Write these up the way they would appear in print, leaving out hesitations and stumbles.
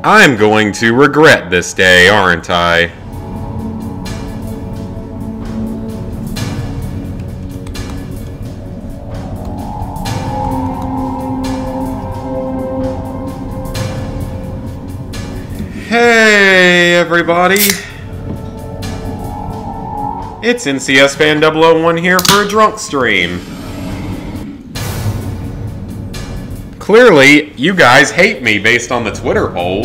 I'm going to regret this day, aren't I? Hey, everybody. It's NCS Fan 001 here for a drunk stream. Clearly, you guys hate me based on the Twitter poll.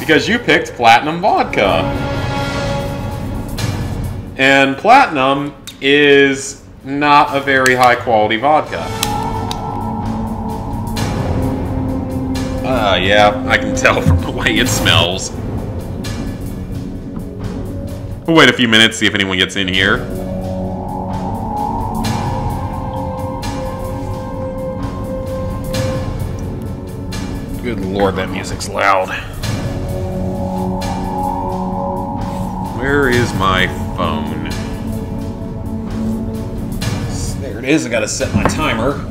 Because you picked Platinum Vodka. And Platinum is not a very high quality vodka. Yeah, I can tell from the way it smells. We'll wait a few minutes, see if anyone gets in here. Good lord, that music's loud. Where is my phone? There it is, I gotta set my timer.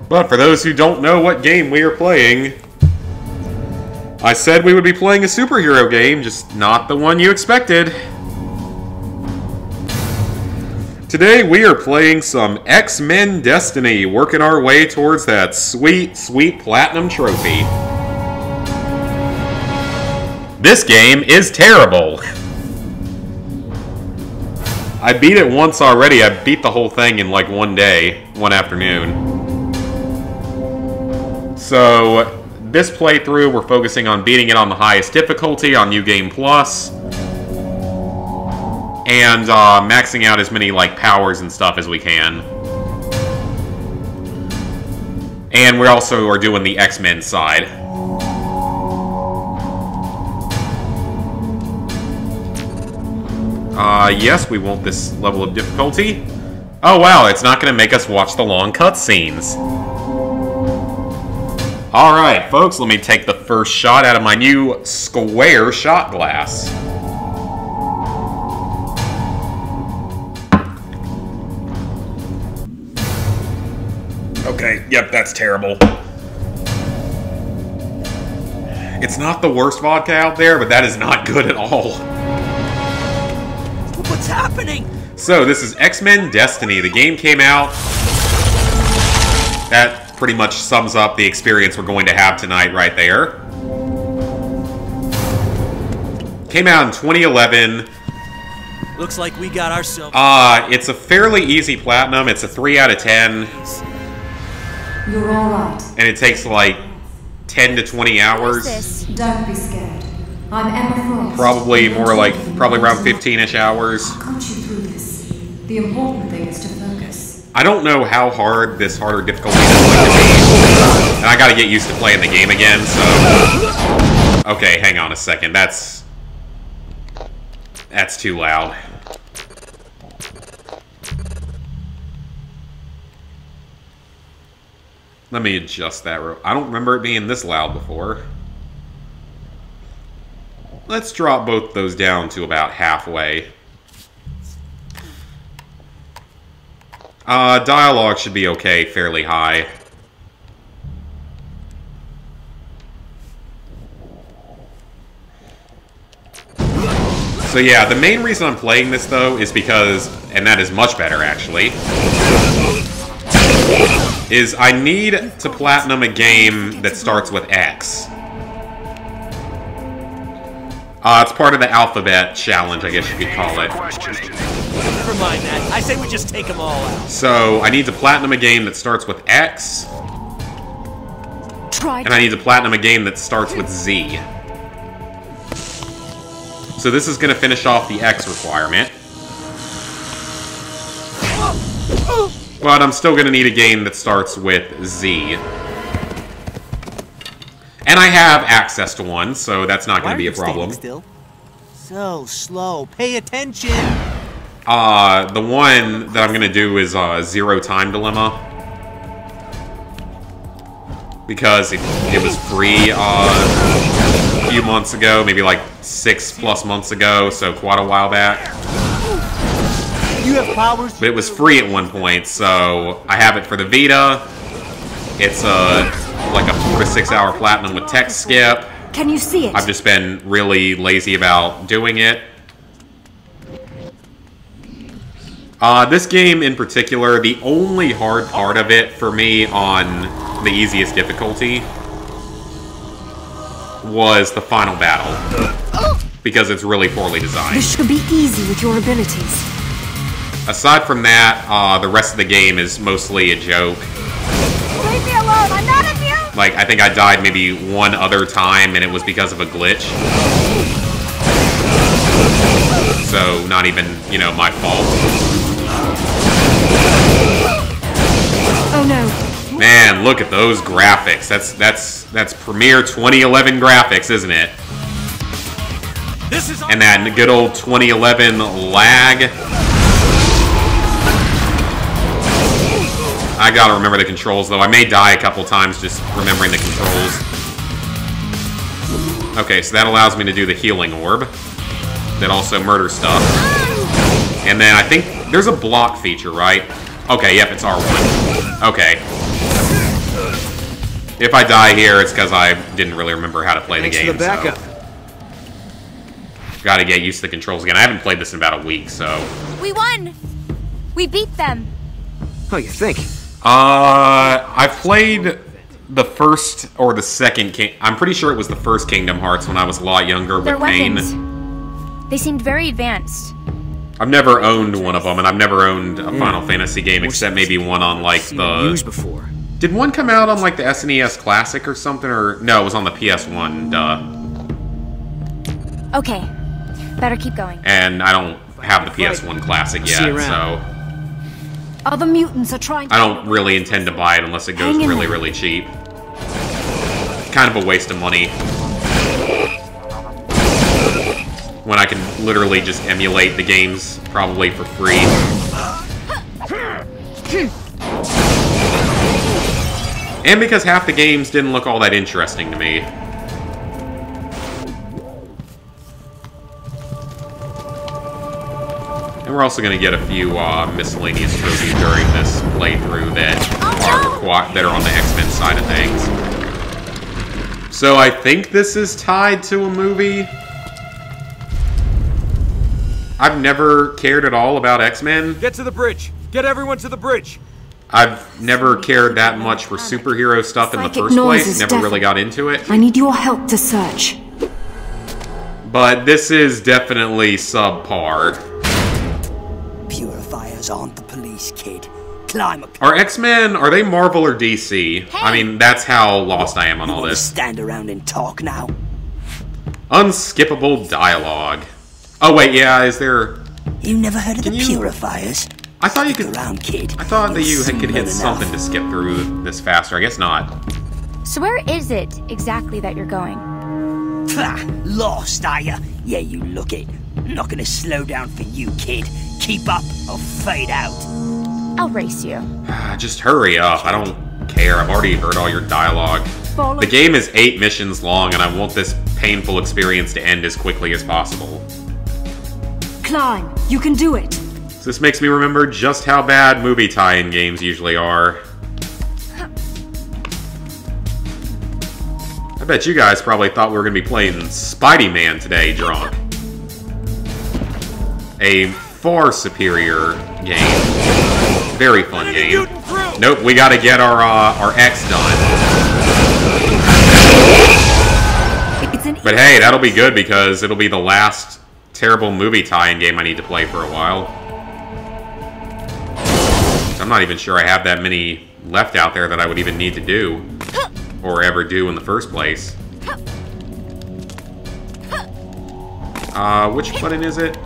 But for those who don't know what game we are playing, I said we would be playing a superhero game, just not the one you expected. Today we are playing some X-Men Destiny, working our way towards that sweet, sweet platinum trophy. This game is terrible. I beat it once already. I beat the whole thing in like one day, one afternoon. So, this playthrough, we're focusing on beating it on the highest difficulty, on New Game Plus. And maxing out as many like powers and stuff as we can. And we also are doing the X-Men side. Yes, we want this level of difficulty. Oh wow, it's not going to make us watch the long cutscenes. Alright, folks, let me take the first shot out of my new square shot glass. Okay, yep, that's terrible. It's not the worst vodka out there, but that is not good at all. What's happening? So, this is X-Men Destiny. The game came out. That pretty much sums up the experience we're going to have tonight right there. Came out in 2011. Looks like we got ourselves. It's a fairly easy platinum. It's a 3 out of 10. You're all right. And it takes like 10 to 20 hours. Don't be scared. I'm Emma Frost. Probably more like, probably around 15-ish hours. I'll coach you through this. The important thing is to focus. I don't know how hard this harder difficulty is going to be. And I gotta get used to playing the game again, so... Okay, hang on a second. That's too loud. Let me adjust that. I don't remember it being this loud before. Let's drop both those down to about halfway. Dialogue should be okay, fairly high. So yeah, the main reason I'm playing this though is because, and that is much better actually, is I need to platinum a game that starts with X. It's part of the alphabet challenge, I guess you could call it. Never mind that. I say we just take them all out. So, I need to platinum a game that starts with X. And I need to platinum a game that starts with Z. So this is going to finish off the X requirement. But I'm still going to need a game that starts with Z. And I have access to one, so that's not going to be a problem. Still? So slow. Pay attention. The one that I'm going to do is Zero Time Dilemma. Because it was free a few months ago, maybe like 6+ months ago, so quite a while back. You have powers. But it was free at one point, so I have it for the Vita. It's like a 4 to 6 hour platinum with text skip. Can you see it? I've just been really lazy about doing it. This game in particular, the only hard part of it for me on the easiest difficulty was the final battle. Because it's really poorly designed. This should be easy with your abilities. Aside from that, the rest of the game is mostly a joke. Leave me alone, I'm mad at you! Like, I think I died maybe one other time, and it was because of a glitch. So, not even, you know, my fault. Oh no. Man, look at those graphics. That's Premiere 2011 graphics, isn't it? This is And that good old 2011 lag. I gotta remember the controls, though. I may die a couple times just remembering the controls. Okay, so that allows me to do the healing orb. That also murders stuff. And then I think there's a block feature, right? Okay, yep, it's R1. Okay. If I die here, it's because I didn't really remember how to play the game, so... Gotta get used to the controls again. I haven't played this in about a week, so... We won! We beat them! Oh, you think? I played the first or the second I'm pretty sure it was the first Kingdom Hearts when I was a lot younger with Their Pain. weapons. They seemed very advanced. I've never owned one of them, and I've never owned a Final Fantasy game except maybe one on like the... Used before. Did one come out on like the SNES Classic or something? Or no, it was on the PS1. Duh. Okay. Better keep going. And I don't have the PS1 Classic yet, so Other mutants are trying to... I don't really intend to buy it unless it goes really, really cheap. Kind of a waste of money. When I can literally just emulate the games, probably for free. And because half the games didn't look all that interesting to me. And we're also going to get a few miscellaneous trophies during this playthrough that are on the X-Men side of things. So I think this is tied to a movie. I've never cared at all about X-Men. Get to the bridge. Get everyone to the bridge. I've never cared that much for superhero stuff in the first place. Never really got into it. I need your help to search. But this is definitely subpar. Purifiers aren't the police, kid. Climb up. Are X-Men, are they Marvel or DC? I mean, that's how lost I am on all this. Stand around and talk now. Unskippable dialogue. Oh wait, yeah, is there... You never heard of the Purifiers? I thought you could... Around, kid. I thought that you could hit something to skip through this faster. I guess not. So where is it exactly that you're going? Pah, lost, are ya? Yeah, you look it. Not gonna slow down for you, kid. Keep up or fade out. I'll race you. Just hurry up. I don't care. I've already heard all your dialogue. The game is 8 missions long, and I want this painful experience to end as quickly as possible. Climb. You can do it. So this makes me remember just how bad movie tie-in games usually are. I bet you guys probably thought we were going to be playing Spidey-Man today, drunk. A far superior game. Very fun game. Nope, we gotta get our X done. But hey, that'll be good because it'll be the last terrible movie tie-in game I need to play for a while. I'm not even sure I have that many left out there that I would even need to do. Or ever do in the first place. Which button is it?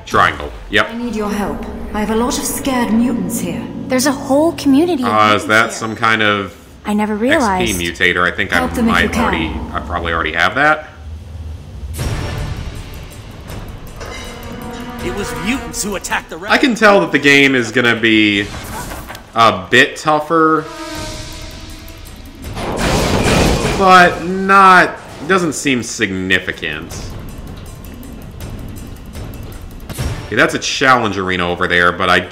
Triangle. Yep. I need your help. I have a lot of scared mutants here. There's a whole community of Is that some kind of I never realized. XP mutator? I think I probably already have that. It was mutants who attacked the I can tell that the game is gonna be a bit tougher, but doesn't seem significant. Okay, that's a challenge arena over there, but I'm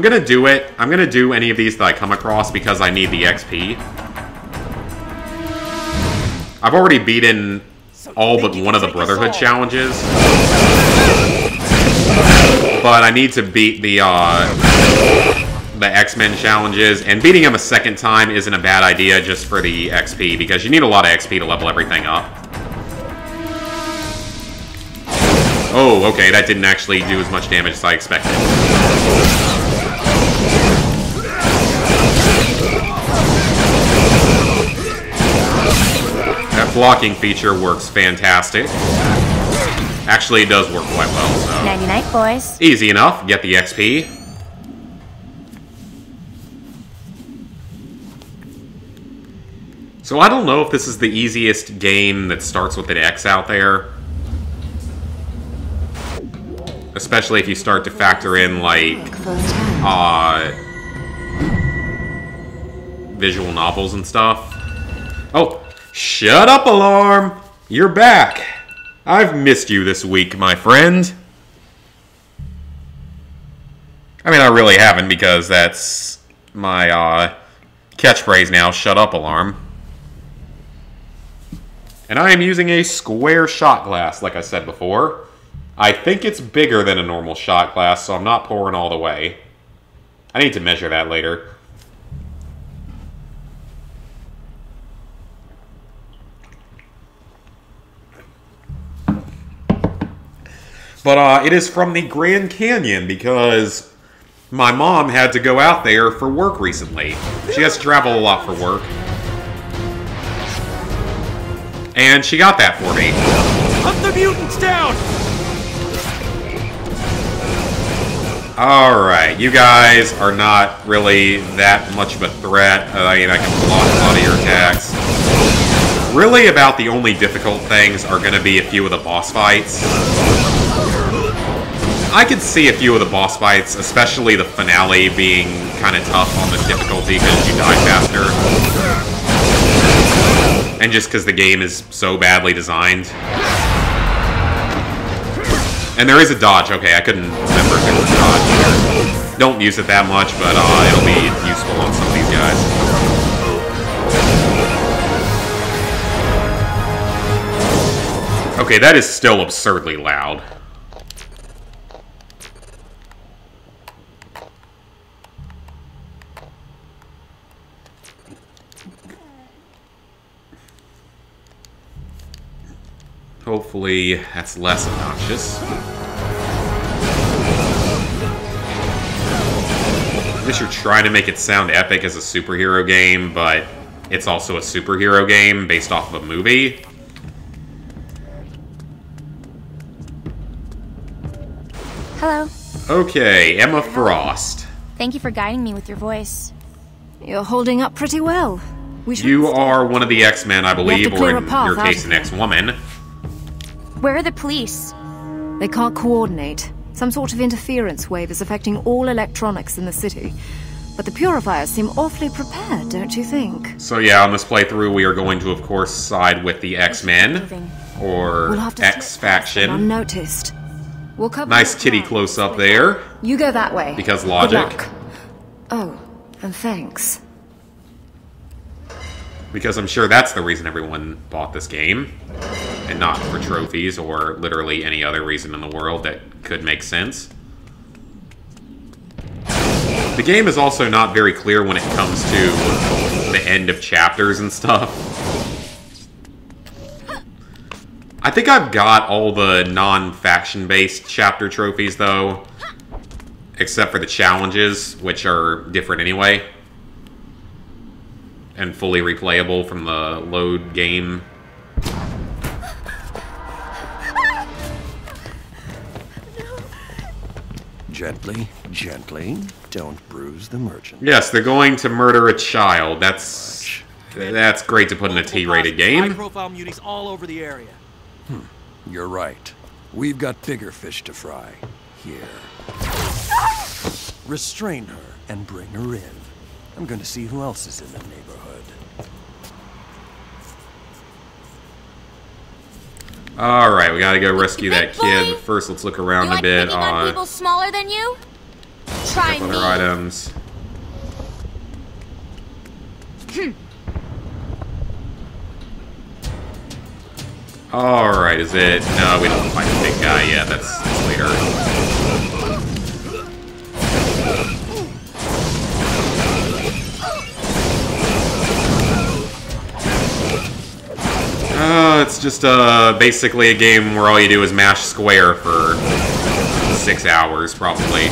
gonna do it. I'm gonna do any of these that I come across because I need the XP. I've already beaten all but one of the Brotherhood challenges. But I need to beat the X-Men challenges, and beating them a second time isn't a bad idea just for the XP, because you need a lot of XP to level everything up. Oh, okay, that didn't actually do as much damage as I expected. That blocking feature works fantastic. Actually, it does work quite well, so... Nighty-night, boys. Easy enough, get the XP. So I don't know if this is the easiest game that starts with an X out there. Especially if you start to factor in, like, visual novels and stuff. Oh, shut up, alarm! You're back! I've missed you this week, my friend. I mean, I really haven't, because that's my catchphrase now, shut up, alarm. And I am using a square shot glass, like I said before. I think it's bigger than a normal shot glass, so I'm not pouring all the way. I need to measure that later. But it is from the Grand Canyon, because my mom had to go out there for work recently. She has to travel a lot for work. And she got that for me. Hunt the mutants down! Alright, you guys are not really that much of a threat. I mean, I can block a lot of your attacks. Really, about the only difficult things are going to be a few of the boss fights. I could see a few of the boss fights, especially the finale, being kind of tough on this difficulty because you die faster. And just because the game is so badly designed. And there is a dodge. Okay, I couldn't remember if there was a dodge here. Don't use it that much, but it'll be useful on some of these guys. Okay, that is still absurdly loud. Hopefully, that's less obnoxious. I guess you're trying to make it sound epic as a superhero game, but it's also a superhero game based off of a movie. Hello. Okay, Emma Frost. Thank you for guiding me with your voice. You're holding up pretty well. You are one of the X-Men, I believe, or in your case, an X-Woman. Where are the police? They can't coordinate. Some sort of interference wave is affecting all electronics in the city. But the purifiers seem awfully prepared, don't you think? So yeah, on this playthrough, we are going to, of course, side with the X-Men, or X-Faction. Unnoticed. We'll cover nice titty close-up there. You go that way. Because logic. Good luck. Oh, and thanks. Because I'm sure that's the reason everyone bought this game. And not for trophies or literally any other reason in the world that could make sense. The game is also not very clear when it comes to the end of chapters and stuff. I think I've got all the non-faction-based chapter trophies, though. Except for the challenges, which are different anyway. And fully replayable from the load game. Gently, gently. Don't bruise the merchant. Yes, they're going to murder a child. That's great to put in a T-rated game. High-profile muties all over the area. You're right. We've got bigger fish to fry. Here. Restrain her and bring her in. I'm going to see who else is in the neighborhood. Alright, we gotta go rescue that Big kid. boy. But first, let's look You around a like bit picking on on people smaller than you? Try other me. items. Alright, is it... No, we don't fight the big guy yet. That's later. It's just basically a game where all you do is mash square for 6 hours, probably.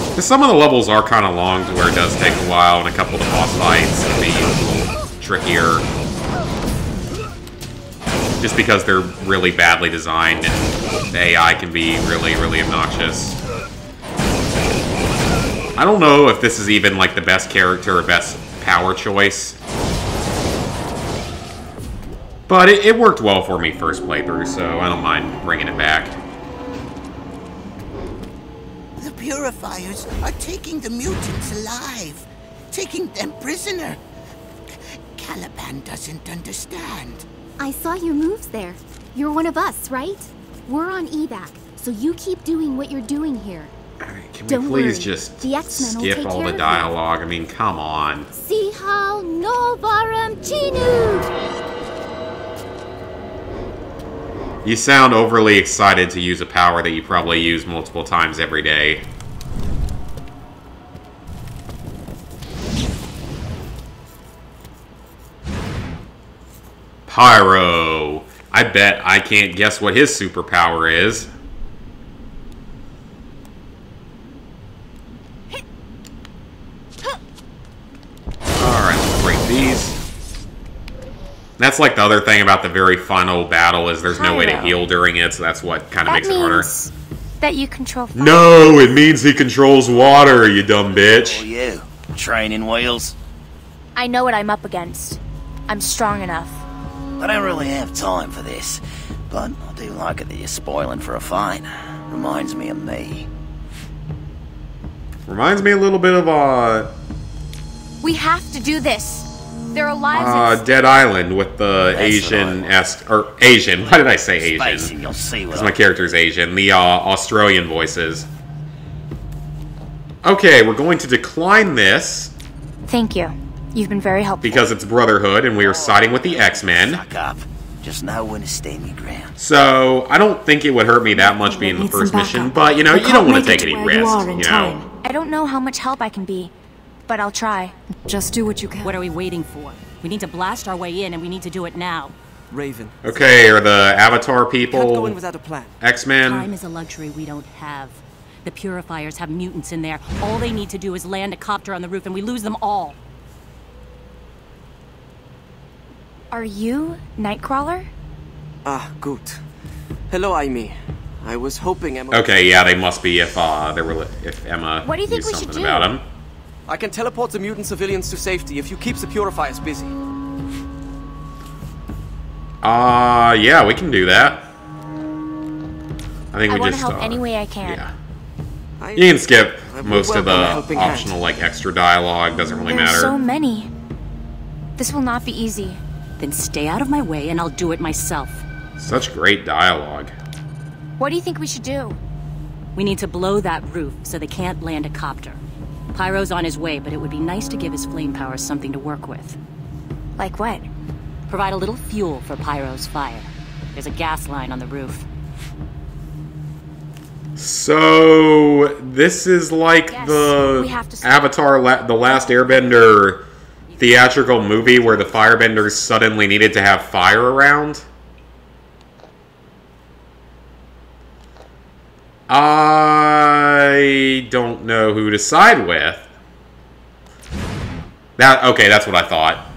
Because some of the levels are kind of long to where it does take a while, and a couple of the boss fights can be a little trickier. Just because they're really badly designed, and the AI can be really, really obnoxious. I don't know if this is even, like, the best character or best power choice. But it worked well for me first playthrough, so I don't mind bringing it back. The Purifiers are taking the mutants alive, taking them prisoner. Caliban doesn't understand. I saw your moves there. You're one of us, right? We're on evac, so you keep doing what you're doing here. Alright, can Don't we please worry. just The X-Men will skip take all care the of you. dialogue? I mean, come on. See how Novarum Chinu! You sound overly excited to use a power that you probably use multiple times every day. Pyro. I bet I can't guess what his superpower is. Alright, let's break these. That's like the other thing about the very final battle is there's no way to Pyro. heal during it, so that's what kind of That makes it harder. means that you control fire. No, it means he controls water, you dumb Oh, bitch. you. Training wheels. I know what I'm up against. I'm strong enough. I don't really have time for this, but I do like it that you're spoiling for a fight. Reminds me of me. Reminds me a little bit of We have to do this. There are lives at stake. Dead Island with the That's Asian-esque, or Asian, why did I say Space Asian? and you'll see what Because my character's Asian, the Australian voices. Okay, we're going to decline this Thank you. You've been very helpful. because it's Brotherhood and we are siding with the X-Men. Fuck up. Just know when to stand your ground. So, I don't think it would hurt me that much being the Need some first mission, backup. but, you know, I you can't don't want to make take it any where you risks, are in you know? time. I don't know how much help I can be, but I'll try. Just do what you can. What are we waiting for? We need to blast our way in, and we need to do it now. Raven. Okay, are the Avatar Can't go in people without a plan. X-Men? Time is a luxury we don't have. The Purifiers have mutants in there. All they need to do is land a copter on the roof, and we lose them all. Are you Nightcrawler? Ah, good. Hello, Amy. I was hoping Emma... Okay, yeah, they must be if Emma What do you think knew we should something do? about him. I can teleport the mutant civilians to safety if you keep the Purifiers busy. Yeah, we can do that. I think I we want to just help any way I can. Yeah. I, You can skip I most of the welcome a helping hand. optional, like, extra dialogue. Doesn't really There are matter. so many. This will not be easy. Then stay out of my way, and I'll do it myself. Such great dialogue. What do you think we should do? We need to blow that roof so they can't land a copter. Pyro's on his way, but it would be nice to give his flame power something to work with. Like what? Provide a little fuel for Pyro's fire. There's a gas line on the roof. So, this is like Yes, the we have to stop. Avatar, The Last Airbender theatrical movie where the firebenders suddenly needed to have fire around. I don't know who to side with. Okay, that's what I thought.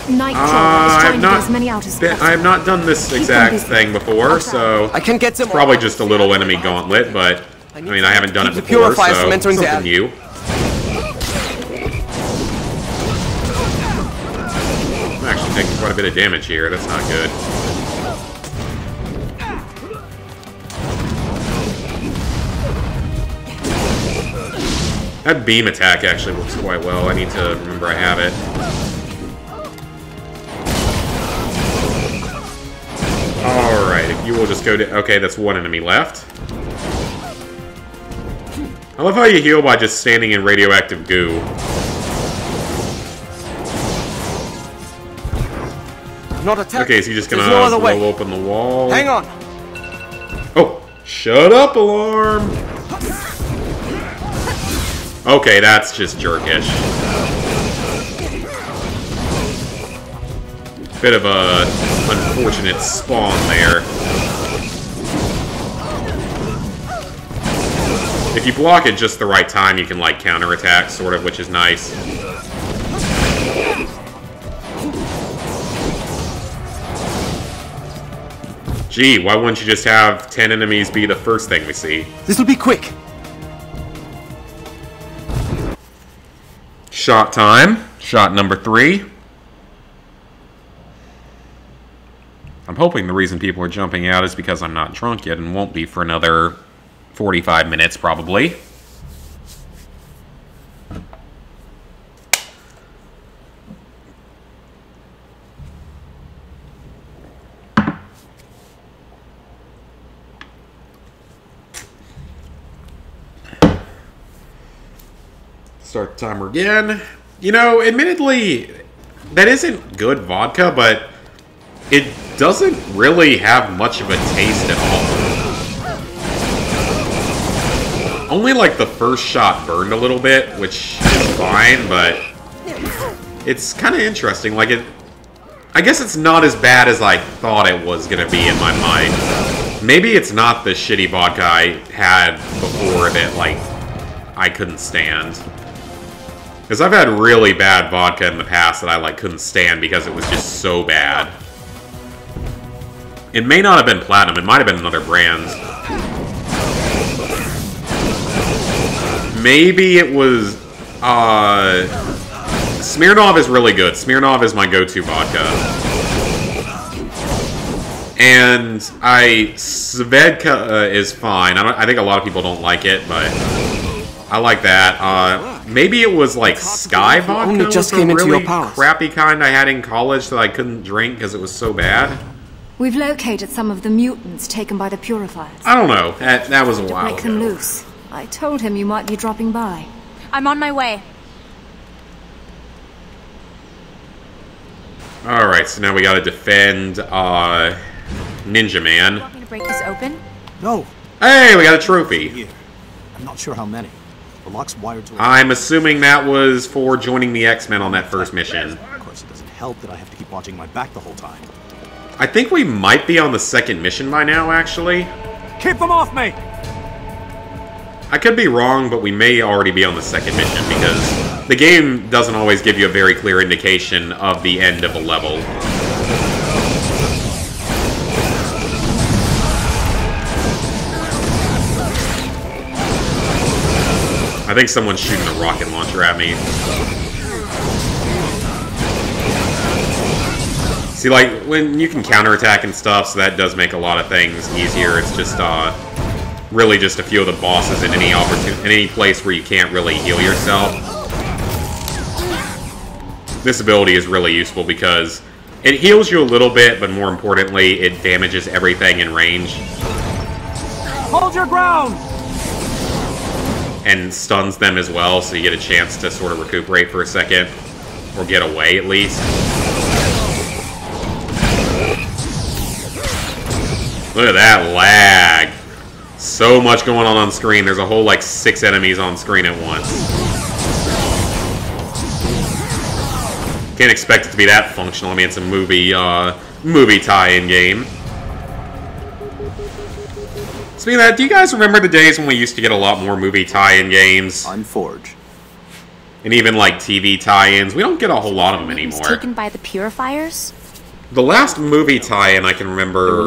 Nightcrawler is trying to get as many out as possible. I have not done this Keep exact them busy. thing before, so I can get them it's probably all. just a little enemy gauntlet, but I mean, I haven't done it Keep the before, Purifiers so from entering the something alley. new. I'm actually taking quite a bit of damage here. That's not good. That beam attack actually works quite well. I need to remember I have it. You will just go to... Okay, that's one enemy left. I love how you heal by just standing in radioactive goo. Not attack. Okay, so you're just gonna blow open the wall. Hang on. Oh, shut up, alarm. Okay, that's just jerkish. Bit of a unfortunate spawn there. If you block it just the right time, you can like counterattack, sort of, which is nice. Gee, why wouldn't you just have 10 enemies be the first thing we see? This'll be quick. Shot time. Shot number 3. I'm hoping the reason people are jumping out is because I'm not drunk yet and won't be for another 45 minutes, probably. Start the timer again. You know, admittedly, that isn't good vodka, but it doesn't really have much of a taste at all. Only like the first shot burned a little bit, which is fine, but it's kind of interesting. Like I guess it's not as bad as I thought it was gonna be in my mind. Maybe it's not the shitty vodka I had before that like I couldn't stand. Because I've had really bad vodka in the past that I like couldn't stand because it was just so bad. It may not have been Platinum, it might have been another brand. Maybe it was... Smirnoff is really good. Smirnoff is my go-to vodka. And Svedka is fine. I think a lot of people don't like it, but I like that. Maybe it was like Sky Vodka. Only just came into your powers. Crappy kind I had in college that I couldn't drink because it was so bad. We've located some of the mutants taken by the Purifiers. I don't know. That was a while Break them ago. loose. I told him you might be dropping by. I'm on my way. Alright, so now we gotta defend Ninja Man. Want me to break this open? No. Hey, we got a trophy. Here. I'm not sure how many. The lock's wired to it. I'm assuming that was for joining the X-Men on that first mission. Of course, it doesn't help that I have to keep watching my back the whole time. I think we might be on the second mission by now, actually. Keep them off me! I could be wrong, but we may already be on the second mission because the game doesn't always give you a very clear indication of the end of a level. I think someone's shooting a rocket launcher at me. See, like, when you can counterattack and stuff, so that does make a lot of things easier. It's just, really just a few of the bosses in any place where you can't really heal yourself. This ability is really useful because it heals you a little bit, but more importantly, it damages everything in range. Hold your ground! And stuns them as well, so you get a chance to sort of recuperate for a second. Or get away, at least. Look at that lag. So much going on screen. There's a whole, like, 6 enemies on screen at once. Can't expect it to be that functional. I mean, it's a movie tie-in game. Speaking of that, do you guys remember the days when we used to get a lot more movie tie-in games? I'm Forge. And even, like, TV tie-ins. We don't get a whole lot of them anymore. Taken by the Purifiers? The last movie tie-in I can remember,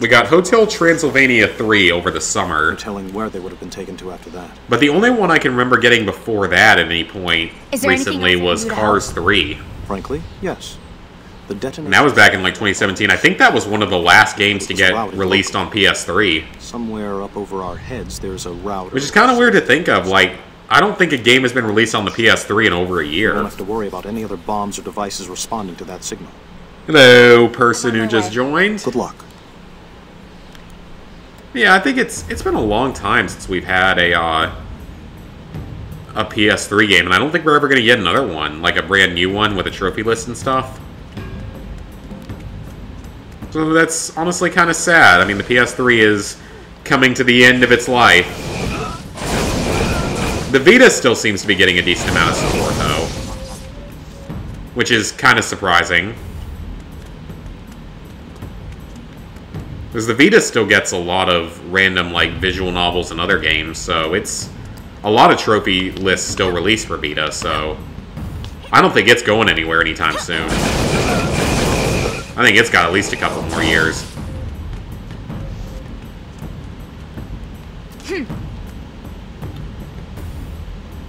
we got Hotel Transylvania 3 over the summer. No telling where they would have been taken to after that. But the only one I can remember getting before that at any point recently was Cars 3. Frankly, yes. The detonation. And that was back in like 2017. I think that was one of the last games to get released on PS3. Somewhere up over our heads, there's a router. Which is kind of weird to think of. Like, I don't think a game has been released on the PS3 in over a year. You don't have to worry about any other bombs or devices responding to that signal. Hello, person who just joined. Good luck. Yeah, I think it's been a long time since we've had a PS3 game, and I don't think we're ever going to get another one, like a brand new one with a trophy list and stuff. So that's honestly kind of sad. I mean, the PS3 is coming to the end of its life. The Vita still seems to be getting a decent amount of support, though, which is kind of surprising. Because the Vita still gets a lot of random, like, visual novels and other games, so it's a lot of trophy lists still released for Vita, so I don't think it's going anywhere anytime soon. I think it's got at least a couple more years.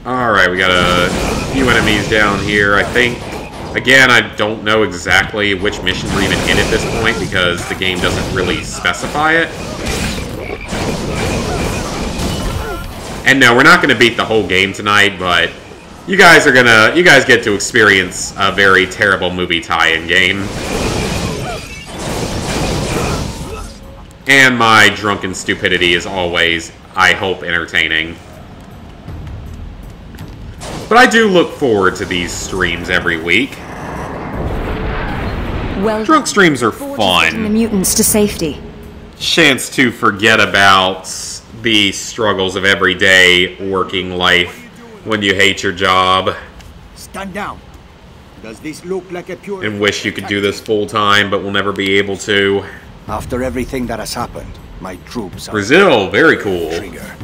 Alright, we got a few enemies down here, I think. Again, I don't know exactly which missions we're even in at this point because the game doesn't really specify it. And no, we're not going to beat the whole game tonight, but you guys get to experience a very terrible movie tie-in game. And my drunken stupidity is always, I hope, entertaining. But I do look forward to these streams every week. Well, drunk streams are getting the fun. mutants to safety. Chance to forget about the struggles of everyday working life when you hate your job. Stand down. Does this look like a pure... And wish you could do this full time, but will never be able to. After everything that has happened, my troops are... Brazil, very cool. Trigger.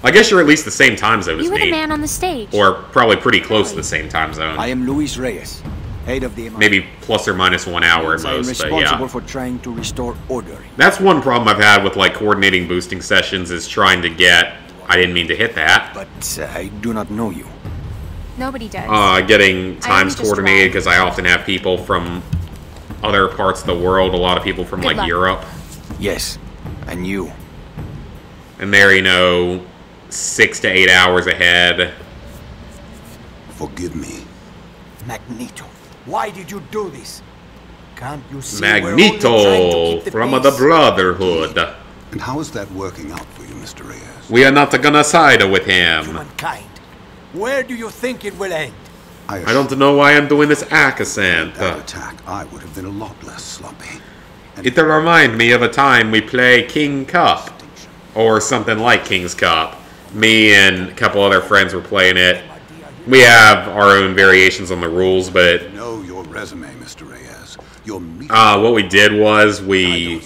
I guess you're at least the same time zone as You were the me. man on the stage. Or probably pretty close to the same time zone. I am Luis Reyes, head of the... Maybe plus or minus 1 hour at I am most, but responsible yeah. for trying to restore order. That's one problem I've had with like coordinating boosting sessions is trying to get... I didn't mean to hit that. But I do not know you. Nobody does. Getting times just coordinated because I often have people from other parts of the world, a lot of people from Good like luck. Europe. Yes, and you. And they're, you know, 6 to 8 hours ahead. Forgive me. Magneto, why did you do this? Can't you see we're only trying to Magneto keep the from peace? the Brotherhood. And how is that working out for you, Mr. Reyes? We are not gonna side with him. Humankind. Where do you think it will end? I don't know why I'm doing this accent. That attack, I would have been a lot less sloppy. It reminds me of a time we play King Cup. Or something like King's Cup. Me and a couple other friends were playing it. We have our own variations on the rules, but... Know your resume, Mr. Reyes. Your what we did was we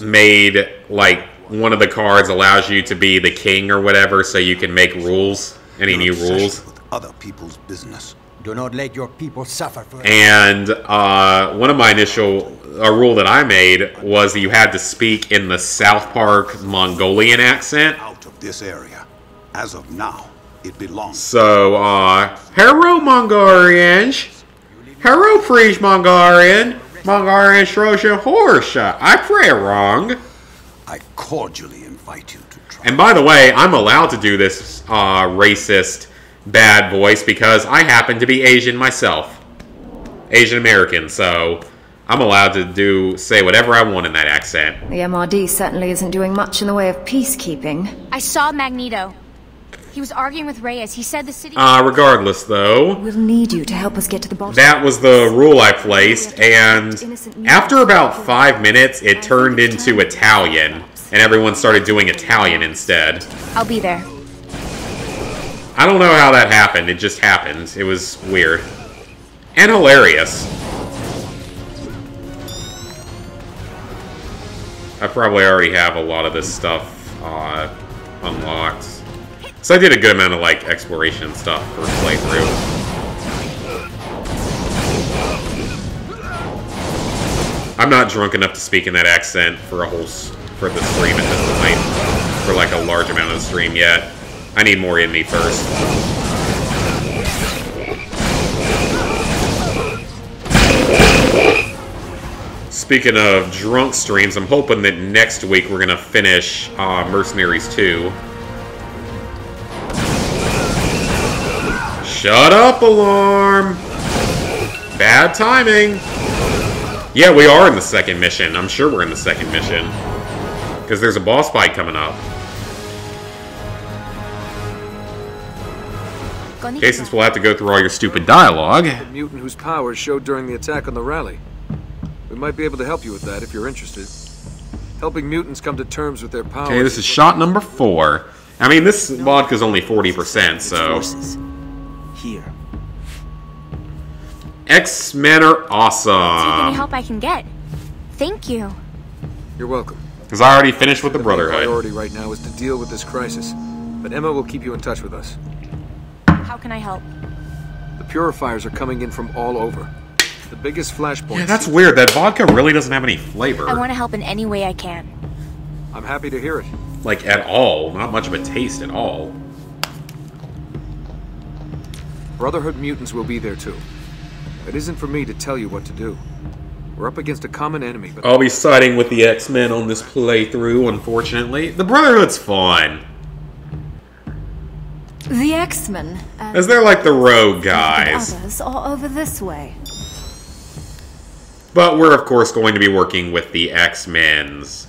made, like, one of the cards allows you to be the king or whatever, so you can make rules. Any new rules. With other people's business. Do not let your people suffer for And one of my initial rule that I made was that you had to speak in the South Park Mongolian accent. Out of this area. As of now, it belongs. So, Hello Mongolians. Hello Priest Mongolian. Mongolian Trojan horse. I pray wrong. I cordially invite you to try. And by the way, I'm allowed to do this racist bad voice because I happen to be Asian myself. Asian American, so I'm allowed to say whatever I want in that accent. The MRD certainly isn't doing much in the way of peacekeeping. I saw Magneto. He was arguing with Reyes. He said the city... Regardless, though, We'll need you to help us get to the bottom. that was the rule I placed, and after about 5 minutes, it turned into Italian, and everyone started doing Italian instead. I'll be there. I don't know how that happened, it just happened. It was weird. And hilarious. I probably already have a lot of this stuff unlocked. So I did a good amount of like exploration and stuff for playthrough. I'm not drunk enough to speak in that accent for the stream at this point. For like a large amount of the stream yet. I need more in me first. Speaking of drunk streams, I'm hoping that next week we're gonna finish Mercenaries 2. Shut up, alarm! Bad timing! Yeah, we are in the second mission. I'm sure we're in the second mission. Because there's a boss fight coming up. Okay, since we'll have to go through all your stupid dialogue. The mutant whose powers showed during the attack on the rally. We might be able to help you with that if you're interested. Helping mutants come to terms with their powers. Okay, this is shot number 4. I mean, this vodka's only 40%, so... Here. X-Men are awesome. Take any help I can get. Thank you. You're welcome. Because I already finished with the Brotherhood. The priority right now is to deal with this crisis. But Emma will keep you in touch with us. How can I help? The purifiers are coming in from all over. The biggest flashpoint... Yeah, that's weird. That vodka really doesn't have any flavor. I want to help in any way I can. I'm happy to hear it. Like, at all. Not much of a taste at all. Brotherhood mutants will be there too. It isn't for me to tell you what to do. We're up against a common enemy, but... I'll be siding with the X-Men on this playthrough, unfortunately. The Brotherhood's fun. The X-Men... As they're like the rogue guys. Others are over this way. But we're, of course, going to be working with the X-Men's.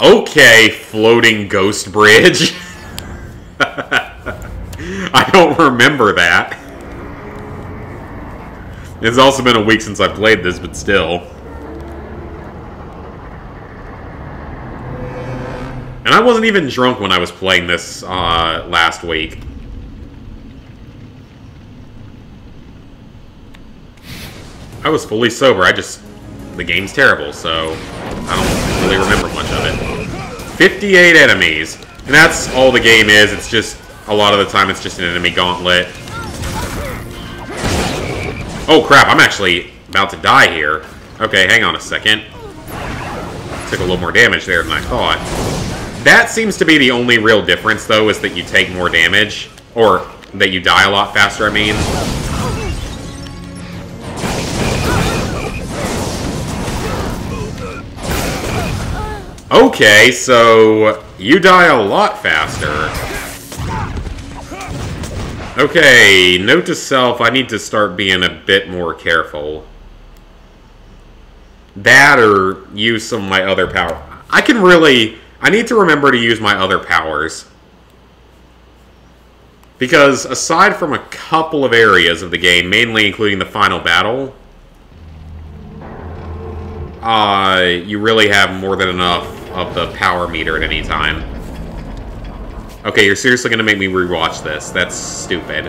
Okay, floating ghost bridge. I don't remember that. It's also been a week since I played this, but still. And I wasn't even drunk when I was playing this last week. I was fully sober. The game's terrible, so I don't really remember much of it. 58 enemies. And that's all the game is. It's just, a lot of the time, it's just an enemy gauntlet. Oh crap, I'm actually about to die here. Okay, hang on a second. Took a little more damage there than I thought. That seems to be the only real difference, though, is that you take more damage. Or that you die a lot faster, I mean. Okay, so you die a lot faster. Okay, note to self, I need to start being a bit more careful. That or use some of my other power. I need to remember to use my other powers. Because aside from a couple of areas of the game, mainly including the final battle, you really have more than enough of the power meter at any time. Okay, you're seriously gonna make me rewatch this. That's stupid.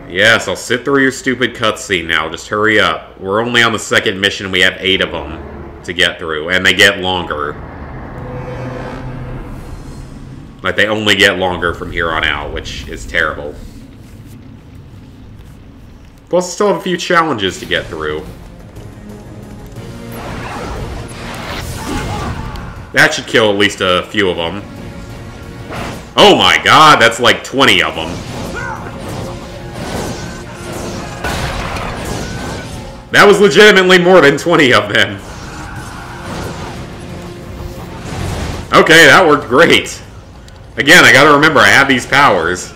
Yes, I'll sit through your stupid cutscene now. Just hurry up. We're only on the second mission. We have 8 of them to get through, and they get longer. Like, they only get longer from here on out, which is terrible. Plus, I still have a few challenges to get through. That should kill at least a few of them. Oh my god, that's like 20 of them. That was legitimately more than 20 of them. Okay, that worked great. Again, I gotta remember I have these powers.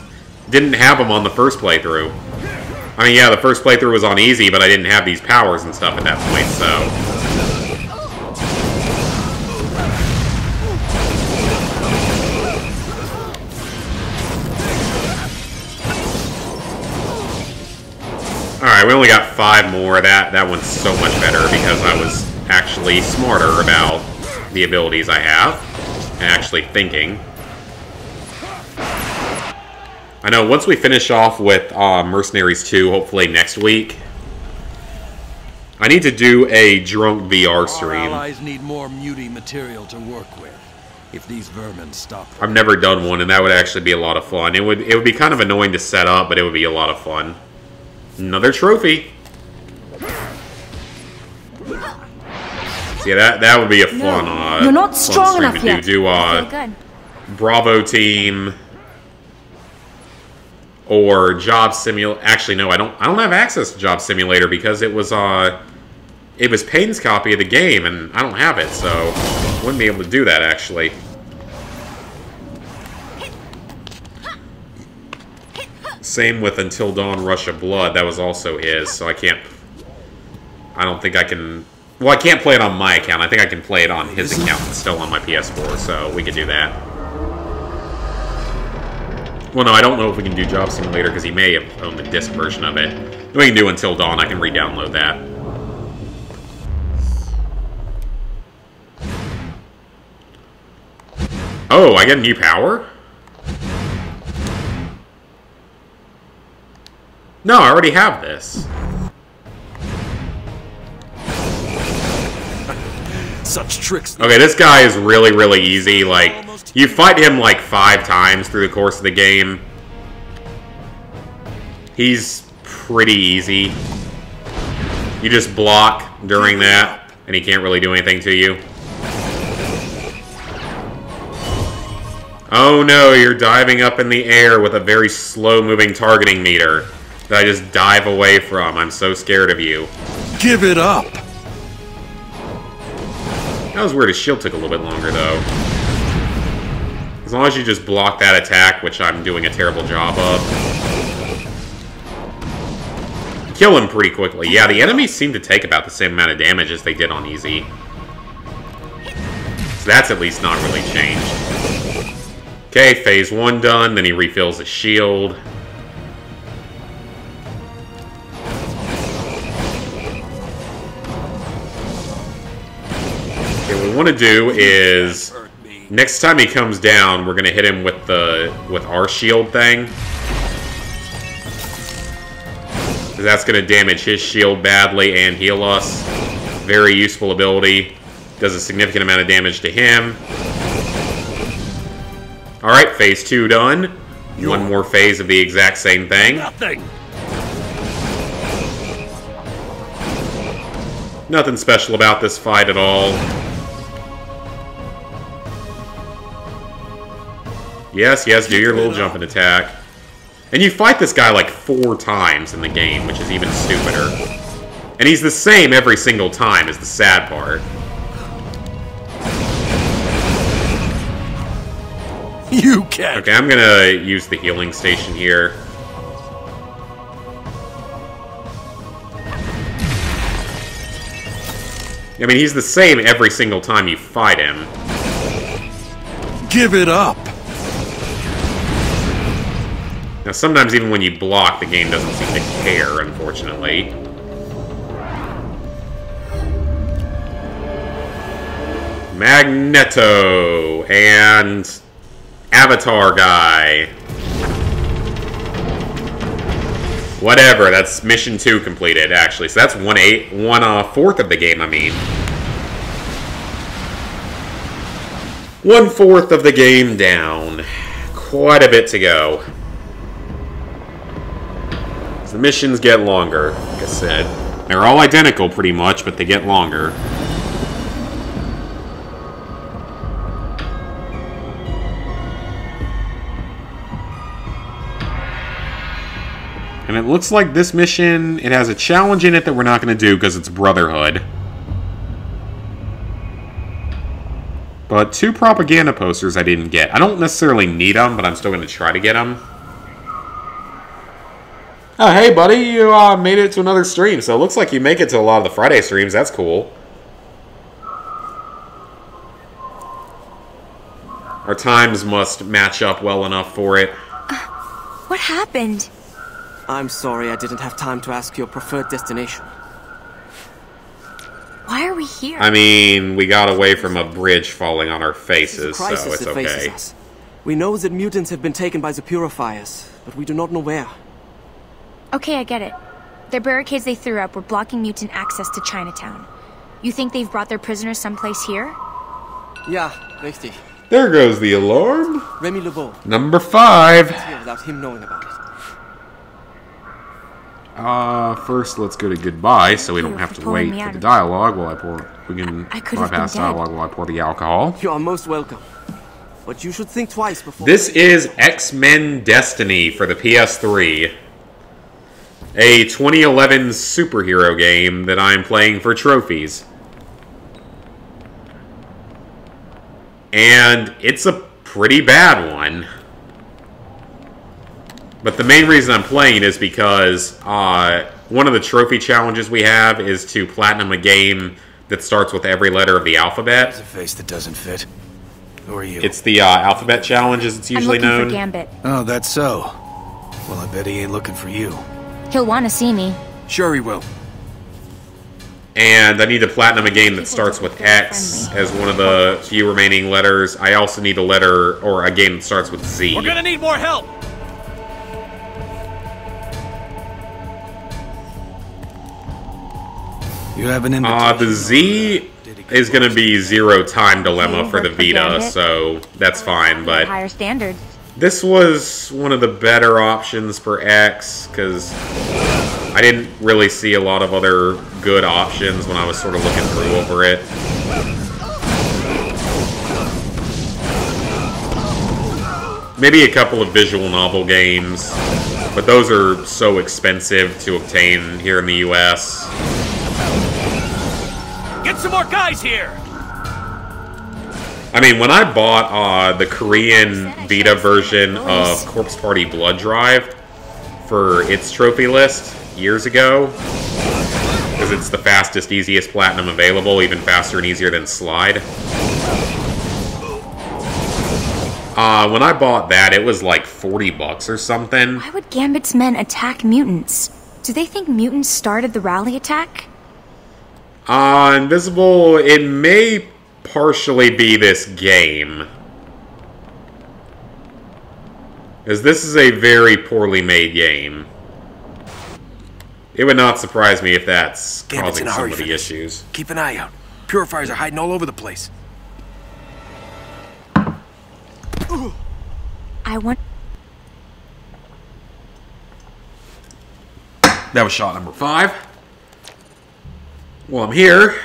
Didn't have them on the first playthrough. I mean, yeah, the first playthrough was on easy, but I didn't have these powers and stuff at that point, so... Alright, we only got 5 more. That one's so much better because I was actually smarter about the abilities I have and actually thinking. I know, once we finish off with Mercenaries 2, hopefully next week, I need to do a drunk VR stream. Our allies need more muty material to work with. If these vermin stop... I've never done one, and that would actually be a lot of fun. It would be kind of annoying to set up, but it would be a lot of fun. Another trophy. So yeah, that would be a fun, you're not strong enough yet. Do Bravo Team or Job Simulator. Actually, no, I don't have access to Job Simulator because it was it was Payne's copy of the game, and I don't have it, so wouldn't be able to do that, actually. Same with Until Dawn Rush of Blood. That was also his, so I can't... I don't think I can... Well, I can't play it on my account. I think I can play it on his account. It's still on my PS4, so we could do that. Well, no, I don't know if we can do Job Simulator, because he may have owned the disc version of it. We can do Until Dawn. I can re-download that. Oh, I get a new power? No, I already have this. Such tricks. Okay, this guy is really, really easy. Like, you fight him like 5 times through the course of the game. He's pretty easy. You just block during that, and he can't really do anything to you. Oh no, you're diving up in the air with a very slow-moving targeting meter that I just dive away from. I'm so scared of you. Give it up! That was weird. His shield took a little bit longer, though. As long as you just block that attack, which I'm doing a terrible job of. Kill him pretty quickly. Yeah, the enemies seem to take about the same amount of damage as they did on easy. So that's at least not really changed. Okay, phase 1 done. Then he refills his shield. What we want to do is, next time he comes down, we're going to hit him with our shield thing. That's going to damage his shield badly and heal us. Very useful ability. Does a significant amount of damage to him. Alright, phase 2 done. One more phase of the exact same thing. Nothing special about this fight at all. Yes, yes, do your little jumping attack. And you fight this guy like 4 times in the game, which is even stupider. And he's the same every single time, is the sad part. You can. Okay, I'm gonna use the healing station here. I mean, he's the same every single time you fight him. Give it up. Now, sometimes even when you block, the game doesn't seem to care, unfortunately. Magneto and Avatar guy. Whatever, that's mission 2 completed, actually. So that's 1/4 of the game, I mean. 1/4 of the game down. Quite a bit to go. The missions get longer, like I said. They're all identical pretty much, but they get longer. And it looks like this mission, it has a challenge in it that we're not going to do because it's Brotherhood. But 2 propaganda posters I didn't get. I don't necessarily need them, but I'm still going to try to get them. Oh, hey, buddy, you made it to another stream, so it looks like you make it to a lot of the Friday streams. That's cool. Our times must match up well enough for it. What happened? I'm sorry I didn't have time to ask your preferred destination. Why are we here? I mean, we got away from a bridge falling on our faces, so it's okay. Us. We know that mutants have been taken by the Purifiers, but we do not know where. Okay, I get it. The barricades they threw up were blocking mutant access to Chinatown. You think they've brought their prisoners someplace here? Yeah, richtig. There goes the alarm. Remy LeBeau. Number 5. Here without him knowing about it. First let's go to goodbye, so we don't have to wait for the dialogue while I pour. We can bypass dialogue while I pour the alcohol. You are most welcome. But you should think twice before. This is X-Men Destiny for the PS3. a 2011 superhero game that I'm playing for trophies. And it's a pretty bad one. But the main reason I'm playing is because one of the trophy challenges we have is to platinum a game that starts with every letter of the alphabet. There's a face that doesn't fit. Who are you? It's the alphabet challenge, as it's usually known. I'm looking for Gambit. Oh, that's so. Well, I bet he ain't looking for you. He'll want to see me. Sure he will. And I need to platinum a game that starts with X as one of the few remaining letters. I also need a letter, or a game that starts with Z. We're gonna need more help! You have an invitation. The Z is going to be Zero Time Dilemma for the Vita, so that's fine, but Higher standards. this was one of the better options for X, because I didn't really see a lot of other good options when I was sort of looking through over it. Maybe a couple of visual novel games, but those are so expensive to obtain here in the US. Get some more guys here! I mean, when I bought the Korean Vita version of Corpse Party Blood Drive for its trophy list years ago, because it's the fastest, easiest platinum available, even faster and easier than Slide. When I bought that, it was like 40 bucks or something. Why would Gambit's men attack mutants? Do they think mutants started the rally attack? Invisible, it may partially be this game. Because this is a very poorly made game. It would not surprise me if that's causing some of the issues. Keep an eye out. Purifiers are hiding all over the place. I want... That was shot number 5. Well, I'm here.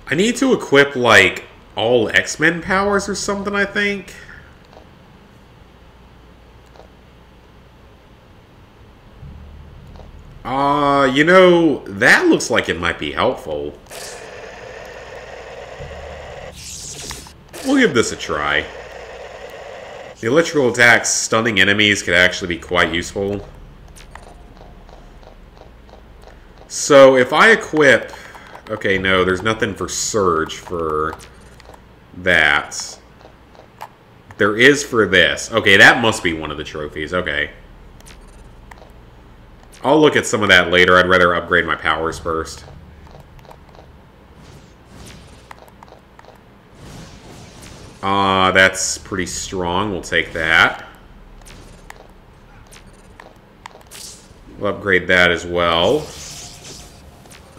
I need to equip, like, all X-Men powers or something, I think. You know, that looks like it might be helpful. We'll give this a try. The electrical attacks stunning enemies could actually be quite useful. So, if I equip... Okay, no, there's nothing for Surge for that. There is for this. Okay, that must be one of the trophies. Okay. I'll look at some of that later. I'd rather upgrade my powers first. That's pretty strong. We'll take that. We'll upgrade that as well.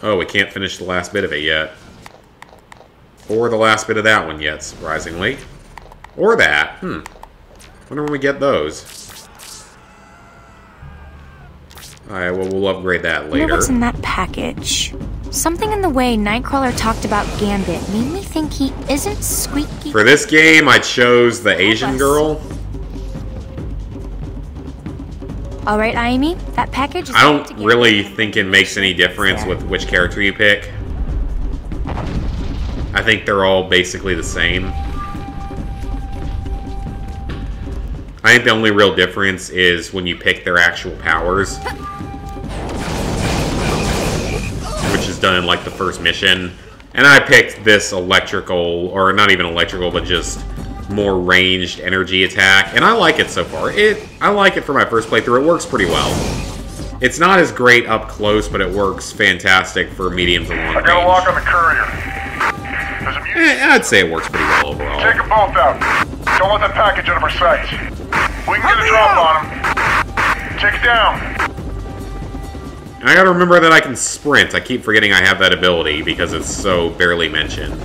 Oh, we can't finish the last bit of it yet. Or the last bit of that one yet, surprisingly. Or that. Wonder when we get those. Alright, well, we'll upgrade that later. What's in that package? Something in the way Nightcrawler talked about Gambit made me think he isn't squeaky. For this game, I chose the Asian girl. Alright, Aimi, that package is... I don't really think it makes any difference with which character you pick. I think they're all basically the same. I think the only real difference is when you pick their actual powers. Which is done in, like, the first mission. And I picked this electrical, or not even electrical, but just more ranged energy attack. And I like it so far. I like it for my first playthrough. It works pretty well. It's not as great up close, but it works fantastic for medium to long range. I got a lock on the courier. I'd say it works pretty well overall. Take them both out. Don't let that package out of our sight. We can get a drop on him. Take it down. I gotta remember that I can sprint. I keep forgetting I have that ability because it's so barely mentioned.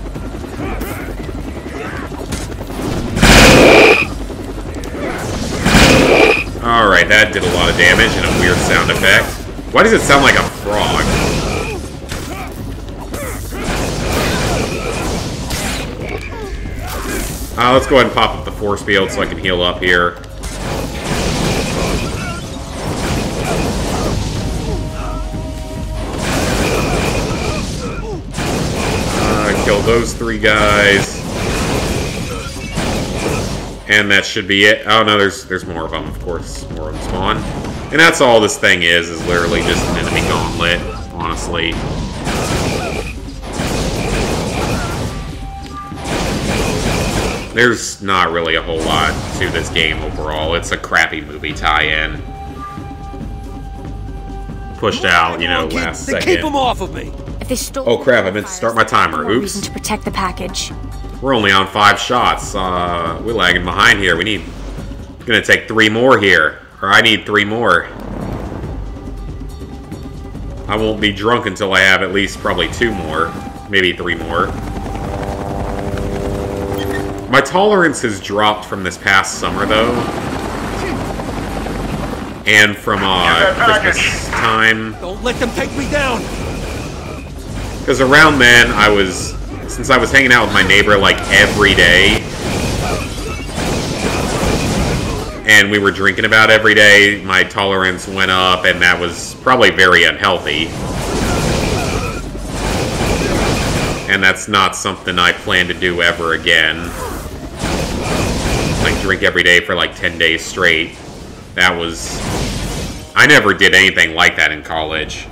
Alright, that did a lot of damage and a weird sound effect. Why does it sound like a frog? Let's go ahead and pop up the force field so I can heal up here. Kill those 3 guys. And that should be it. Oh no, there's more of them, of course. More of them spawn. And that's all this thing is literally just an enemy gauntlet, honestly. There's not really a whole lot to this game overall. It's a crappy movie tie-in. Pushed out, you know, last second. Keep them off of me! If they stole oh crap, I meant to start my timer. Oops. Reason to protect the package. We're only on 5 shots. We're lagging behind here. Gonna take 3 more here. Or I need 3 more. I won't be drunk until I have at least probably 2 more. Maybe 3 more. My tolerance has dropped from this past summer, though. And from Christmas time. Don't let them take me down! Because around then, since I was hanging out with my neighbor like every day, and we were drinking about every day, my tolerance went up, and that was probably very unhealthy. And that's not something I plan to do ever again. Like, drink every day for like 10 days straight. I never did anything like that in college.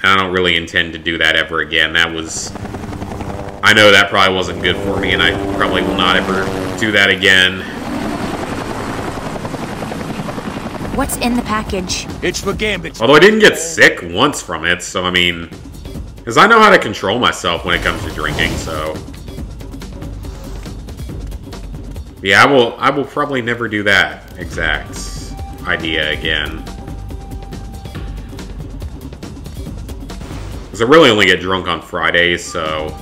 I don't really intend to do that ever again. I know that probably wasn't good for me, and I probably will not ever do that again. What's in the package? It's for Gambit. Although I didn't get sick once from it, so I mean... Because I know how to control myself when it comes to drinking, so... Yeah, I will probably never do that exact idea again. Because I really only get drunk on Fridays, so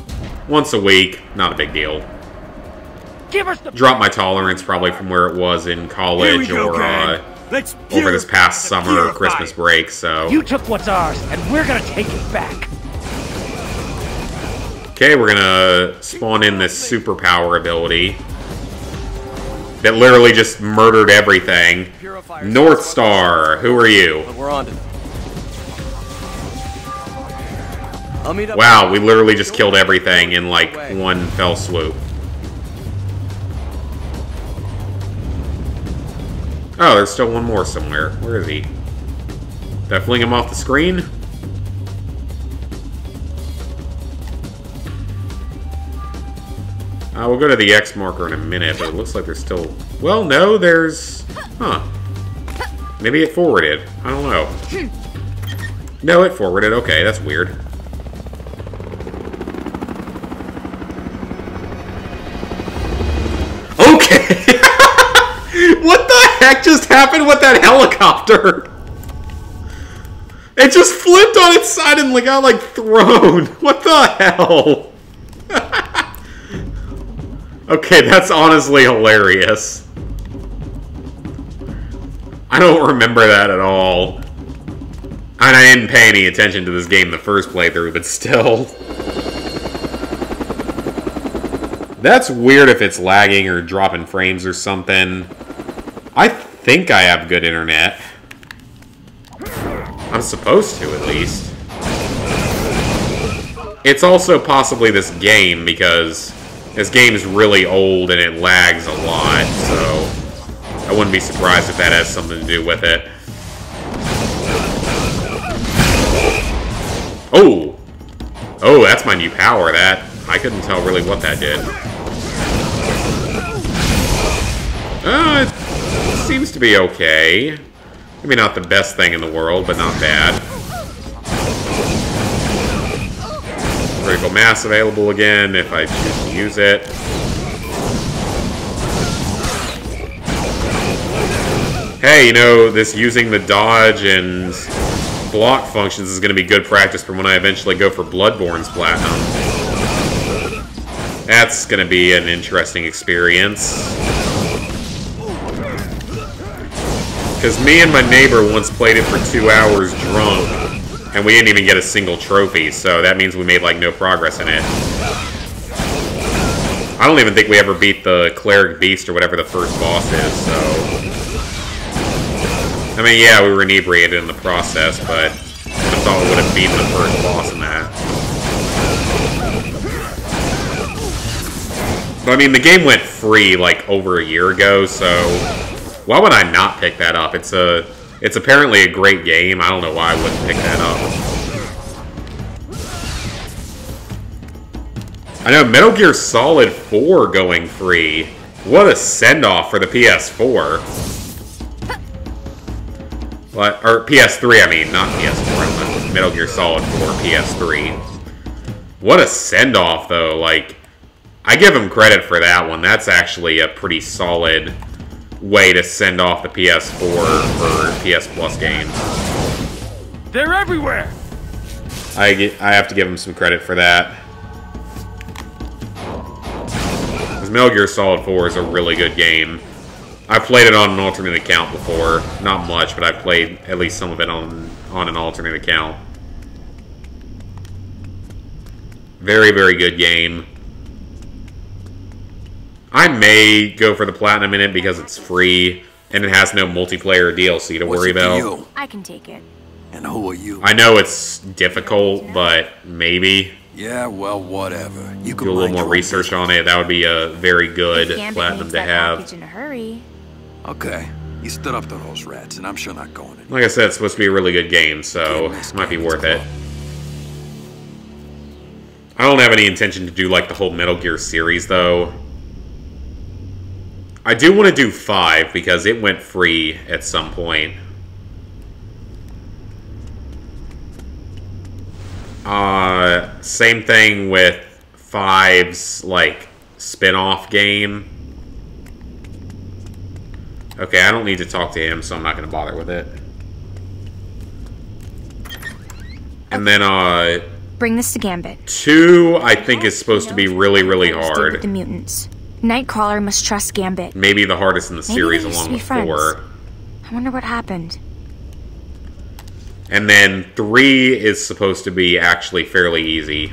once a week, not a big deal. Drop my tolerance probably from where it was in college or over this past summer or Christmas break, so... You took what's ours, and we're gonna take it back. Okay, we're gonna spawn in this superpower ability that literally just murdered everything. North Star, who are you? We're on to it. Wow, we literally just killed everything in like one fell swoop. Oh, there's still one more somewhere. Where is he? Did I fling him off the screen? We'll go to the X marker in a minute, but it looks like there's still... Well, no, there's... Huh. Maybe it forwarded. I don't know. No, it forwarded. Okay, that's weird. Okay! What the heck just happened with that helicopter? It just flipped on its side and got, like, thrown. What the hell? Okay, that's honestly hilarious. I don't remember that at all. And I didn't pay any attention to this game the first playthrough, but still. That's weird if it's lagging or dropping frames or something. I think I have good internet. I'm supposed to, at least. It's also possibly this game, because this game is really old and it lags a lot, so I wouldn't be surprised if that has something to do with it. Oh! Oh, that's my new power. I couldn't tell really what that did. It seems to be okay. Maybe not the best thing in the world, but not bad. Critical mass available again if I choose to use it. Hey, you know, this using the dodge and block functions is going to be good practice for when I eventually go for Bloodborne's Platinum. That's going to be an interesting experience. Because me and my neighbor once played it for 2 hours drunk, and we didn't even get a single trophy, so that means we made, like, no progress in it. I don't even think we ever beat the Cleric Beast or whatever the first boss is, so... I mean, yeah, we were inebriated in the process, but I thought we would have beaten the first boss in that. But I mean, the game went free, like, over a year ago, so... Why would I not pick that up? It's apparently a great game. I don't know why I wouldn't pick that up. I know Metal Gear Solid 4 going free. What a send-off for the PS4. What? Or PS3, I mean, not PS4. Metal Gear Solid 4, PS3. What a send-off, though. Like, I give him credit for that one. That's actually a pretty solid way to send off the PS4 for PS Plus games. They're everywhere! I have to give him some credit for that. Metal Gear Solid 4 is a really good game. I've played it on an alternate account before. Not much, but I've played at least some of it on an alternate account. Very, very good game. I may go for the Platinum in it because it's free, and it has no multiplayer DLC to worry about. I can take it. And who are you? I know it's difficult, but maybe. Yeah, well, whatever. You can do a little more research on it. That would be a very good Platinum to have. In a hurry. Okay, you stood up to those rats, and I'm sure not going in. Like I said, it's supposed to be a really good game, so it might be worth it. I don't have any intention to do like the whole Metal Gear series, though. I do want to do 5 because it went free at some point. Same thing with 5's, like, spin-off game. Okay, I don't need to talk to him, so I'm not going to bother with it. And then, bring this to Gambit. 2, I think, is supposed to be really, really hard. With the mutants. Nightcrawler must trust Gambit. Maybe the hardest in the series, along with 4. I wonder what happened. And then 3 is supposed to be actually fairly easy.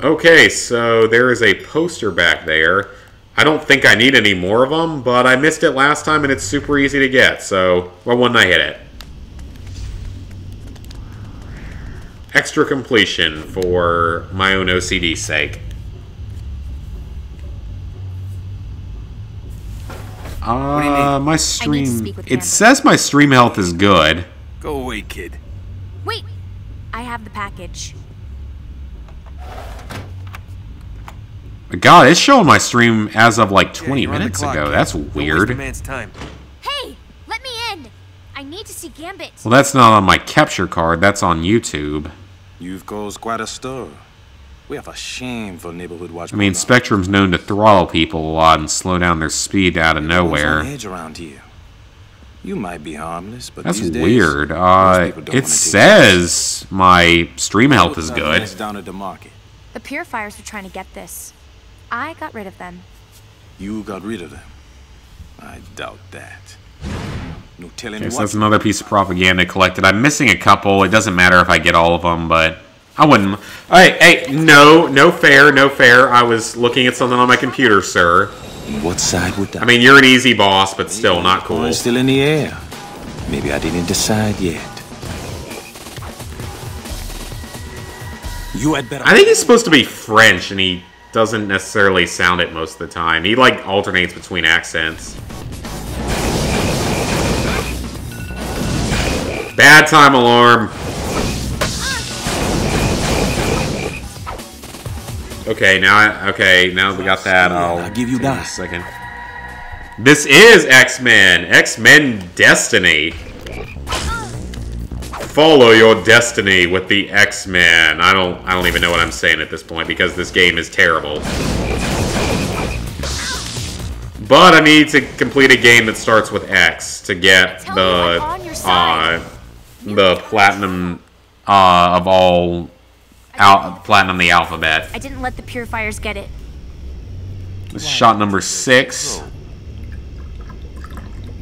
Okay, so there is a poster back there. I don't think I need any more of them, but I missed it last time and it's super easy to get, so why wouldn't I hit it? Extra completion for my own OCD's sake. My stream... It says my stream health is good. Go away, kid. Wait! I have the package. God, it's showing my stream as of like 20 minutes ago. That's weird. Hey! Let me in! I need to see Gambit. Well, that's not on my capture card. That's on YouTube. You've caused quite a stir. We have a shameful neighborhood watch. I mean, Spectrum's known to throttle people a lot and slow down their speed out of nowhere. Edge around here. You might be harmless, but that's these days, weird. It says my stream health is good. Down at the market. The purifiers were trying to get this. I got rid of them. You got rid of them? I doubt that. No telling okay, so that's another piece of propaganda collected. I'm missing a couple. It doesn't matter if I get all of them, but I wouldn't. Hey, no fair, no fair. I was looking at something on my computer, sir. What side would that? I mean, you're an easy boss, but still not cool. Still in the air. Maybe I didn't decide yet. You had better. I think he's supposed to be French, and he doesn't necessarily sound it most of the time. He like alternates between accents. Bad time alarm. Okay, now we got that. I'll give you that. A second. This is X-Men. X-Men Destiny. Follow your destiny with the X-Men. I don't even know what I'm saying at this point because this game is terrible. But I need to complete a game that starts with X to get the platinum of all platinum the alphabet. I didn't let the purifiers get it. This is shot number 6.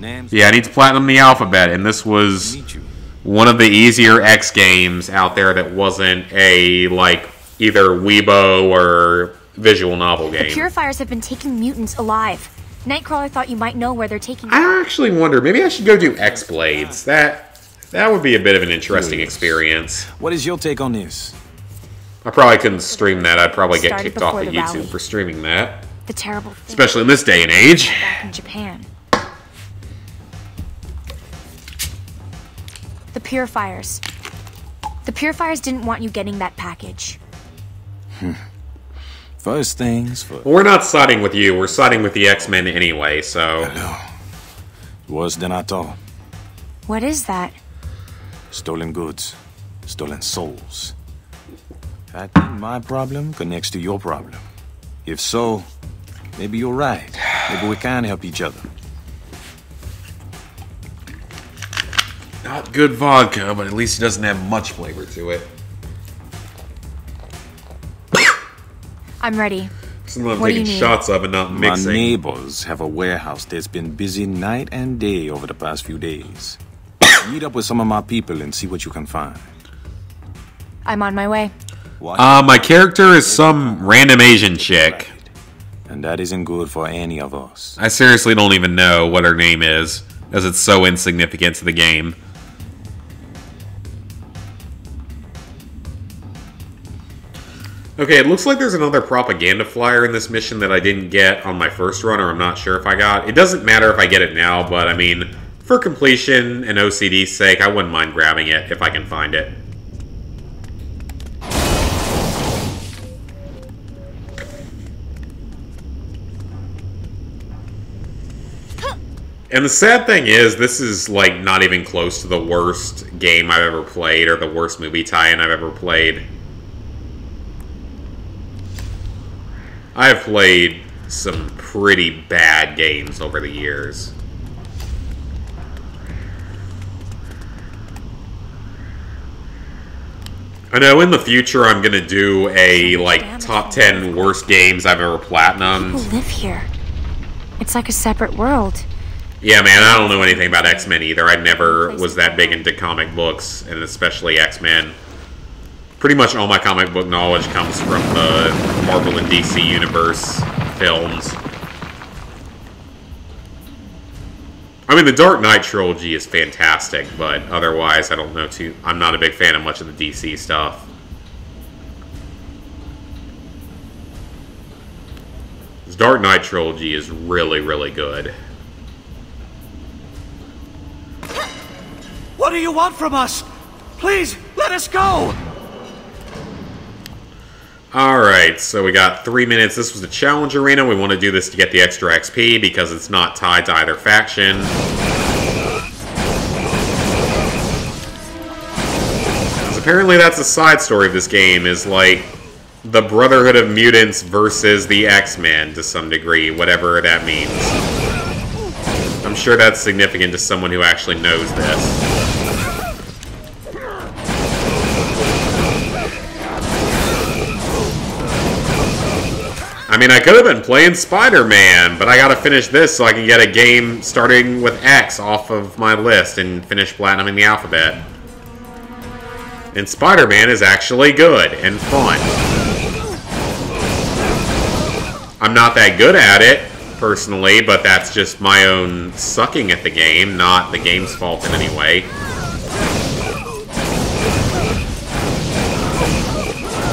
Yeah, I need to platinum the alphabet, and this was one of the easier X games out there that wasn't a, like, either Weibo or visual novel game. The Purifiers have been taking mutants alive. Nightcrawler thought you might know where they're taking them. I actually wonder, maybe I should go do X-Blades. That would be a bit of an interesting experience. What is your take on this? I probably couldn't stream that. I'd probably get kicked off of YouTube rally. for streaming that. The terrible thing. Especially in this day and age. Back in Japan. The Purifiers. The Purifiers didn't want you getting that package. First things first. We're not siding with you. We're siding with the X-Men anyway, so... Hello. Worse than I thought. What is that? Stolen goods. Stolen souls. I think my problem connects to your problem. If so, maybe you're right. Maybe we can help each other. Not good vodka, but at least it doesn't have much flavor to it. I'm ready. Sometimes I'm taking shots of and not mixing. My neighbors have a warehouse that's been busy night and day over the past few days. Meet up with some of my people and see what you can find. I'm on my way. My character is some random Asian chick. And that isn't good for any of us. I seriously don't even know what her name is, as it's so insignificant to the game. Okay, it looks like there's another propaganda flyer in this mission that I didn't get on my first run, or I'm not sure if I got. It doesn't matter if I get it now, but I mean, for completion and OCD's sake, I wouldn't mind grabbing it if I can find it. And the sad thing is, this is, like, not even close to the worst game I've ever played, or the worst movie tie-in I've ever played. I have played some pretty bad games over the years. I know in the future I'm going to do a, like, top 10 worst games I've ever platinumed. People live here. It's like a separate world. Yeah, man, I don't know anything about X-Men either. I never was that big into comic books, and especially X-Men. Pretty much all my comic book knowledge comes from the Marvel and DC Universe films. I mean, the Dark Knight trilogy is fantastic, but otherwise, I don't know too. I'm not a big fan of much of the DC stuff. This Dark Knight trilogy is really, really good. What do you want from us? Please, let us go! Alright, so we got 3 minutes. This was the challenge arena. We want to do this to get the extra XP because it's not tied to either faction. Because apparently that's the side story of this game, is like the Brotherhood of Mutants versus the X-Men to some degree, whatever that means. I'm sure that's significant to someone who actually knows this. I mean, I could have been playing Spider-Man, but I gotta finish this so I can get a game starting with X off of my list and finish platinum in the alphabet. And Spider-Man is actually good and fun. I'm not that good at it, personally, but that's just my own sucking at the game, not the game's fault in any way.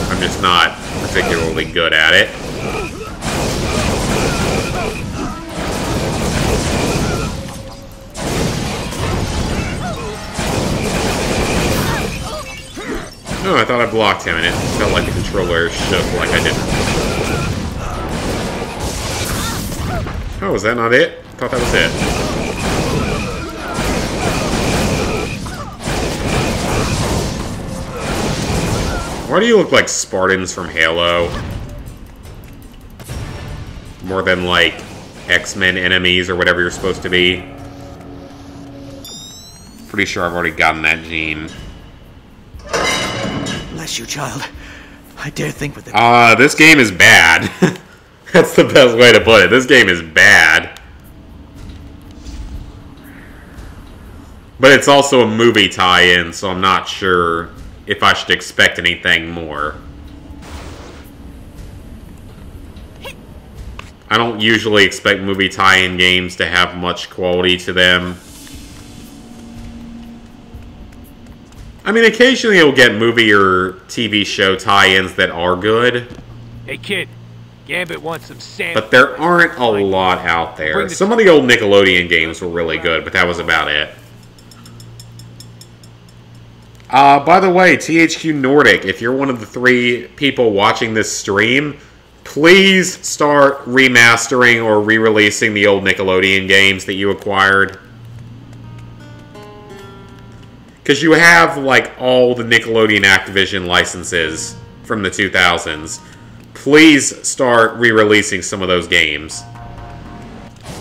I'm just not particularly good at it. Oh, I thought I blocked him, and it felt like the controller shook like I didn't. Oh, was that not it? I thought that was it. Why do you look like Spartans from Halo? More than, like, X-Men enemies or whatever you're supposed to be. Pretty sure I've already gotten that gene. Bless you, child. I dare think with it. This game is bad. That's the best way to put it. This game is bad. But it's also a movie tie-in, so I'm not sure if I should expect anything more. I don't usually expect movie tie-in games to have much quality to them. I mean, occasionally you'll get movie or TV show tie-ins that are good. Hey kid, Gambit wants some sand. But there aren't a lot out there. Some of the old Nickelodeon games were really good, but that was about it. By the way, THQ Nordic, if you're one of the 3 people watching this stream, please start remastering or re-releasing the old Nickelodeon games that you acquired. Because you have, like, all the Nickelodeon Activision licenses from the 2000s. Please start re-releasing some of those games.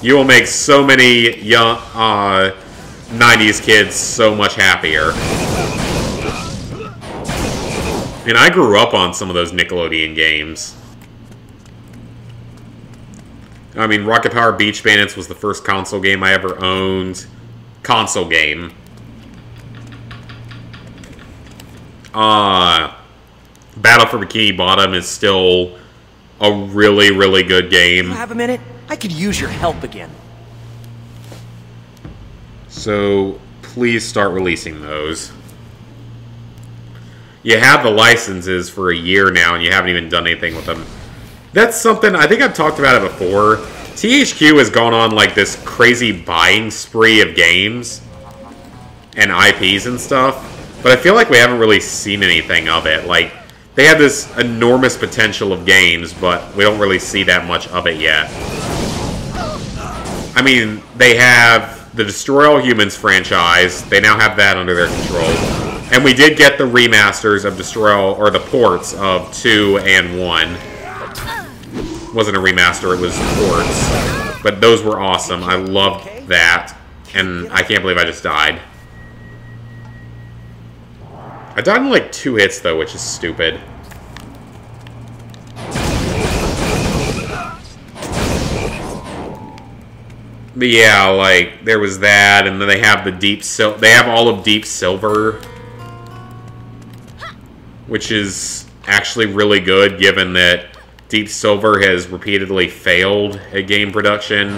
You will make so many young 90s kids so much happier. And I grew up on some of those Nickelodeon games. I mean, Rocket Power Beach Bandits was the first console game I ever owned. Console game. Battle for Bikini Bottom is still a really, really good game. You have a minute? I could use your help again. So, please start releasing those. You have the licenses for a year now, and you haven't even done anything with them. That's something, I think I've talked about it before. THQ has gone on, like, this crazy buying spree of games and IPs and stuff. But I feel like we haven't really seen anything of it. Like, they have this enormous potential of games, but we don't really see that much of it yet. I mean, they have the Destroy All Humans franchise. They now have that under their control. And we did get the remasters of Destroy All, or the ports of 2 and 1. It wasn't a remaster, it was ports. But those were awesome. I loved that. And I can't believe I just died. I died in like 2 hits though, which is stupid. But yeah, like there was that, and then they have the they have all of Deep Silver, which is actually really good given that Deep Silver has repeatedly failed at game production.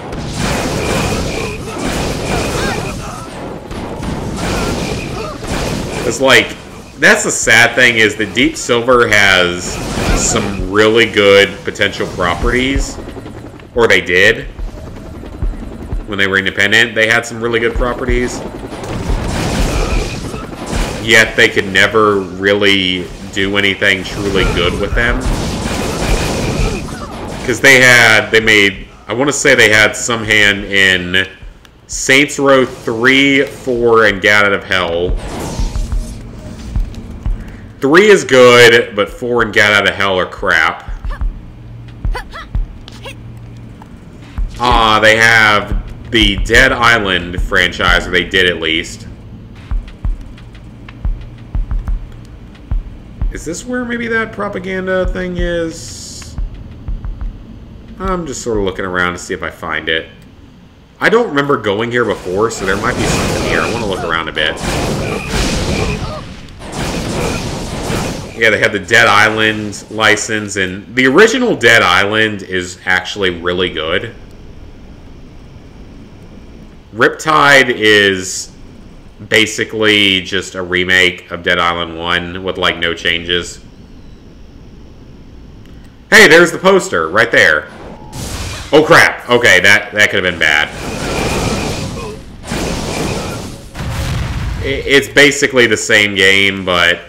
It's like, that's the sad thing, is that Deep Silver has some really good potential properties. Or they did. When they were independent, they had some really good properties. Yet they could never really do anything truly good with them. Because they made, I want to say they had some hand in Saints Row 3, 4, and Get Out of Hell. 3 is good, but 4 and Get Out of Hell are crap. They have the Dead Island franchise, or they did at least. Is this where maybe that propaganda thing is? I'm just sort of looking around to see if I find it. I don't remember going here before, so there might be something here. I want to look around a bit. Yeah, they have the Dead Island license, and the original Dead Island is actually really good. Riptide is basically just a remake of Dead Island 1 with, like, no changes. Hey, there's the poster, right there. Oh, crap. Okay, that could have been bad. It's basically the same game, but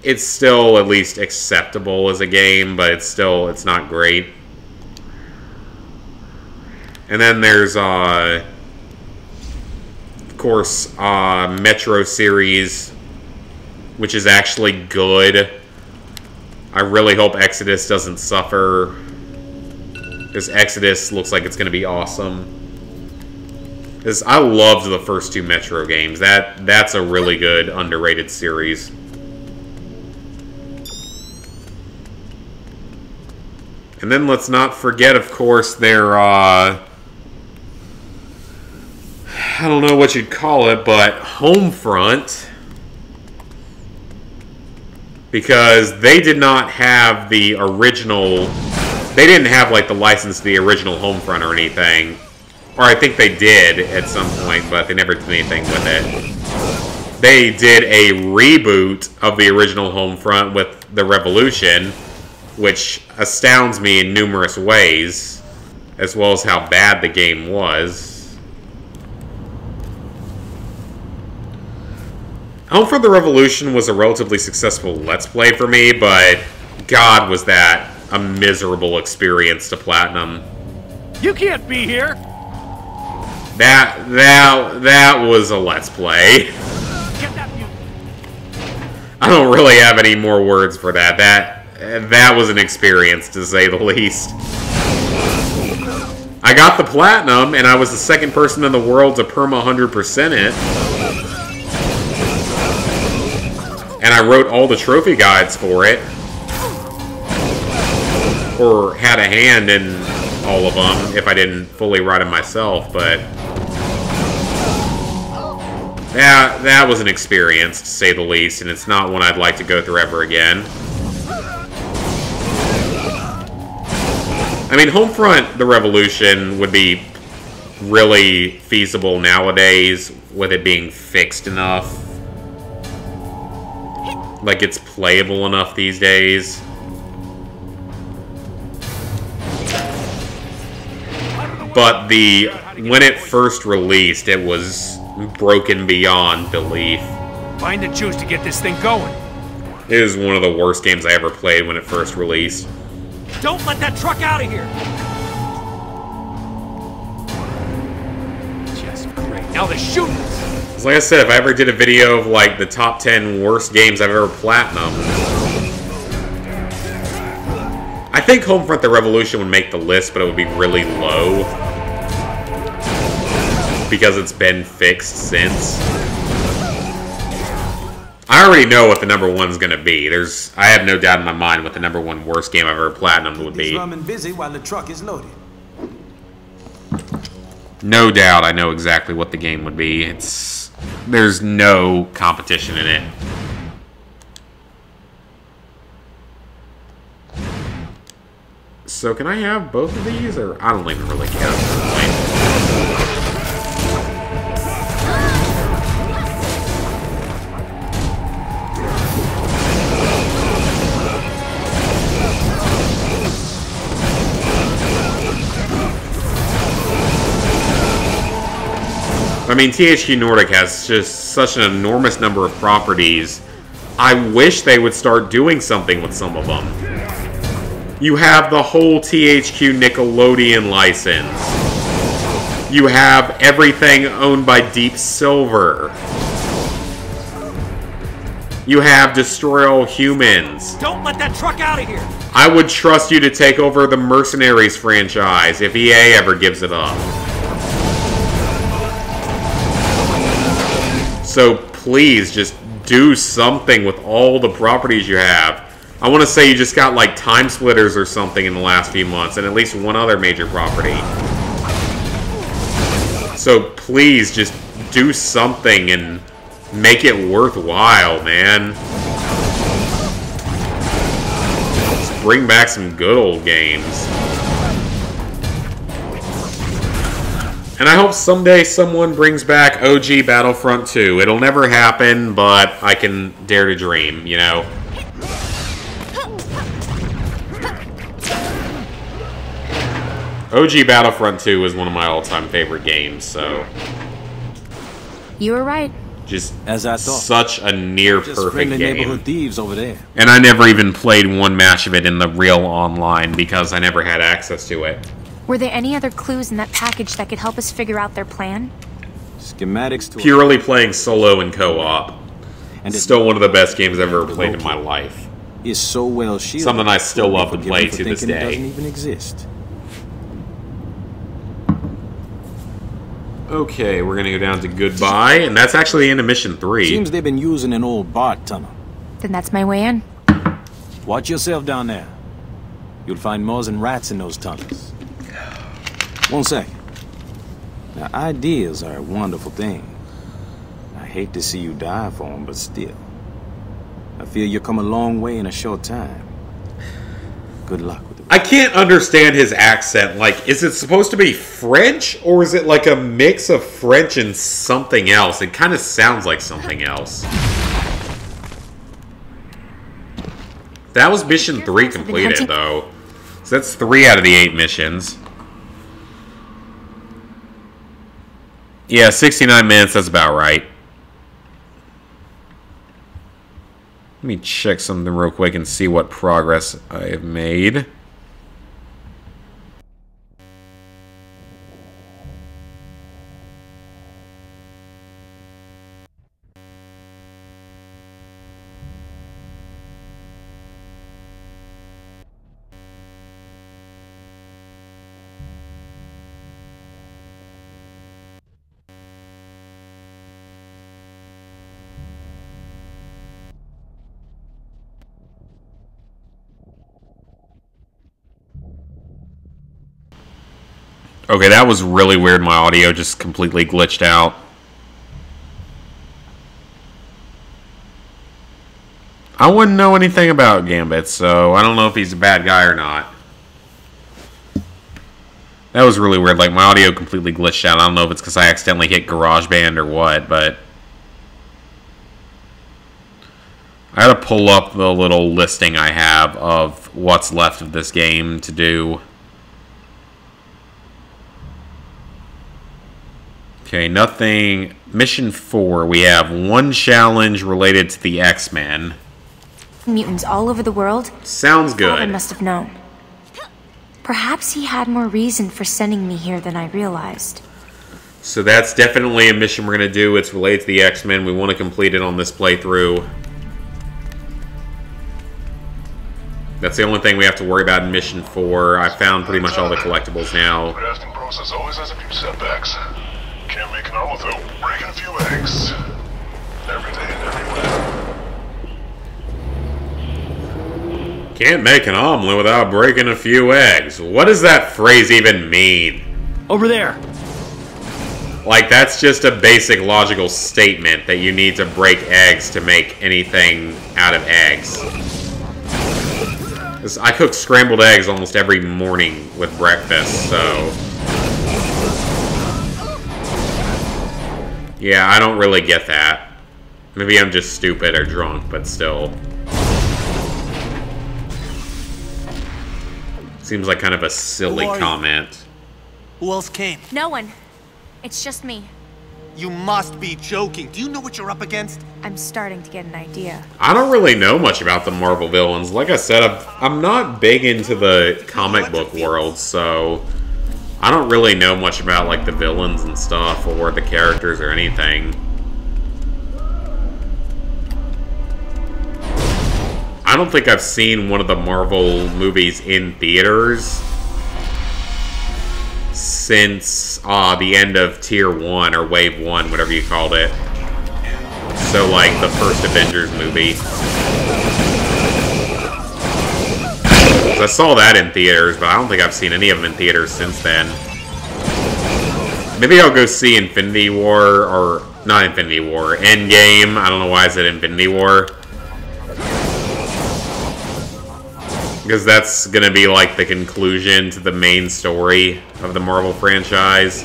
it's still at least acceptable as a game, but it's not great. And then there's, of course, Metro series, which is actually good. I really hope Exodus doesn't suffer, because Exodus looks like it's going to be awesome. I loved the first 2 Metro games. That's a really good, underrated series. And then let's not forget, of course, their I don't know what you'd call it, but Homefront, because they did not have the original, they didn't have like the license to the original Homefront or anything, or I think they did at some point, but they never did anything with it. They did a reboot of the original Homefront with the Revolution, which astounds me in numerous ways, as well as how bad the game was. Homefront the Revolution was a relatively successful Let's Play for me, but God, was that a miserable experience to platinum. You can't be here! That was a Let's Play. I don't really have any more words for that. That was an experience, to say the least. I got the platinum, and I was the second person in the world to perma 100% it. And I wrote all the trophy guides for it. Or had a hand in all of them, if I didn't fully write them myself, but... That was an experience, to say the least, and it's not one I'd like to go through ever again. I mean, Homefront the Revolution would be really feasible nowadays, with it being fixed enough. Like, it's playable enough these days. But when it first released, it was broken beyond belief. Find the juice to get this thing going. It was one of the worst games I ever played when it first released. Don't let that truck out of here! Just great. Now the shooting! Like I said, if I ever did a video of like the top 10 worst games I've ever platinumed, I think Homefront the Revolution would make the list, but it would be really low because it's been fixed since. I already know what the number one's gonna be. I have no doubt in my mind what the number one worst game I've ever platinumed would be. Busy while the truck is loaded. No doubt I know exactly what the game would be. There's no competition in it. So can I have both of these, or I don't even really care. I mean, THQ Nordic has just such an enormous number of properties. I wish they would start doing something with some of them. You have the whole THQ Nickelodeon license. You have everything owned by Deep Silver. You have Destroy All Humans. Don't let that truck out of here! I would trust you to take over the Mercenaries franchise if EA ever gives it up. So please, just do something with all the properties you have. I want to say you just got like Time Splitters or something in the last few months, and at least one other major property. So please, just do something and make it worthwhile, man. Just bring back some good old games. And I hope someday someone brings back OG Battlefront 2. It'll never happen, but I can dare to dream, you know? OG Battlefront 2 is one of my all-time favorite games, so... You were right. Just as I thought. Such a near-perfect game. Neighborhood thieves over there. And I never even played one match of it in the real online because I never had access to it. Were there any other clues in that package that could help us figure out their plan? Schematics to purely playing solo and co-op. And still one of the best games I've ever played in my life. Is so well shielded. Something I still love to play to this day. It doesn't even exist. Okay, we're gonna go down to Goodbye, and that's actually the end of Mission 3. Seems they've been using an old BART tunnel. Then that's my way in. Watch yourself down there. You'll find more than rats in those tunnels. 1 second. Now, ideas are a wonderful thing. I hate to see you die for them, but still. I feel you've come a long way in a short time. Good luck with it. I can't understand his accent. Like, is it supposed to be French, or is it like a mix of French and something else? It kind of sounds like something else. That was mission 3 completed, though. So that's 3 out of the 8 missions. Yeah, 69 minutes, that's about right. Let me check something real quick and see what progress I have made. Okay, that was really weird. My audio just completely glitched out. I wouldn't know anything about Gambit, so I don't know if he's a bad guy or not. That was really weird. Like, my audio completely glitched out. I don't know if it's because I accidentally hit GarageBand or what, but I gotta pull up the little listing I have of what's left of this game to do. Okay, nothing. Mission 4, we have 1 challenge related to the X-Men. Mutants all over the world. Sounds good. Father must have known. Perhaps he had more reason for sending me here than I realized. So that's definitely a mission we're going to do. It's related to the X-Men. We want to complete it on this playthrough. That's the only thing we have to worry about in Mission 4. I found pretty much all the collectibles now. The crafting process always has a few setbacks. Can't make an arm without breaking a few eggs. Every day and everywhere. Can't make an omelet without breaking a few eggs. What does that phrase even mean? Over there. Like, that's just a basic logical statement that you need to break eggs to make anything out of eggs. 'Cause I cook scrambled eggs almost every morning with breakfast, so... Yeah, I don't really get that. Maybe I'm just stupid or drunk, but still. Seems like kind of a silly comment. Who else came? No one. It's just me. You must be joking. Do you know what you're up against? I'm starting to get an idea. I don't really know much about the Marvel villains. Like I said, I'm not big into the comic book world, so I don't really know much about like the villains and stuff or the characters or anything. I don't think I've seen one of the Marvel movies in theaters since the end of Tier 1 or Wave 1, whatever you called it. So, like, the first Avengers movie. So I saw that in theaters, but I don't think I've seen any of them in theaters since then. Maybe I'll go see Infinity War, or not Infinity War, Endgame. I don't know why I said Infinity War. Because that's going to be like the conclusion to the main story of the Marvel franchise.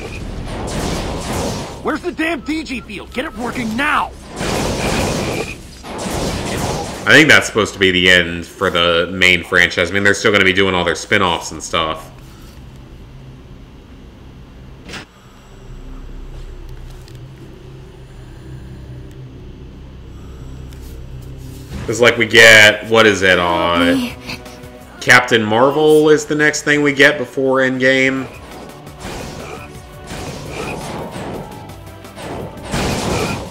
Where's the damn DG field? Get it working now! I think that's supposed to be the end for the main franchise. I mean, they're still going to be doing all their spin-offs and stuff. It's like we get, what is it, Captain Marvel is the next thing we get before Endgame.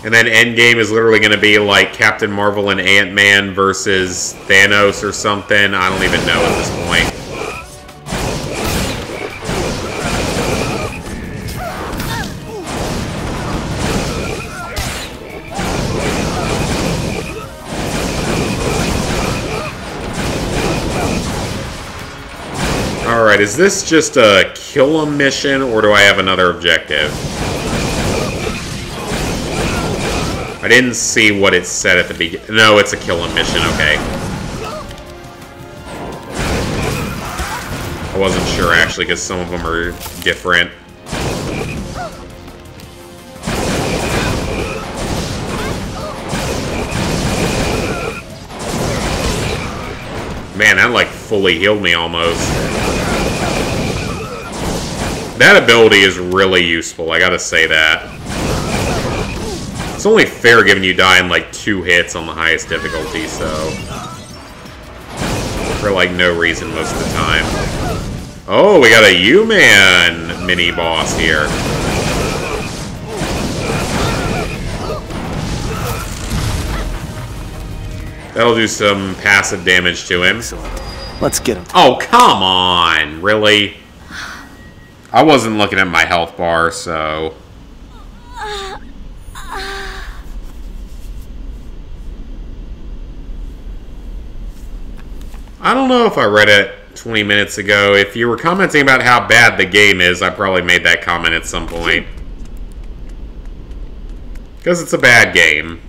And then Endgame is literally going to be like Captain Marvel and Ant-Man versus Thanos or something. I don't even know at this point. Alright, is this just a kill 'em mission, or do I have another objective? didn't see what it said at the beginning. No, it's a killing mission, okay. I wasn't sure, actually, because some of them are different. Man, that, like, fully healed me, almost. That ability is really useful, I gotta say that. It's only fair given you die in, like, 2 hits on the highest difficulty, so... For, like, no reason most of the time. Oh, we got a U-Man mini-boss here. That'll do some passive damage to him. Let's get him. Oh, come on! Really? I wasn't looking at my health bar, so... I don't know if I read it 20 minutes ago. If you were commenting about how bad the game is, I probably made that comment at some point. Because it's a bad game.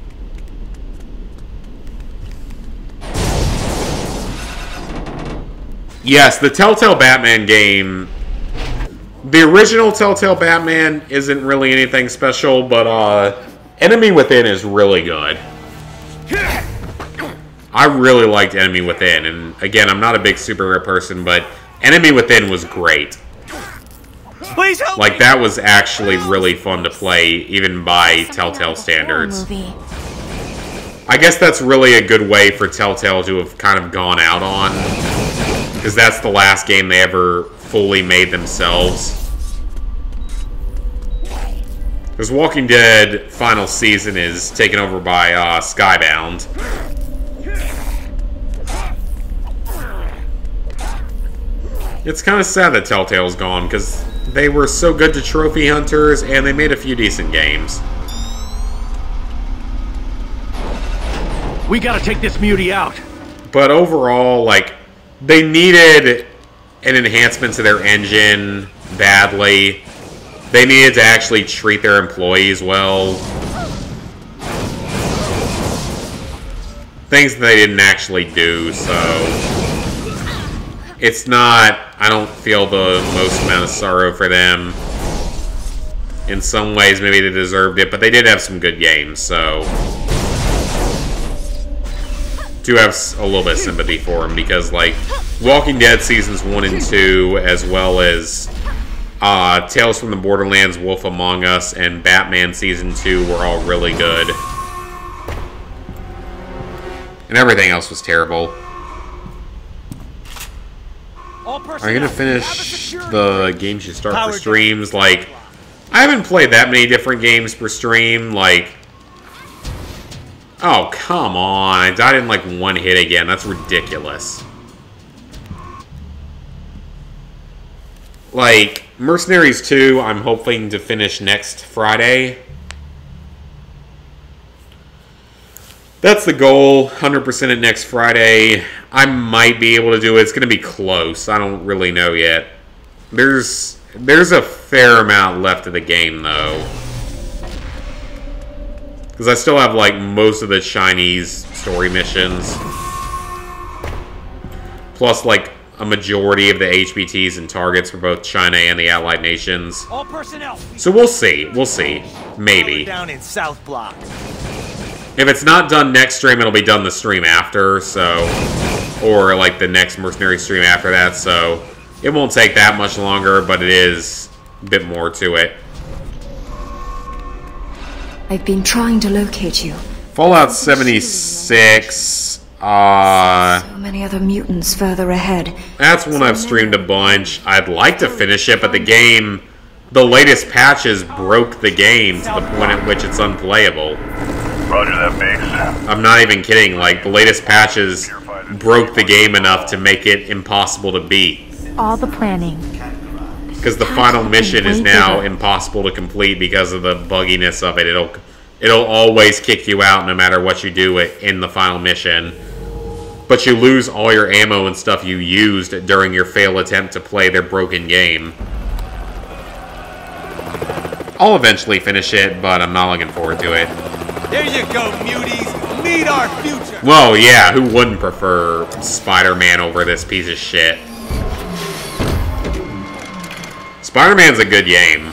Yes, the Telltale Batman game... The original Telltale Batman isn't really anything special, but Enemy Within is really good. I really liked Enemy Within, and again, I'm not a big superhero person, but Enemy Within was great. Please help like, that was actually really fun to play, even by Telltale standards. I guess that's really a good way for Telltale to have kind of gone out on, because that's the last game they ever fully made themselves. Because Walking Dead final season is taken over by Skybound. It's kind of sad that Telltale's gone, because they were so good to trophy hunters, and they made a few decent games. We gotta take this mutie out. But overall, like, they needed an enhancement to their engine badly. They needed to actually treat their employees well. Things that they didn't actually do, so... It's not... I don't feel the most amount of sorrow for them. In some ways, maybe they deserved it, but they did have some good games, so... Do have a little bit of sympathy for them, because, like, Walking Dead Seasons 1 and 2, as well as Tales from the Borderlands, Wolf Among Us, and Batman Season 2 were all really good. And everything else was terrible. Are you gonna finish the games you start for streams? Like, I haven't played that many different games per stream. Like, oh, come on. I died in like 1 hit again. That's ridiculous. Like, Mercenaries 2, I'm hoping to finish next Friday. That's the goal, 100% it next Friday. I might be able to do it. It's going to be close. I don't really know yet. There's a fair amount left of the game, though. Because I still have, like, most of the Chinese story missions. Plus, like, a majority of the HBTs and targets for both China and the Allied nations. All personnel. So we'll see. We'll see. Maybe. Down in South Block. If it's not done next stream, it'll be done the stream after, so... Or, like, the next Mercenary stream after that, so... It won't take that much longer, but it is a bit more to it. I've been trying to locate you. Fallout 76... So many other mutants further ahead. That's one I've streamed a bunch. I'd like to finish it, but the game... The latest patches broke the game to the point at which it's unplayable. Roger that, Biggs. I'm not even kidding. Like, the latest patches broke the game enough to make it impossible to beat. All the planning. Because the final mission is now impossible to complete because of the bugginess of it. It'll always kick you out no matter what you do in the final mission. But you lose all your ammo and stuff you used during your failed attempt to play their broken game. I'll eventually finish it, but I'm not looking forward to it. There you go, muties. Meet our future. Well, yeah, who wouldn't prefer Spider-Man over this piece of shit? Spider-Man's a good game.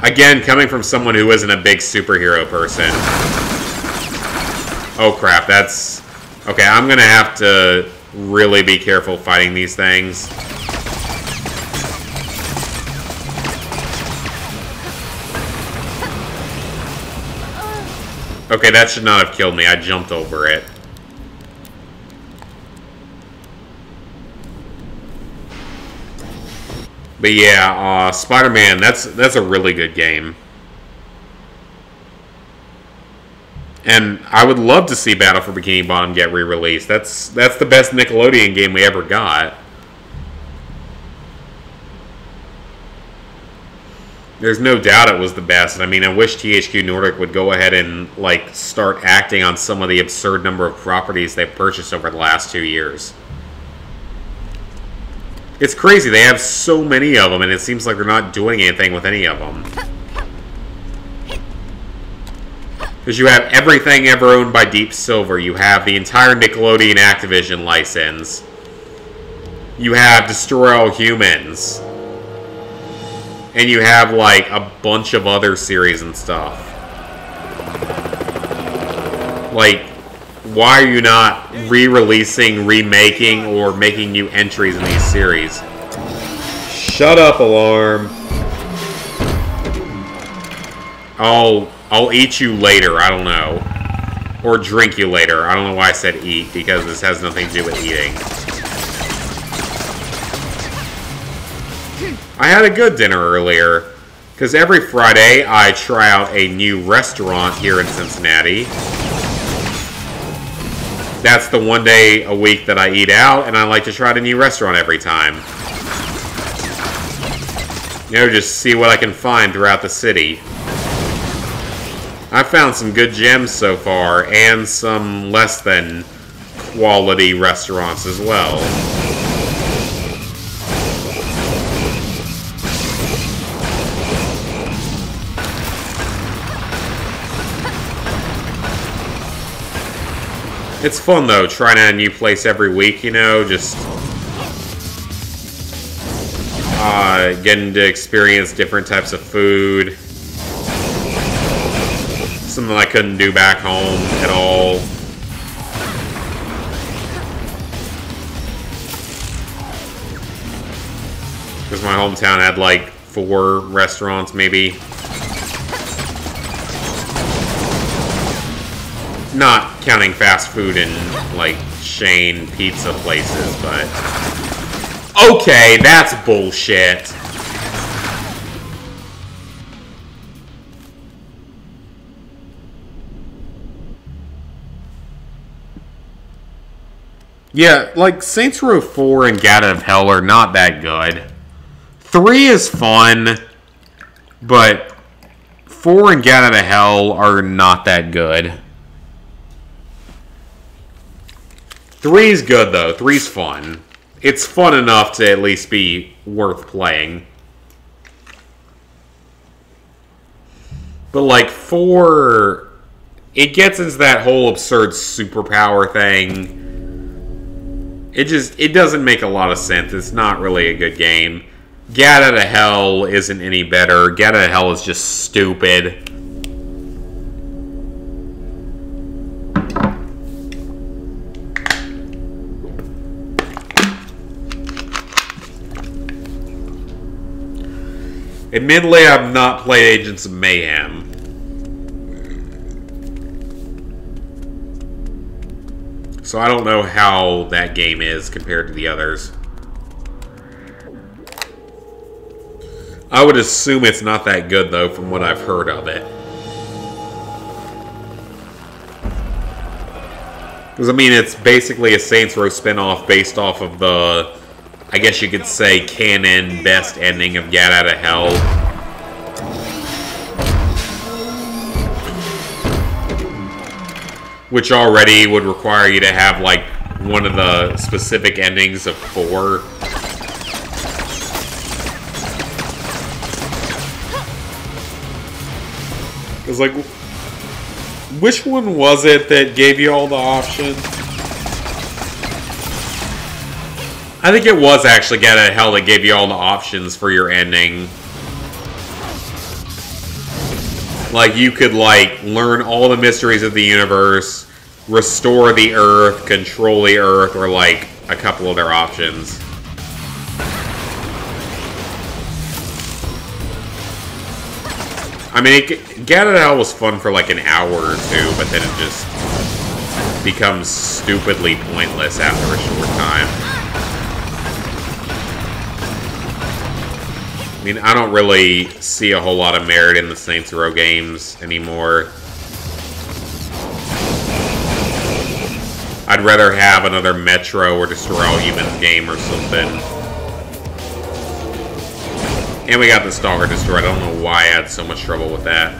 Again, coming from someone who isn't a big superhero person. Oh crap, that's... Okay, I'm gonna have to really be careful fighting these things. Okay, that should not have killed me. I jumped over it. But yeah, Spider-Man, that's a really good game. And I would love to see Battle for Bikini Bottom get re-released. That's the best Nickelodeon game we ever got. There's no doubt it was the best. I mean, I wish THQ Nordic would go ahead and, like, start acting on some of the absurd number of properties they've purchased over the last 2 years. It's crazy. They have so many of them, and it seems like they're not doing anything with any of them. Because you have everything ever owned by Deep Silver. You have the entire Nickelodeon Activision license. You have Destroy All Humans. And you have, like, a bunch of other series and stuff. Like, why are you not re-releasing, remaking, or making new entries in these series? Shut up, Alarm. I'll eat you later, I don't know. Or drink you later. I don't know why I said eat, because this has nothing to do with eating. I had a good dinner earlier, because every Friday I try out a new restaurant here in Cincinnati. That's the one day a week that I eat out, and I like to try out a new restaurant every time. You know, just see what I can find throughout the city. I've found some good gems so far, and some less than quality restaurants as well. It's fun, though, trying out a new place every week, you know, just getting to experience different types of food. Something I couldn't do back home at all. Because my hometown had, like, 4 restaurants, maybe. Not counting fast food and, like, chain pizza places, but... Okay, that's bullshit. Yeah, like, Saints Row 4 and Gat Out of Hell are not that good. 3 is fun, but 4 and Gat Out of Hell are not that good. 3's good, though. 3's fun. It's fun enough to at least be worth playing. But, like, 4... It gets into that whole absurd superpower thing. It doesn't make a lot of sense. It's not really a good game. Gat Out of Hell isn't any better. Gat Out of Hell is just stupid. Admittedly, I've not played Agents of Mayhem. So I don't know how that game is compared to the others. I would assume it's not that good, though, from what I've heard of it. Because, I mean, it's basically a Saints Row spinoff based off of the, I guess you could say, canon best ending of Gat Out of Hell. Which already would require you to have, like, one of the specific endings of 4. Because, like, Which one was it that gave you all the options? I think it was actually Get Out of Hell that gave you all the options for your ending. Like, you could, like, learn all the mysteries of the universe, restore the Earth, control the Earth, or, like, a couple other options. I mean, Get Out of Hell was fun for, like, an hour or two, but then it just becomes stupidly pointless after a short time. I mean, I don't really see a whole lot of merit in the Saints Row games anymore. I'd rather have another Metro or Destroy All Humans game or something. And we got the Stalker Destroyed. I don't know why I had so much trouble with that.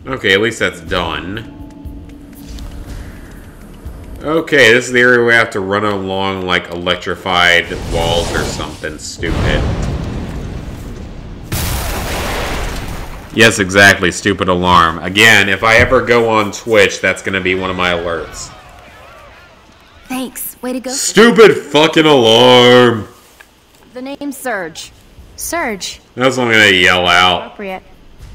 Okay, at least that's done. Okay, this is the area we have to run along, like, electrified walls or something stupid. Yes, exactly, stupid alarm. Again, if I ever go on Twitch, that's gonna be one of my alerts. Thanks. Way to go. Stupid fucking alarm! The name's Surge. Surge? That's what I'm gonna yell out. Appropriate.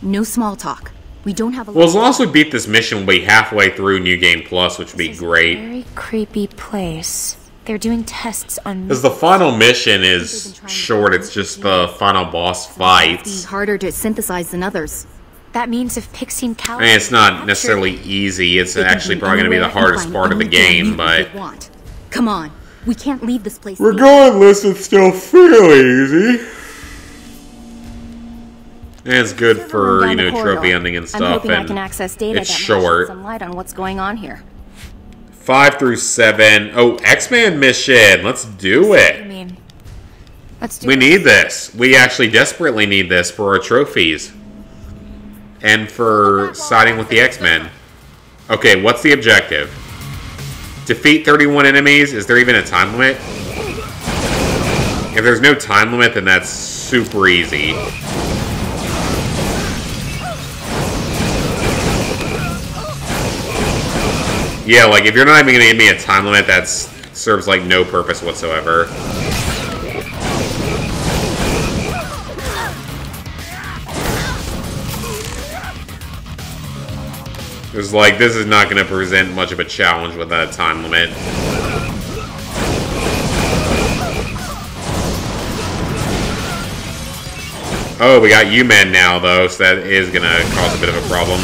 No small talk. We don't have a Well, as long as we beat this mission, we'll be halfway through New Game Plus, which would be great. Very creepy place. They're doing tests on... Because the final mission is short, it's just the final boss fights. It's harder to synthesize than others. That means if Pixie and Cal... I mean, it's not necessarily easy, it's actually probably going to be the hardest part of the game, but... Come on, we can't leave this place. Regardless, it's still fairly easy. And it's good for, you know, trophy hunting and stuff. I'm hoping I can access data it's that short. might shed some light on what's going on here. 5 through 7. Oh, X-Man mission. Let's do it. I mean, let's do We it. need this. We actually desperately need this for our trophies. And for siding with the X-Men. Okay, what's the objective? Defeat 31 enemies. Is there even a time limit? If there's no time limit, then that's super easy. Yeah, like, if you're not even going to give me a time limit, that serves, like, no purpose whatsoever. It's like, this is not going to present much of a challenge without a time limit. Oh, we got U-Men now, though, so that is going to cause a bit of a problem.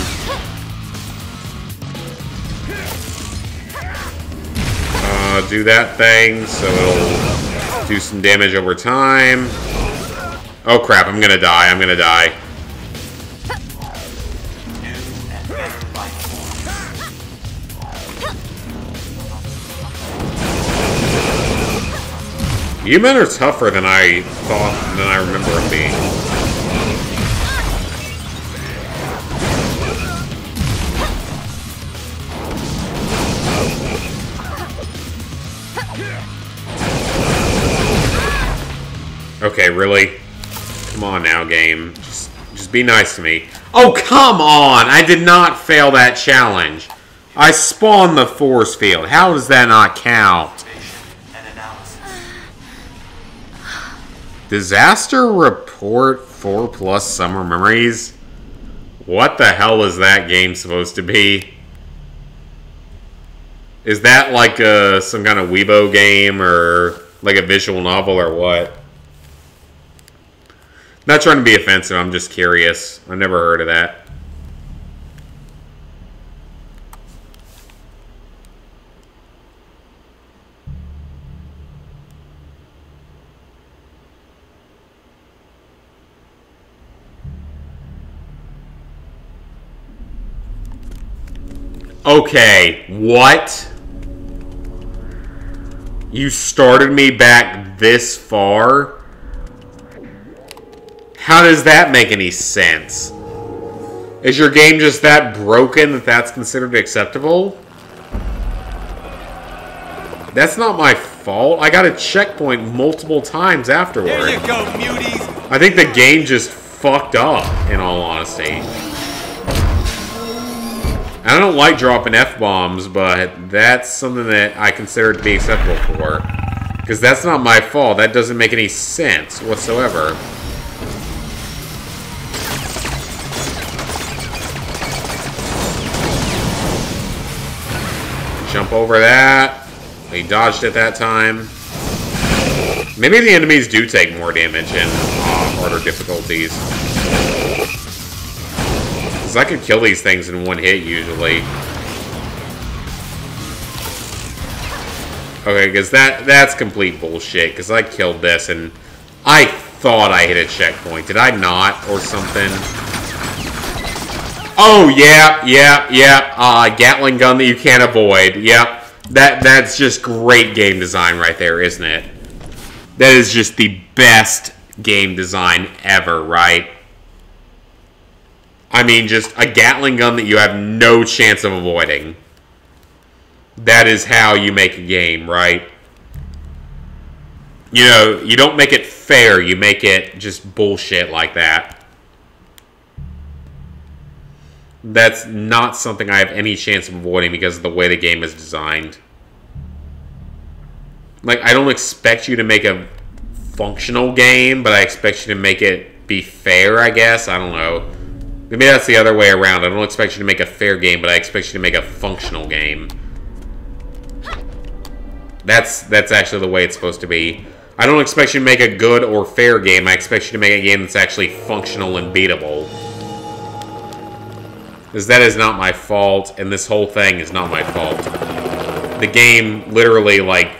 Do that thing, so it'll do some damage over time. Oh crap, I'm gonna die, I'm gonna die. You men are tougher than I thought, than I remember them being. Okay, really? Come on now, game. Just be nice to me. Oh, come on! I did not fail that challenge. I spawned the force field. How does that not count? Disaster Report 4+ Summer Memories? What the hell is that game supposed to be? Is that like some kind of Weibo game or like a visual novel or what? Not trying to be offensive, I'm just curious. I've never heard of that. Okay, what? You started me back this far? How does that make any sense? Is your game just that broken that that's considered acceptable? That's not my fault. I got a checkpoint multiple times afterward. There you go, muties. I think the game just fucked up, in all honesty. I don't like dropping F-bombs, but that's something that I consider to be acceptable for. Because that's not my fault. That doesn't make any sense whatsoever. Jump over that. He dodged it that time. Maybe the enemies do take more damage in harder difficulties. Because I could kill these things in one hit, usually. Okay, because that's complete bullshit. Because I killed this, and I thought I hit a checkpoint. Did I not? Or something? Oh, yeah. Gatling gun that you can't avoid. Yep. That's just great game design right there, isn't it? That is just the best game design ever, right? I mean, just a Gatling gun that you have no chance of avoiding. That is how you make a game, right? You know, you don't make it fair, you make it just bullshit like that. That's not something I have any chance of avoiding because of the way the game is designed. Like, I don't expect you to make a functional game, but I expect you to make it be fair, I guess. I don't know. Maybe that's the other way around. I don't expect you to make a fair game, but I expect you to make a functional game. That's actually the way it's supposed to be. I don't expect you to make a good or fair game. I expect you to make a game that's actually functional and beatable. Because that is not my fault, and this whole thing is not my fault. The game literally, like,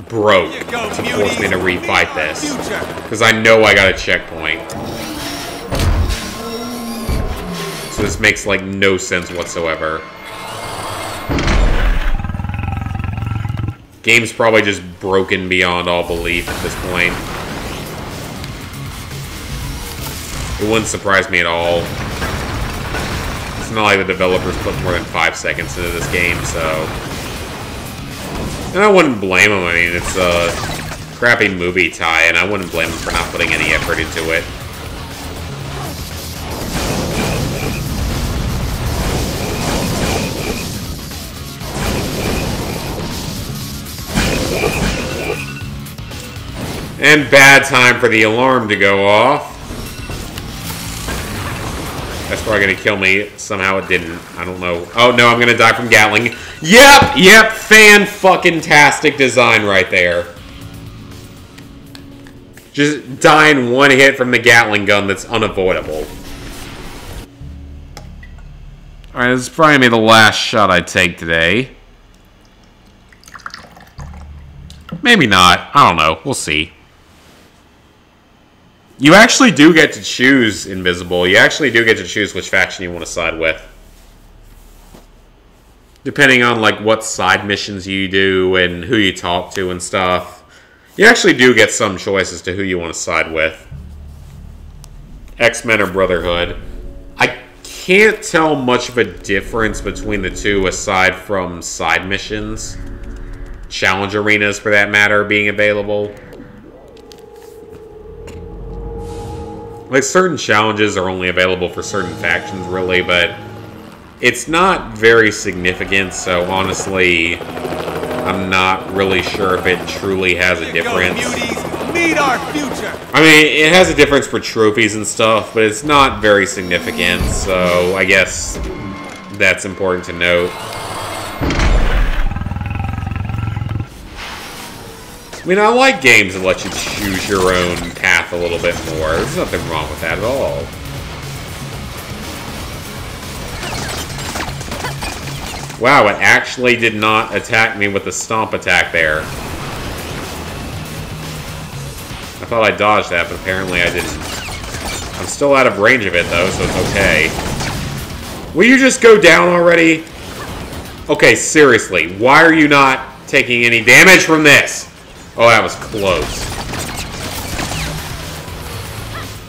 broke to force me to refight this. Because I know I got a checkpoint. So this makes, like, no sense whatsoever. Game's probably just broken beyond all belief at this point. It wouldn't surprise me at all. It's not like the developers put more than 5 seconds into this game, so... And I wouldn't blame them. I mean, it's a crappy movie tie, and I wouldn't blame them for not putting any effort into it. And bad time for the alarm to go off. That's probably going to kill me. Somehow it didn't. I don't know. Oh, no, I'm going to die from Gatling. Yep. Fan-fucking-tastic design right there. Just die in one hit from the Gatling gun that's unavoidable. Alright, this is probably going to be the last shot I take today. Maybe not. I don't know. We'll see. You actually do get to choose Invisible. You actually do get to choose which faction you want to side with. Depending on, like, what side missions you do and who you talk to and stuff. You actually do get some choices to who you want to side with. X-Men or Brotherhood. I can't tell much of a difference between the two aside from side missions. Challenge arenas, for that matter, being available. Like, certain challenges are only available for certain factions, really, but it's not very significant, so honestly, I'm not really sure if it truly has a difference. Meet our future. I mean, it has a difference for trophies and stuff, but it's not very significant, so I guess that's important to note. I mean, I like games that let you choose your own path a little bit more. There's nothing wrong with that at all. Wow, it actually did not attack me with the stomp attack there. I thought I dodged that, but apparently I didn't. I'm still out of range of it, though, so it's okay. Will you just go down already? Okay, seriously, why are you not taking any damage from this? Oh, that was close.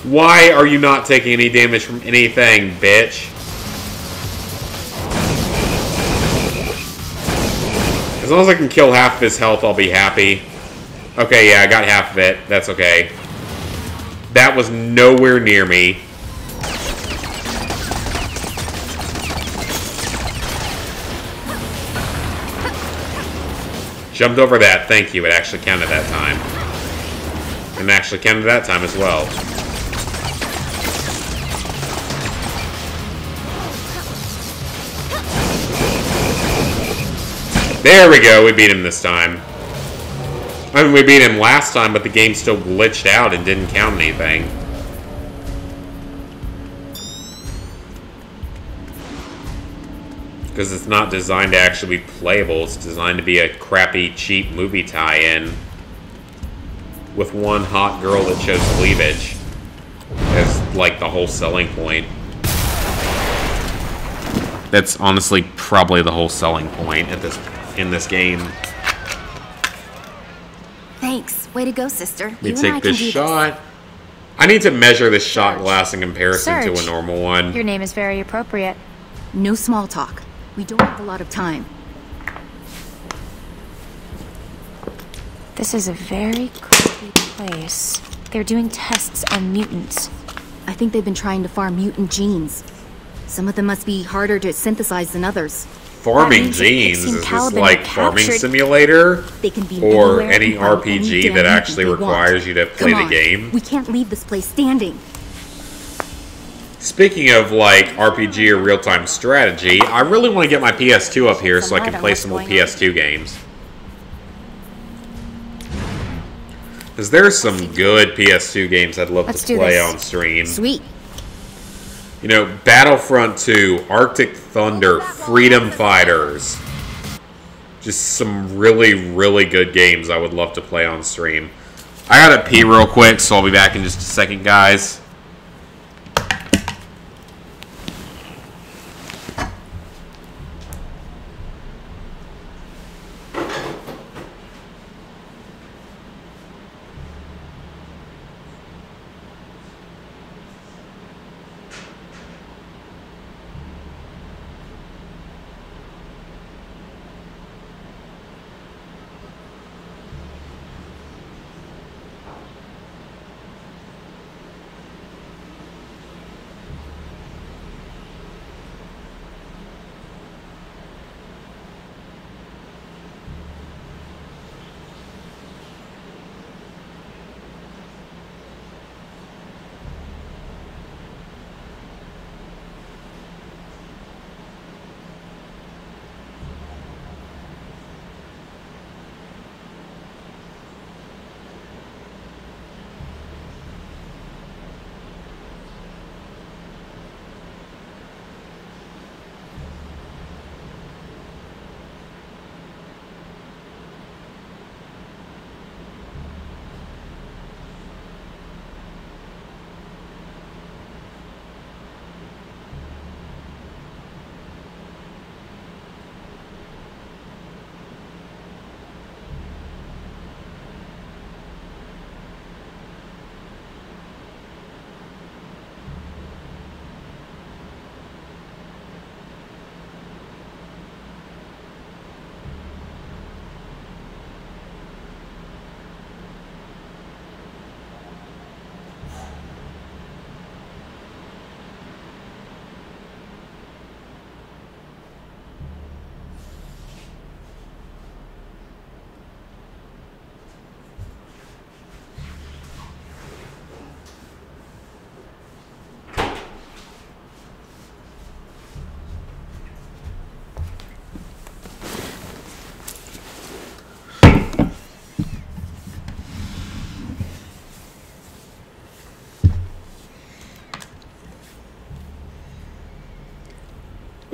Why are you not taking any damage from anything, bitch? As long as I can kill half of his health, I'll be happy. Okay, yeah, I got half of it. That's okay. That was nowhere near me. Jumped over that. Thank you. It actually counted that time. And actually counted that time as well. There we go. We beat him this time. I mean, we beat him last time, but the game still glitched out and didn't count anything. Because it's not designed to actually be playable. It's designed to be a crappy, cheap movie tie-in with one hot girl that shows cleavage as, like, the whole selling point. That's honestly probably the whole selling point at in this game. Thanks. Way to go, sister. Let me take this shot. I need to measure this shot glass in comparison to a Serge, normal one. Your name is very appropriate. No small talk. We don't have a lot of time. This is a very creepy place. They're doing tests on mutants. I think they've been trying to farm mutant genes. Some of them must be harder to synthesize than others. Farming genes? Is this like Farming Simulator? They can be or anywhere any and farm RPG any that damn actually mutant they requires want. you to play Come the on. game? We can't leave this place standing. Speaking of like RPG or real-time strategy, I really want to get my PS2 up here so I can play some more PS2 games. Because there's some good PS2 games I'd love to play on stream. Sweet. You know, Battlefront 2, Arctic Thunder, Freedom Fighters. Just some really, really good games I would love to play on stream. I gotta pee real quick, so I'll be back in just a second, guys.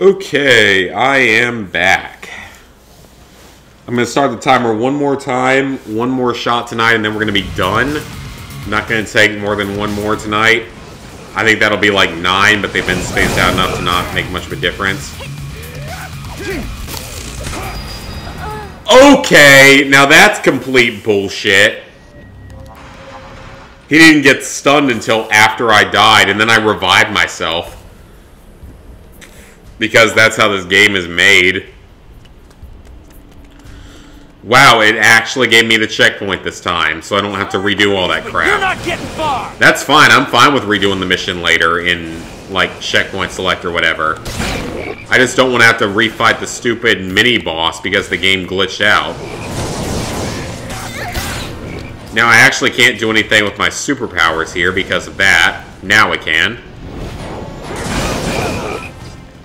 Okay, I am back. I'm going to start the timer one more time, one more shot tonight, and then we're going to be done. I'm not going to take more than one more tonight. I think that'll be like 9, but they've been spaced out enough to not make much of a difference. Okay, now that's complete bullshit. He didn't get stunned until after I died, and then I revived myself. Because that's how this game is made. Wow, it actually gave me the checkpoint this time, so I don't have to redo all that crap. You're not getting far! That's fine, I'm fine with redoing the mission later in, like, checkpoint select or whatever. I just don't want to have to refight the stupid mini-boss because the game glitched out. Now I actually can't do anything with my superpowers here because of that. Now I can.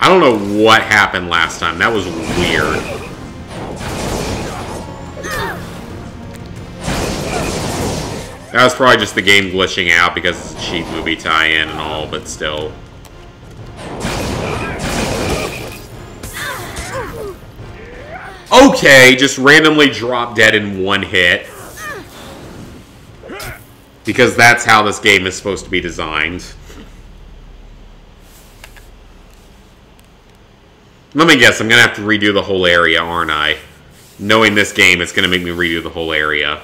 I don't know what happened last time. That was weird. That was probably just the game glitching out because it's a cheap movie tie-in and all, but still. Okay, just randomly drop dead in one hit. Because that's how this game is supposed to be designed. Let me guess, I'm going to have to redo the whole area, aren't I? Knowing this game, it's going to make me redo the whole area.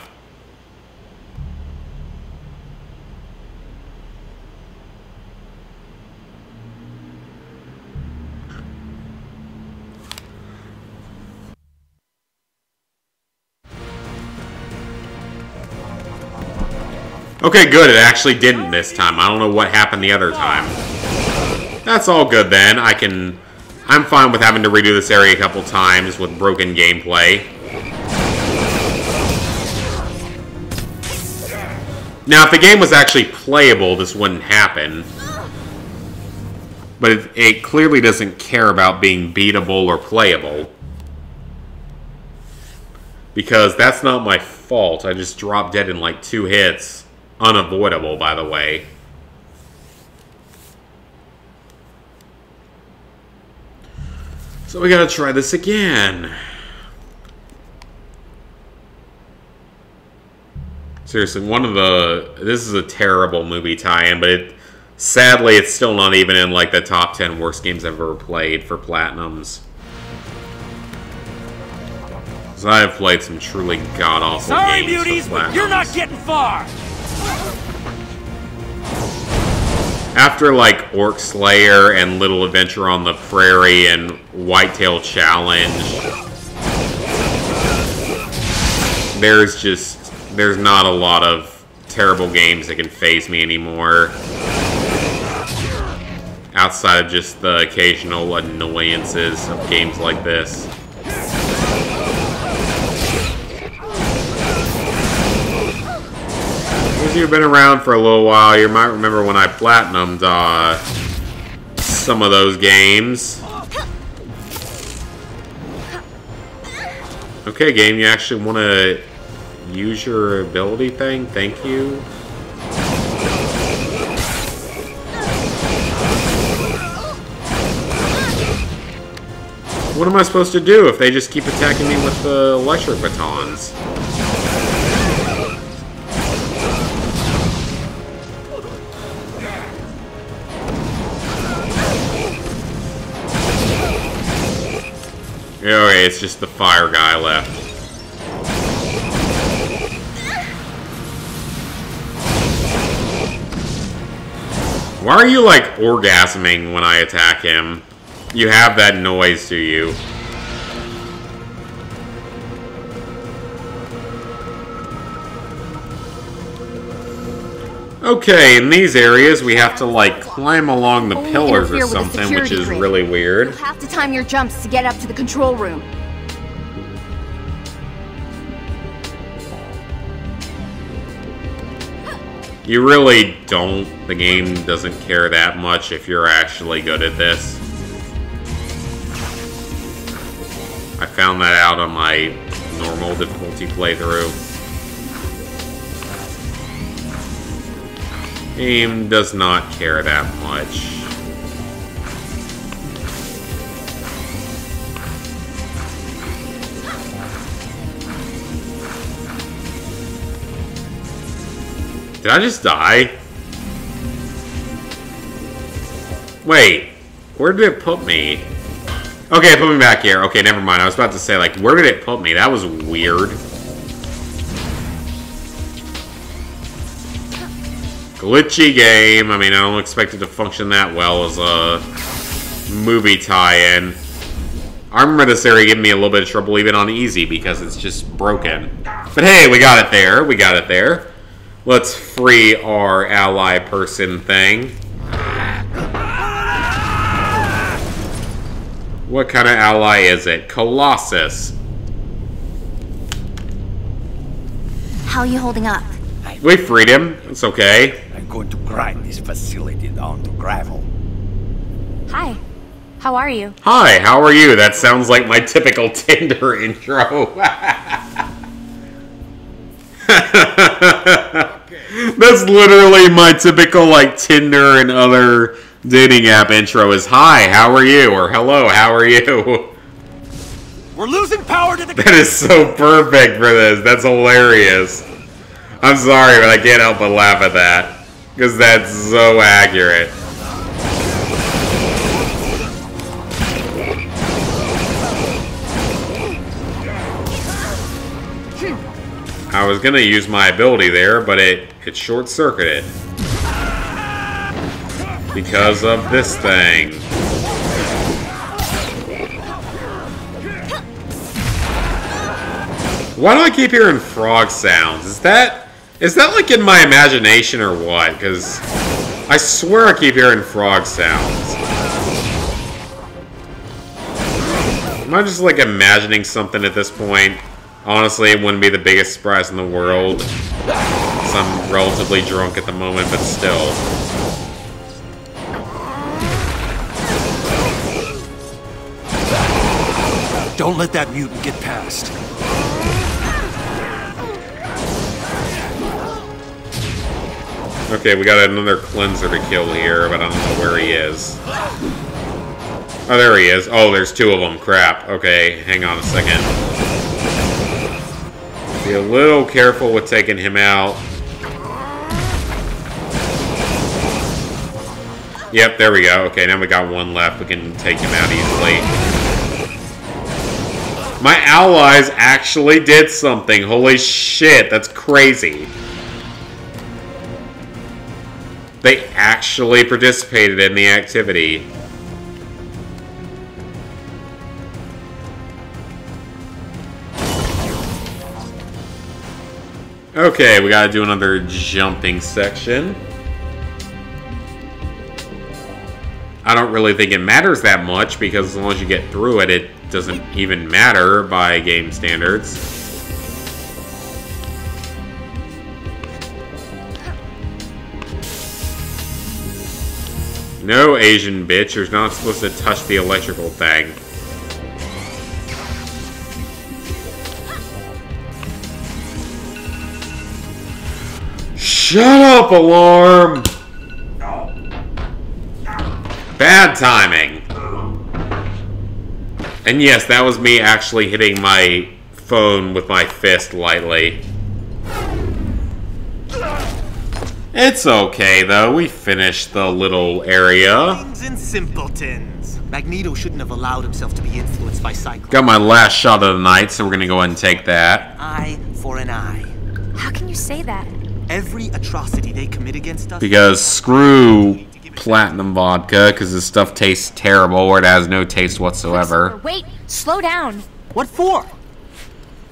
Okay, good. It actually didn't this time. I don't know what happened the other time. That's all good then. I'm fine with having to redo this area a couple times with broken gameplay. Now, if the game was actually playable, this wouldn't happen. But it clearly doesn't care about being beatable or playable. Because that's not my fault. I just dropped dead in like 2 hits. Unavoidable, by the way. So we gotta try this again. Seriously, this is a terrible movie tie-in, but sadly it's still not even in like the top 10 worst games I've ever played for Platinums. Because I have played some truly god-awful games beauties, for Platinums. You're not getting far! After, like, Orc Slayer and Little Adventure on the Prairie and Whitetail Challenge, there's not a lot of terrible games that can faze me anymore. Outside of just the occasional annoyances of games like this. If you've been around for a little while, you might remember when I platinumed some of those games. Okay, game, you actually want to use your ability thing? Thank you. What am I supposed to do if they just keep attacking me with the electric batons? Okay, it's just the fire guy left. Why are you, like, orgasming when I attack him? You have that noise to you. Okay, in these areas we have to, like, climb along the pillars or something, which is really weird. You'll have to time your jumps to get up to the control room. You really don't. The game doesn't care that much if you're actually good at this. I found that out on my normal difficulty playthrough. Game does not care that much. Did I just die? Wait, where did it put me? Okay, it put me back here. Okay, never mind. I was about to say, like, where did it put me? That was weird. Glitchy game. I mean, I don't expect it to function that well as a movie tie-in. Armor this area giving me a little bit of trouble even on easy because it's just broken. But hey, we got it there. We got it there. Let's free our ally person thing. What kind of ally is it? Colossus. How are you holding up? We freed him. It's okay. I'm going to grind this facility down to gravel. Hi. How are you? Hi, how are you? That sounds like my typical Tinder intro. That's literally my typical, like, Tinder and other dating app intro is, hi, how are you? Or, hello, how are you? We're losing power to the... That is so perfect for this. That's hilarious. I'm sorry, but I can't help but laugh at that. Because that's so accurate. I was gonna use my ability there, but it short-circuited. Because of this thing. Why do I keep hearing frog sounds? Is that like in my imagination or what? Because I swear I keep hearing frog sounds. Am I just like imagining something at this point? Honestly, it wouldn't be the biggest surprise in the world. So I'm relatively drunk at the moment, but still. Don't let that mutant get past. Okay, we got another cleanser to kill here, but I don't know where he is. Oh, there he is. Oh, there's two of them. Crap. Okay, hang on a second. Be a little careful with taking him out. Yep, there we go. Okay, now we got one left. We can take him out easily. My allies actually did something. Holy shit, that's crazy. They actually participated in the activity. Okay, we gotta do another jumping section. I don't really think it matters that much because as long as you get through it, it doesn't even matter by game standards. No, Asian bitch, you're not supposed to touch the electrical thing. Shut up, alarm! Bad timing. And yes, that was me actually hitting my phone with my fist lightly. It's okay, though. We finished the little area. Kings and simpletons. Magneto shouldn't have allowed himself to be influenced by Cyclops. Got my last shot of the night, so we're gonna go ahead and take that. Eye for an eye. How can you say that? Every atrocity they commit against us... Because screw platinum vodka, because this stuff tastes terrible, or it has no taste whatsoever. Wait, slow down. What for?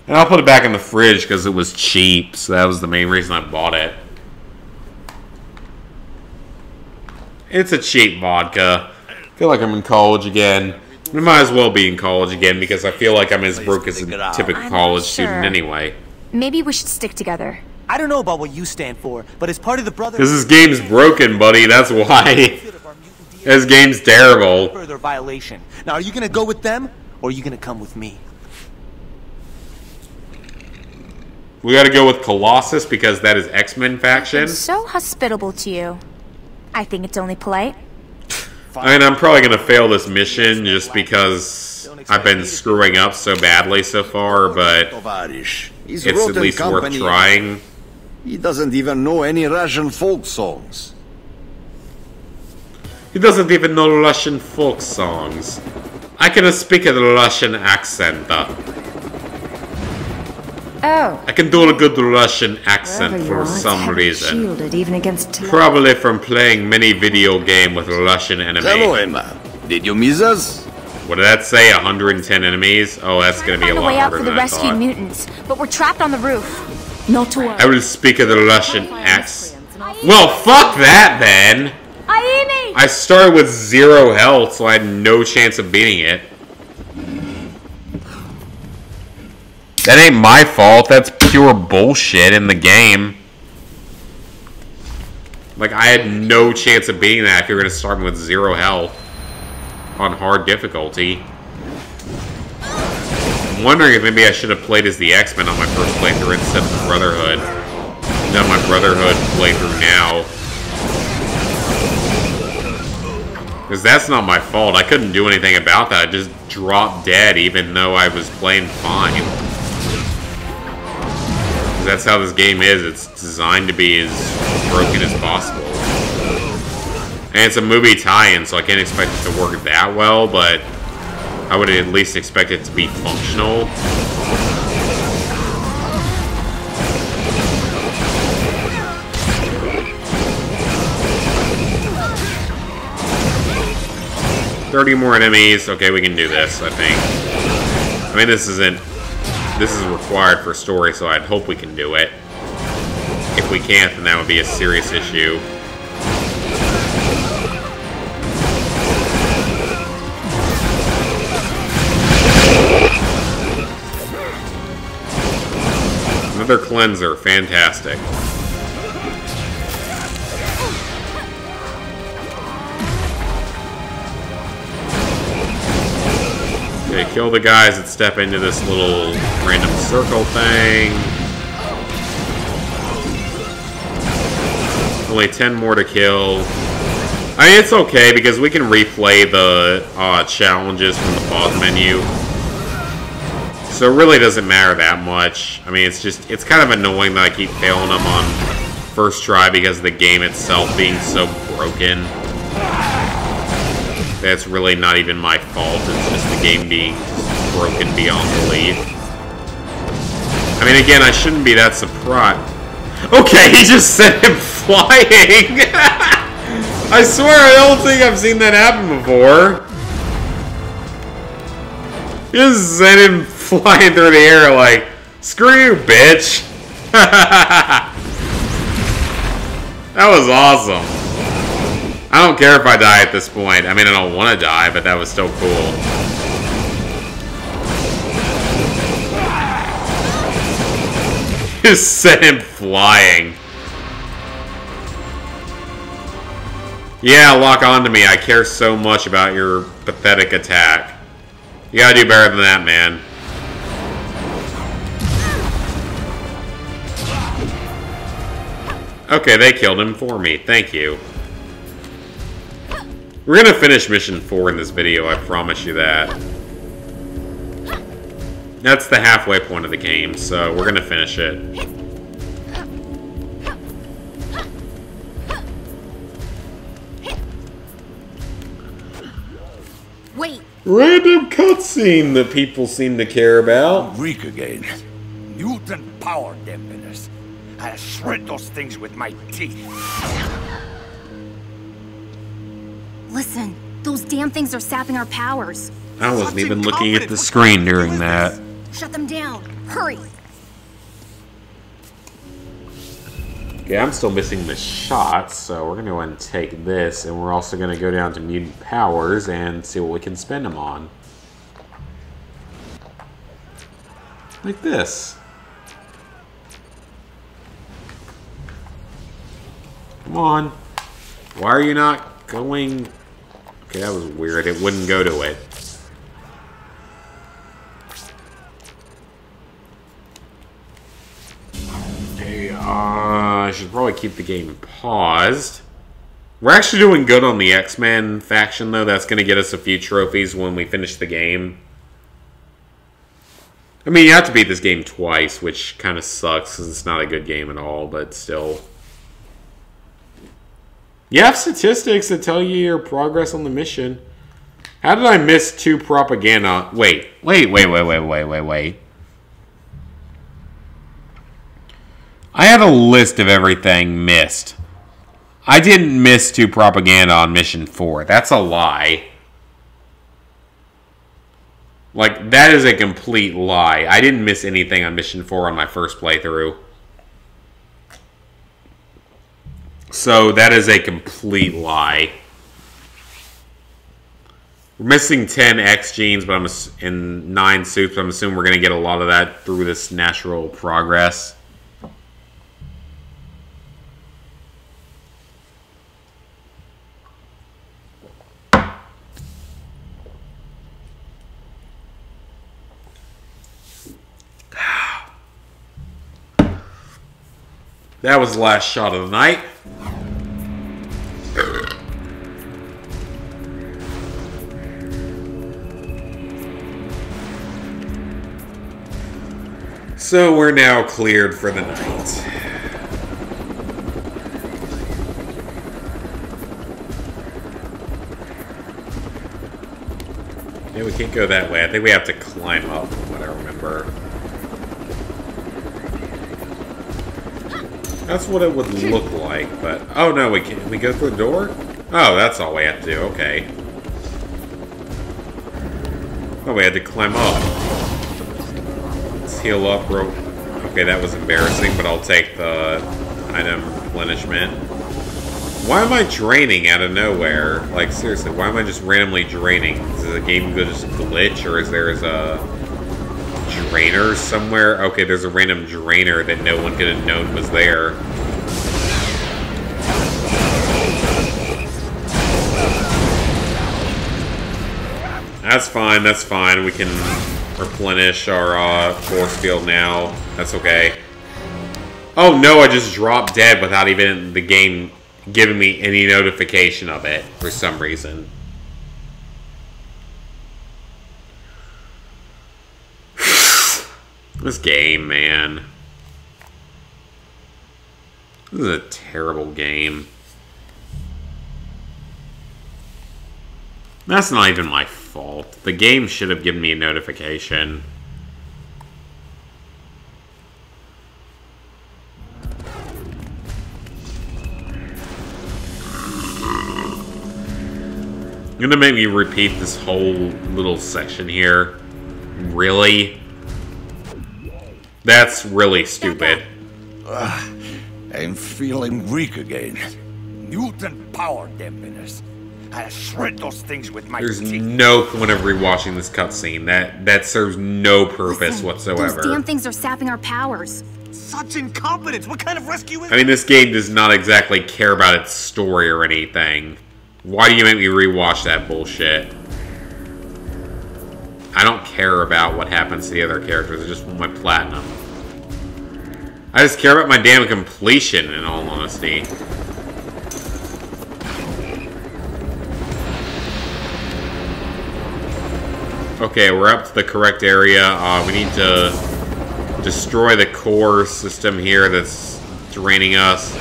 And I'll put it back in the fridge because it was cheap, so that was the main reason I bought it. It's a cheap vodka. I feel like I'm in college again. I might as well be in college again because I feel like I'm as broke as a typical college student anyway. Maybe we should stick together. I don't know about what you stand for, but as part of the brother... Because this game's broken, buddy. That's why. This game's terrible. Further violation. Now, are you gonna go with them, or are you gonna come with me? We gotta go with Colossus because that is X-Men faction. So hospitable to you. I think it's only polite. I mean, I'm probably gonna fail this mission just because I've been screwing up so badly so far, but it's at least worth trying. He doesn't even know any Russian folk songs. He doesn't even know Russian folk songs. I can speak a Russian accent. Oh. I can do a good Russian accent for some reason. Shielded even against Probably from playing many video games with Russian enemies. Hello, Emma. Did you miss us? What did that say? 110 enemies? Oh, that's gonna be a lot harder than I thought. Find a way out for the rescued mutants, but we're trapped on the roof. Not to worry. I would speak of the Russian accent. Well, fuck that then! I started with 0 health, so I had no chance of beating it. That ain't my fault, that's pure bullshit in the game. Like, I had no chance of beating that if you're gonna start me with 0 health on hard difficulty. I'm wondering if maybe I should have played as the X-Men on my first playthrough instead of the Brotherhood. Done my Brotherhood playthrough now. Because that's not my fault. I couldn't do anything about that. I just dropped dead even though I was playing fine. Because that's how this game is. It's designed to be as broken as possible. And it's a movie tie-in, so I can't expect it to work that well, but I would at least expect it to be functional. $30 more enemies. Okay, we can do this, I think. I mean, this is required for story, so I'd hope we can do it. If we can't, then that would be a serious issue. Another cleanser, fantastic. Okay, kill the guys that step into this little random circle thing. Only 10 more to kill. I mean, it's okay because we can replay the challenges from the pause menu. So it really doesn't matter that much. I mean, it's kind of annoying that I keep failing them on first try because of the game itself being so broken. That's really not even my fault. It's just the game being broken beyond belief. I mean, again, I shouldn't be that surprised. Okay, he just sent him flying! I swear I don't think I've seen that happen before. He just sent him flying through the air like, screw you, bitch! That was awesome. I don't care if I die at this point. I mean, I don't want to die, but that was still cool. Just sent him flying. Yeah, lock on to me. I care so much about your pathetic attack. You gotta do better than that, man. Okay, they killed him for me. Thank you. We're gonna finish Mission 4 in this video, I promise you that. That's the halfway point of the game, so we're gonna finish it. Wait! Random cutscene that people seem to care about. Weak again. Mutant power dampeners. I'll shred those things with my teeth. Listen, those damn things are sapping our powers. I wasn't even looking at the screen during that. Shut them down. Hurry. Okay, I'm still missing the shots, so we're going to go ahead and take this, and we're also going to go down to mutant powers and see what we can spend them on. Like this. Come on. Why are you not going... Okay, that was weird. It wouldn't go to it. Okay, I should probably keep the game paused. We're actually doing good on the X-Men faction, though. That's going to get us a few trophies when we finish the game. I mean, you have to beat this game twice, which kind of sucks because it's not a good game at all, but still... You have statistics that tell you your progress on the mission. How did I miss 2 propaganda? Wait. I had a list of everything missed. I didn't miss 2 propaganda on mission 4. That's a lie. Like, that is a complete lie. I didn't miss anything on Mission 4 on my first playthrough. So, that is a complete lie. We're missing 10 X genes but in 9 suits, but I'm assuming we're going to get a lot of that through this natural progress. That was the last shot of the night. So we're now cleared for the night. Yeah, we can't go that way. I think we have to climb up, from what I remember. That's what it would look like, but... Oh, no, we can't. We go through the door? Oh, that's all we have to do. Okay. Oh, we had to climb up. Let's heal up real... Okay, that was embarrassing, but I'll take the item replenishment. Why am I draining out of nowhere? Like, seriously, why am I just randomly draining? Is the game just glitch, or is there a drainer somewhere? Okay, there's a random drainer that no one could have known was there. That's fine, that's fine. We can replenish our force field now. That's okay. Oh no, I just dropped dead without even the game giving me any notification of it for some reason. This game, man. This is a terrible game. That's not even my fault. The game should have given me a notification. You're gonna make me repeat this whole little section here? Really? That's really stupid. I'm feeling weak again. Mutant power dampeners. I shred those things with my There's teeth. no point of rewatching this cutscene. That serves no purpose whatsoever. Those damn things are sapping our powers. Such incompetence! What kind of rescue is I mean, this game does not exactly care about its story or anything. Why do you make me rewatch that bullshit? I don't care about what happens to the other characters. I just want my platinum. I just care about my damn completion, in all honesty. Okay, we're up to the correct area. We need to destroy the core system here that's draining us.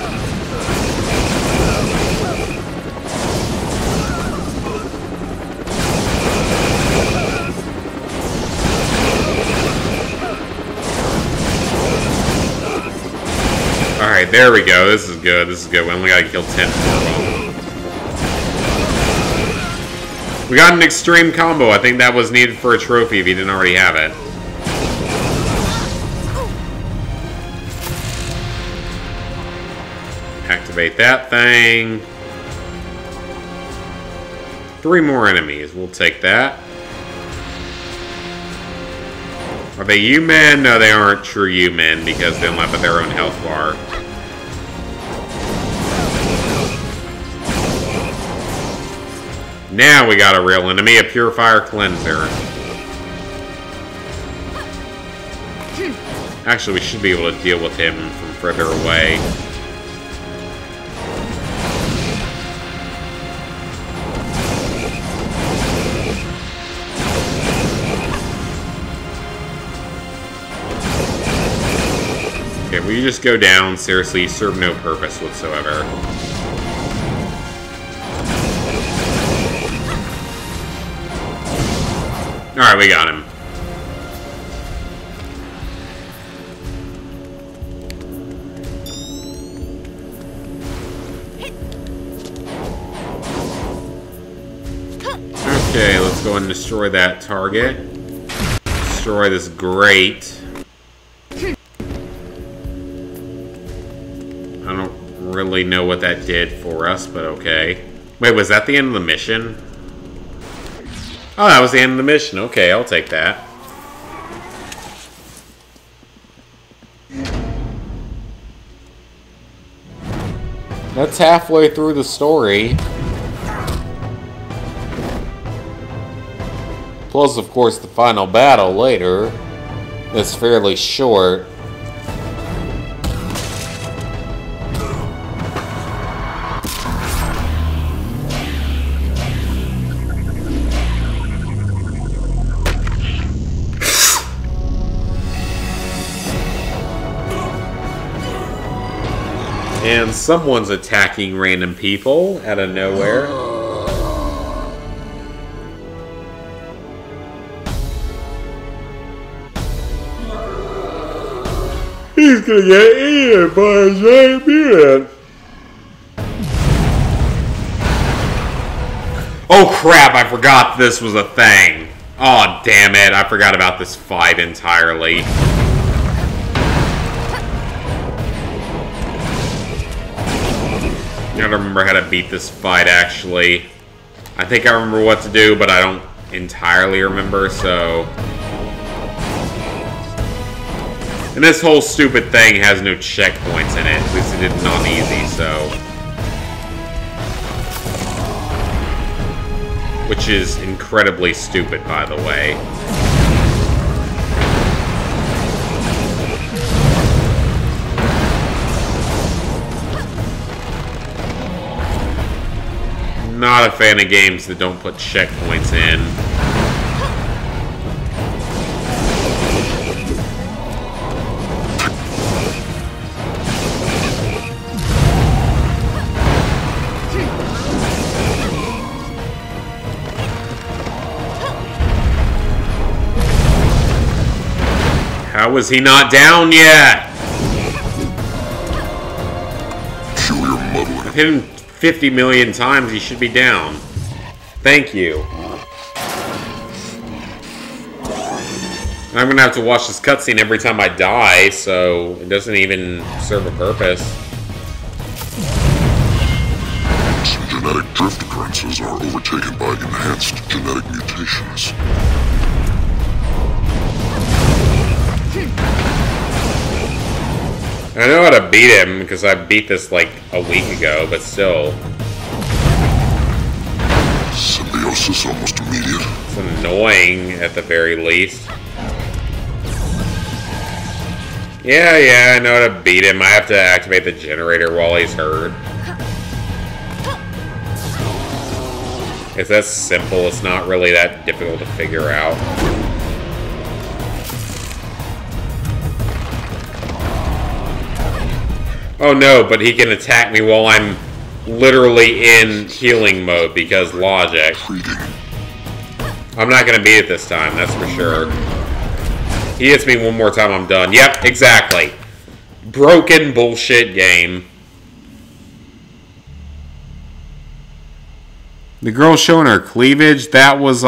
Alright, there we go. This is good. This is good. We only gotta kill 10 more of them. We got an extreme combo. I think that was needed for a trophy if you didn't already have it. Activate that thing. 3 more enemies. We'll take that. Are they U-men? No, they aren't true U-men because they don't have their own health bar. Now we got a real enemy, a Purifier Cleanser. Actually, we should be able to deal with him from further away. Okay, will you just go down? Seriously, you serve no purpose whatsoever. Alright, we got him. Okay, let's go and destroy that target. destroy this grate. I don't really know what that did for us, but okay. Wait, was that the end of the mission? Oh, that was the end of the mission. Okay, I'll take that. That's halfway through the story. Plus, of course, the final battle later is fairly short. And someone's attacking random people out of nowhere. He's gonna get eaten by a giant mutant. Oh crap, I forgot this was a thing. Oh damn it, I forgot about this fight entirely. I don't remember how to beat this fight, actually. I think I remember what to do, but I don't entirely remember, so... And this whole stupid thing has no checkpoints in it. At least it didn't on easy, so... Which is incredibly stupid, by the way. Not a fan of games that don't put checkpoints in. How is he not down yet? I've hit him 50 million times, he should be down. Thank you. I'm gonna have to watch this cutscene every time I die, so it doesn't even serve a purpose. Some genetic drift occurrences are overtaken by enhanced genetic mutations. I know how to beat him, because I beat this like a week ago, but still. Symbiosis almost immediate. It's annoying, at the very least. Yeah, I know how to beat him. I have to activate the generator while he's hurt. It's that simple, it's not really that difficult to figure out. Oh no, but he can attack me while I'm literally in healing mode because logic. I'm not gonna beat it this time, that's for sure. He hits me one more time, I'm done. Yep, exactly. Broken bullshit game. The girl showing her cleavage, that was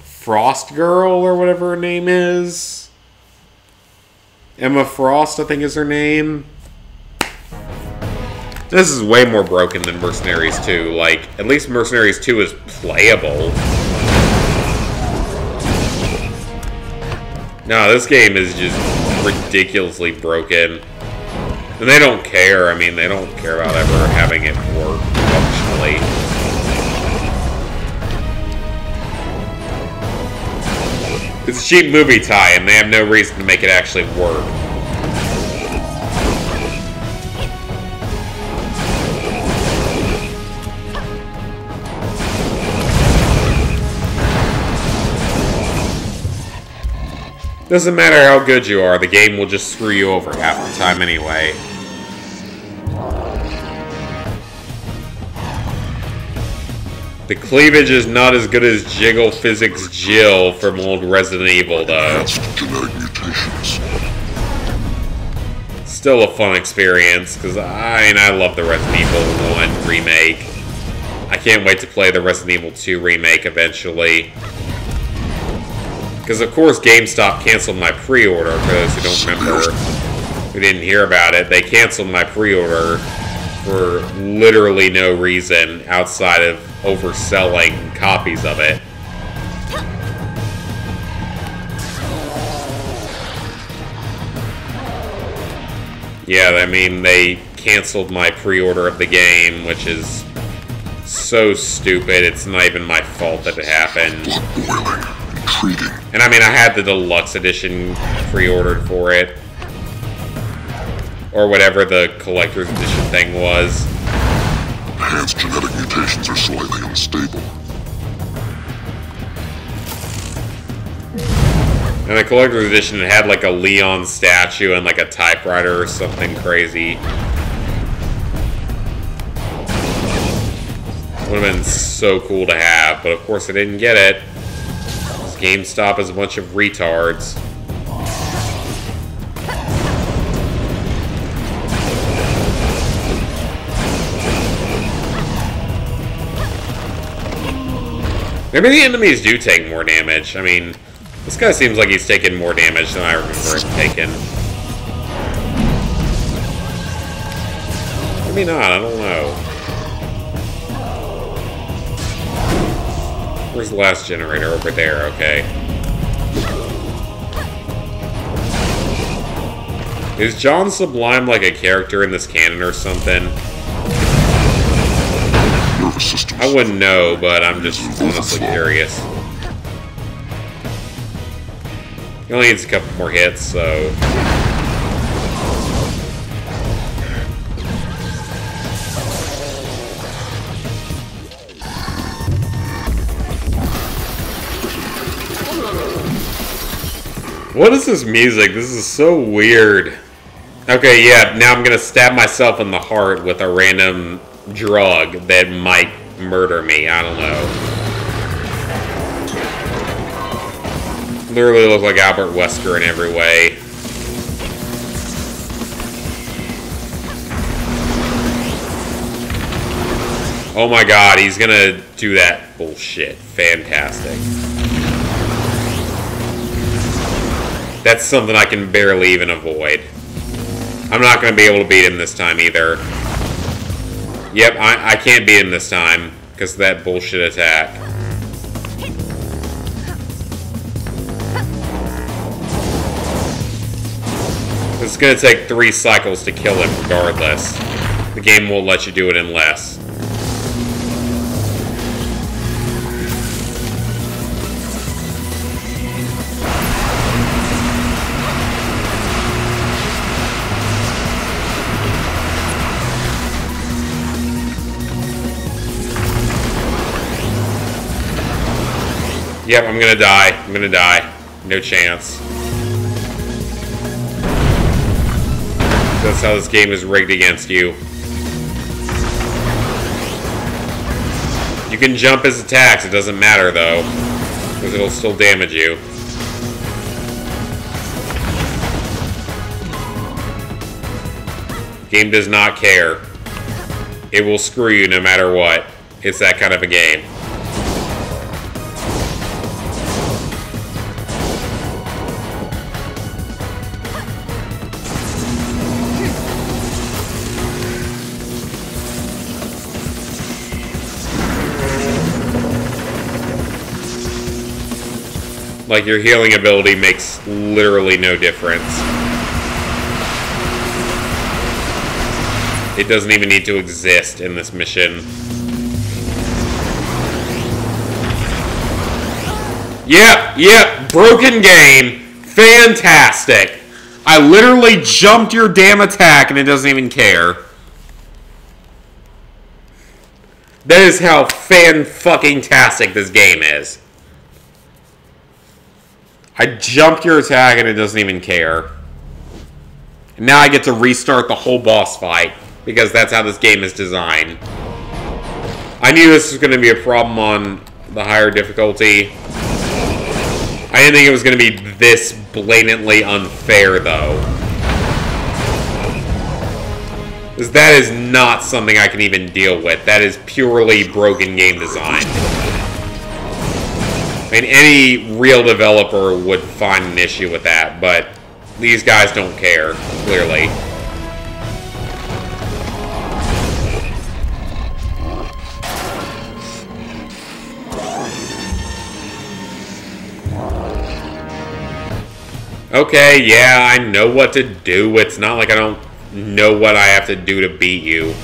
Frost Girl or whatever her name is. Emma Frost, I think is her name. This is way more broken than Mercenaries 2. Like, at least Mercenaries 2 is playable. No, this game is just ridiculously broken. And they don't care. I mean, they don't care about ever having it work functionally. It's a cheap movie tie-in. They have no reason to make it actually work. Doesn't matter how good you are, the game will just screw you over half the time anyway. The cleavage is not as good as Jiggle Physics Jill from old Resident Evil, though. Genetic mutations. Still a fun experience, because I love the Resident Evil 1 remake. I can't wait to play the Resident Evil 2 remake eventually. Because, of course, GameStop canceled my pre-order. For those who don't remember, who didn't hear about it, they canceled my pre-order for literally no reason outside of overselling copies of it. Yeah, I mean, they canceled my pre-order of the game, which is so stupid. It's not even my fault that it happened. And I mean, I had the deluxe edition pre-ordered for it. Or whatever the collector's edition thing was. Enhanced genetic mutations are slightly unstable. And the collector's edition had like a Leon statue and like a typewriter or something crazy. Would have been so cool to have, but of course I didn't get it. GameStop is a bunch of retards. Maybe the enemies do take more damage. I mean, this guy seems like he's taking more damage than I remember him taking. Maybe not, I don't know. Where's the last generator? Over there, okay. Is John Sublime like a character in this canon or something? I wouldn't know, but I'm just honestly curious. He only needs a couple more hits, so... What is this music? This is so weird. Okay, yeah, now I'm gonna stab myself in the heart with a random drug that might murder me. I don't know. Literally look like Albert Wesker in every way. Oh my god, he's gonna do that bullshit. Fantastic. That's something I can barely even avoid. I'm not gonna be able to beat him this time either. Yep, I can't beat him this time because of that bullshit attack. It's gonna take 3 cycles to kill him regardless. The game won't let you do it in less. Yep, I'm gonna die. I'm gonna die. No chance. That's how this game is rigged against you. You can jump his attacks, it doesn't matter though, because it'll still damage you. Game does not care. It will screw you no matter what. It's that kind of a game. Like, your healing ability makes literally no difference. It doesn't even need to exist in this mission. Yep, broken game. Fantastic. I literally jumped your damn attack and it doesn't even care. That is how fan-fucking-tastic this game is. I jumped your attack and it doesn't even care. And now I get to restart the whole boss fight, because that's how this game is designed. I knew this was going to be a problem on the higher difficulty. I didn't think it was going to be this blatantly unfair, though. Because that is not something I can even deal with. That is purely broken game design. I mean, any real developer would find an issue with that, but these guys don't care, clearly. Okay, yeah, I know what to do. It's not like I don't know what I have to do to beat you.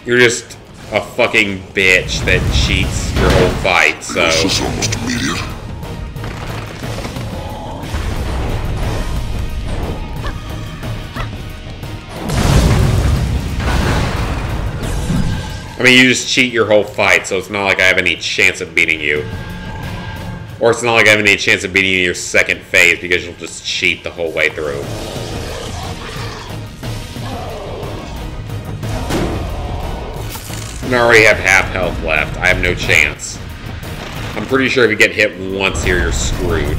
You're just a fucking bitch that cheats your whole fight, so... This is almost immediate. I mean, you just cheat your whole fight, so it's not like I have any chance of beating you. Or it's not like I have any chance of beating you in your second phase because you'll just cheat the whole way through. And I already have half health left. I have no chance. I'm pretty sure if you get hit once here, you're screwed.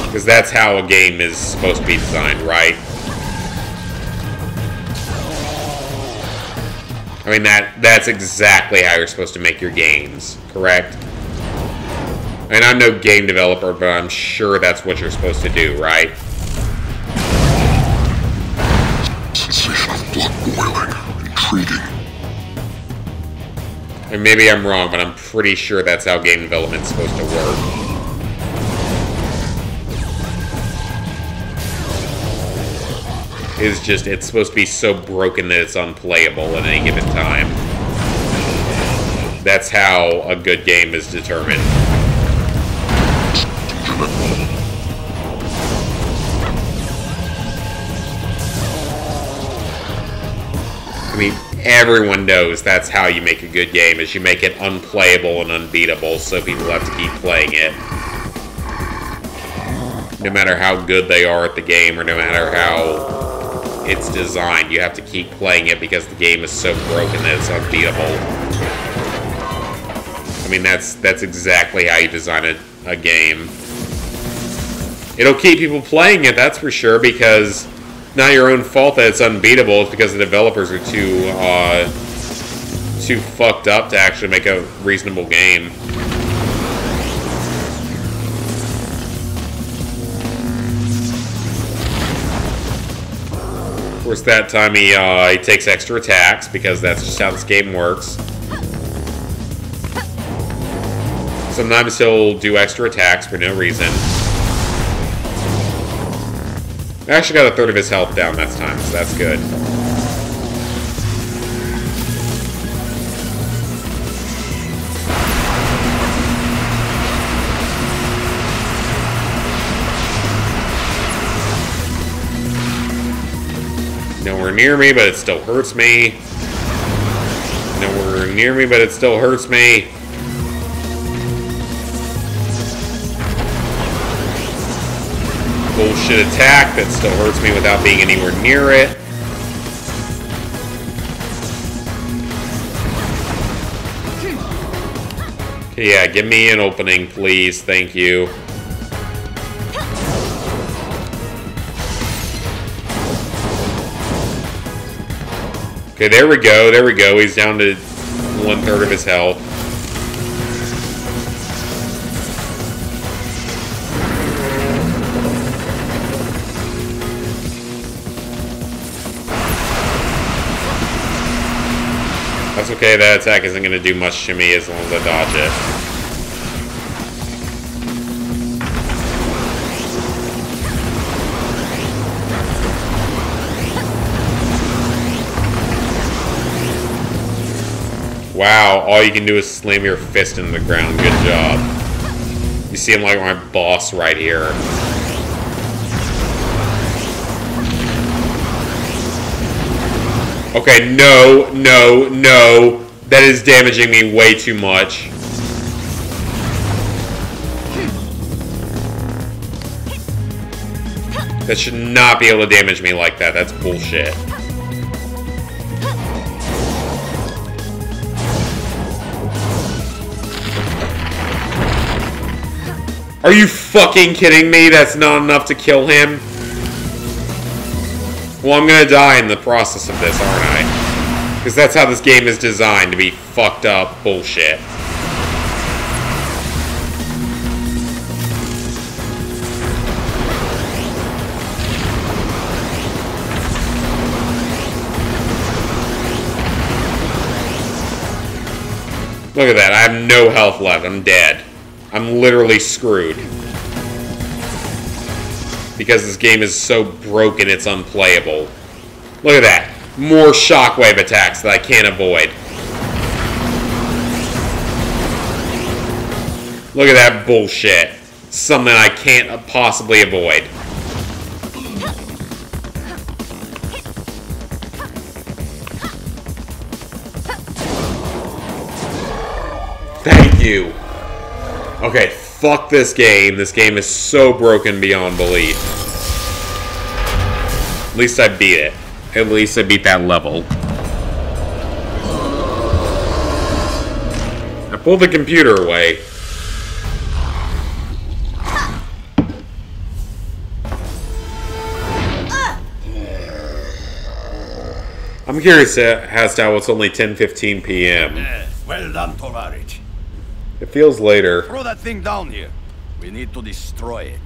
Because that's how a game is supposed to be designed, right? I mean, that's exactly how you're supposed to make your games, correct? And I'm no game developer, but I'm sure that's what you're supposed to do, right? Sensation of blood boiling. Intriguing. And maybe I'm wrong, but I'm pretty sure that's how game development's supposed to work. Is just, it's supposed to be so broken that it's unplayable at any given time. That's how a good game is determined. I mean, everyone knows that's how you make a good game, is you make it unplayable and unbeatable, so people have to keep playing it. No matter how good they are at the game, or no matter how it's designed, you have to keep playing it because the game is so broken that it's unbeatable. I mean, that's exactly how you design a game. It'll keep people playing it, that's for sure, because it's not your own fault that it's unbeatable. It's because the developers are too fucked up to actually make a reasonable game. Of course, that time he takes extra attacks, because that's just how this game works. Sometimes he'll do extra attacks for no reason. I actually got a third of his health down that time, so that's good. Nowhere near me, but it still hurts me. Nowhere near me, but it still hurts me. Bullshit attack that still hurts me without being anywhere near it. Okay, yeah, give me an opening, please. Thank you. Okay, there we go, there we go. He's down to 1/3 of his health. That's okay, that attack isn't going to do much to me as long as I dodge it. Wow, all you can do is slam your fist into the ground. Good job. You see him like my boss right here. Okay, no, no, no. That is damaging me way too much. That should not be able to damage me like that. That's bullshit. Are you fucking kidding me? That's not enough to kill him? Well, I'm gonna die in the process of this, aren't I? Because that's how this game is designed, to be fucked up bullshit. Look at that, I have no health left, I'm dead. I'm literally screwed. Because this game is so broken, it's unplayable. Look at that. More shockwave attacks that I can't avoid. Look at that bullshit. Something I can't possibly avoid. Thank you. Okay, fuck this game. This game is so broken beyond belief. At least I beat it. At least I beat that level. I pulled the computer away. I'm curious as to how it's only 10:15 p.m. Well done, Tovarich. It feels later. Throw that thing down here. We need to destroy it.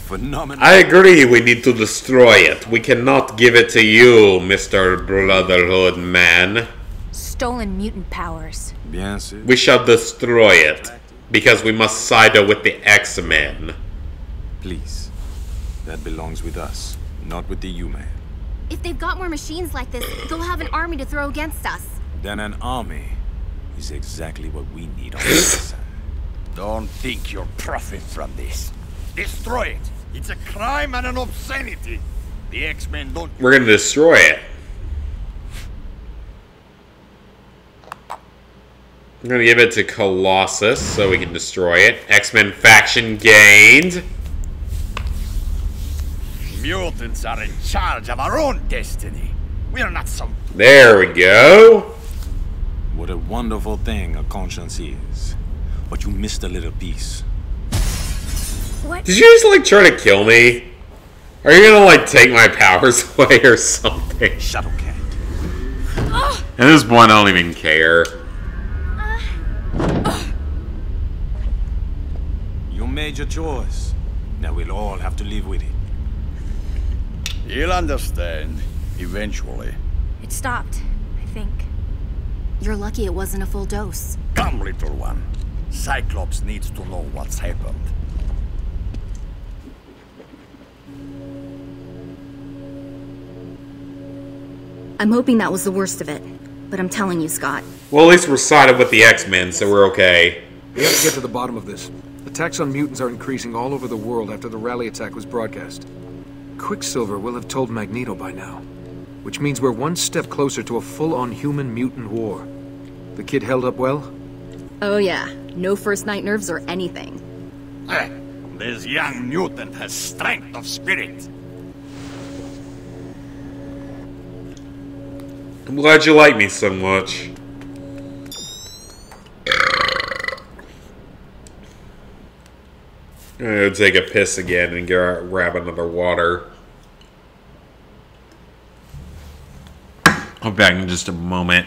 Phenomenal. I agree, we need to destroy it. We cannot give it to you, Mr. Brotherhood Man. Stolen mutant powers. Bien sûr. We shall destroy it, because we must side with the X-Men. Please. That belongs with us, not with the human. If they've got more machines like this, they'll have an army to throw against us. Then an army is exactly what we need on this side. Don't think you'll profit from this. Destroy it. It's a crime and an obscenity. The X-Men don't... We're gonna destroy it. I'm gonna give it to Colossus so we can destroy it. X-Men faction gained. Mutants are in charge of our own destiny. We're not some... There we go. What a wonderful thing a conscience is. But you missed a little piece. What? Did you just, like, try to kill me? Are you gonna, like, take my powers away or something? Shuttle cat. At this point, I don't even care. You made your choice. Now we'll all have to live with it. You'll understand, eventually. It stopped, I think. You're lucky it wasn't a full dose. Come, little one. Cyclops needs to know what's happened. I'm hoping that was the worst of it. But I'm telling you, Scott. Well, at least we're sided with the X-Men, so we're okay. We have to get to the bottom of this. Attacks on mutants are increasing all over the world after the rally attack was broadcast. Quicksilver will have told Magneto by now. Which means we're one step closer to a full-on human-mutant war. The kid held up well? Oh yeah, no first night nerves or anything. This young mutant has strength of spirit. I'm glad you like me so much. I'm gonna take a piss again and grab another water. I'll be back in just a moment.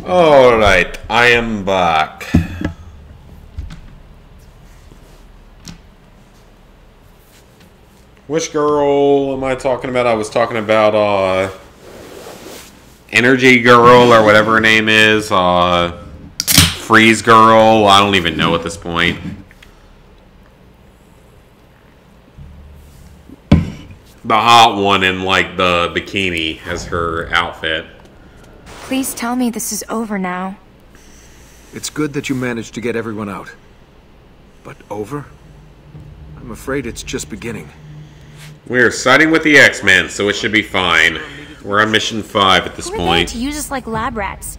Alright, I am back. Which girl am I talking about? I was talking about, Energy Girl, or whatever her name is. Freeze Girl. I don't even know at this point. The hot one in, like, the bikini as her outfit. Please tell me this is over now. It's good that you managed to get everyone out. But over? I'm afraid it's just beginning. We're siding with the X-Men, so it should be fine. We're on mission 5 at this Who were they point. to use us like lab rats?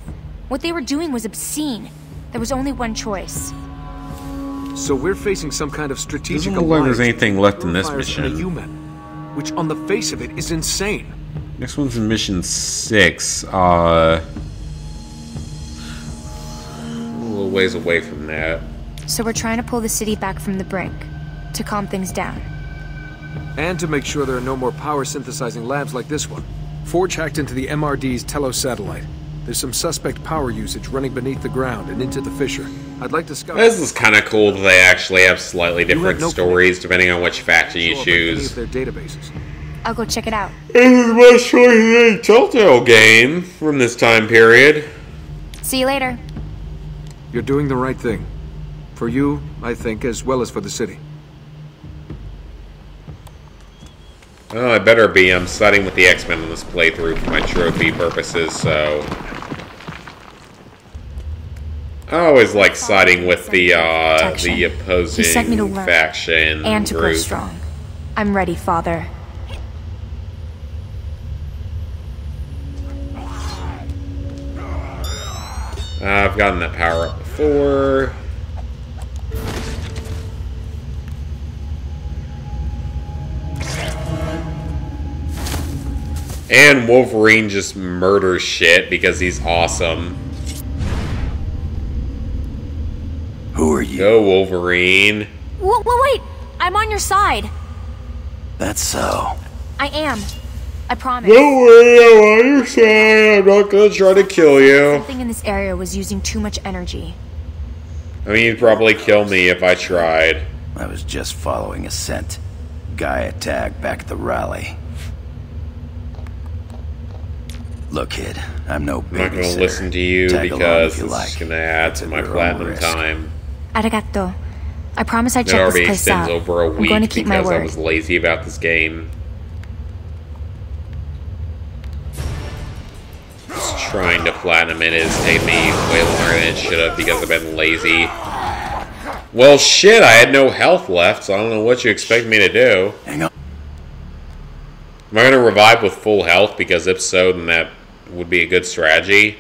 What they were doing was obscene. There was only one choice. So we're facing some kind of strategic Doesn't look like there's alliance anything left in this purifiers and the mission. human, which on the face of it is insane. Next one's in mission 6. A little ways away from that. So we're trying to pull the city back from the brink, to calm things down. And to make sure there are no more power synthesizing labs like this one. Forge hacked into the MRD's Telos satellite. There's some suspect power usage running beneath the ground and into the fissure. I'd like to scout. This is kind of cool that they actually have slightly different stories depending on which faction you choose. Their databases. I'll go check it out. This is much like a Telltale game from this time period. See you later. You're doing the right thing. For you, I think, as well as for the city. Well, I better be. I'm siding with the X-Men on this playthrough for my trophy purposes, so... I always like siding with the opposing faction And to grow group. strong. I'm ready, Father. I've gotten that power up before. And Wolverine just murders shit because he's awesome. Who are you? Go, Wolverine. Wait! I'm on your side. That's so. I am. I promise. Don't worry, I'm on your side. I'm not gonna try to kill you. Something in this area was using too much energy. I mean, you'd probably kill me if I tried. I was just following a scent. Guy attacked back at the rally. Look, kid, I'm no babysitter. I'm not gonna listen to you Tag along because if you it's like. gonna add to my platinum time. Arigato. I promise I It checked already this place out. extends over a I'm week going to keep my because I word. was lazy about this game. Just trying to platinum it has taken me way longer than it should have because I've been lazy. Well, shit, I had no health left, so I don't know what you expect me to do. Hang on. Am I going to revive with full health? Because if so, then that would be a good strategy.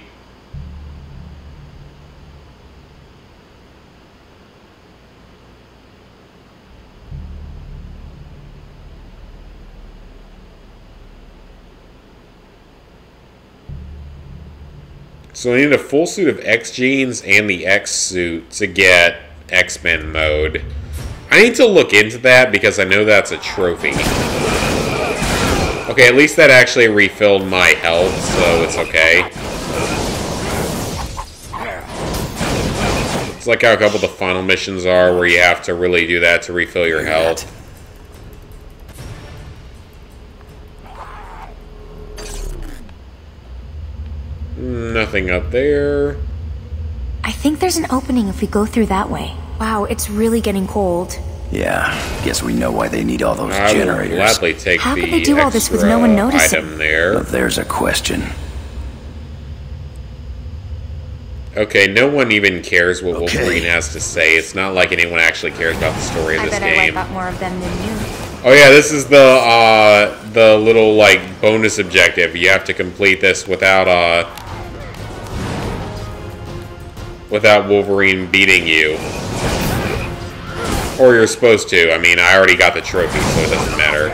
So I need a full suit of X genes and the X suit to get X-Men mode. I need to look into that because I know that's a trophy. Okay, at least that actually refilled my health, so it's okay. It's like how a couple of the final missions are where you have to really do that to refill your health. Nothing up there. I think there's an opening if we go through that way. Wow, it's really getting cold. Yeah, guess we know why they need all those I will generators. gladly take How the could they do all this with no one noticing? item there. Well, there's a question. Okay, no one even cares what Wolverine has to say. It's not like anyone actually cares about the story of I this bet I game. wipe out more of them than you. Oh yeah, this is the little like bonus objective. You have to complete this without Wolverine beating you. Or you're supposed to. I mean, I already got the trophy, so it doesn't matter.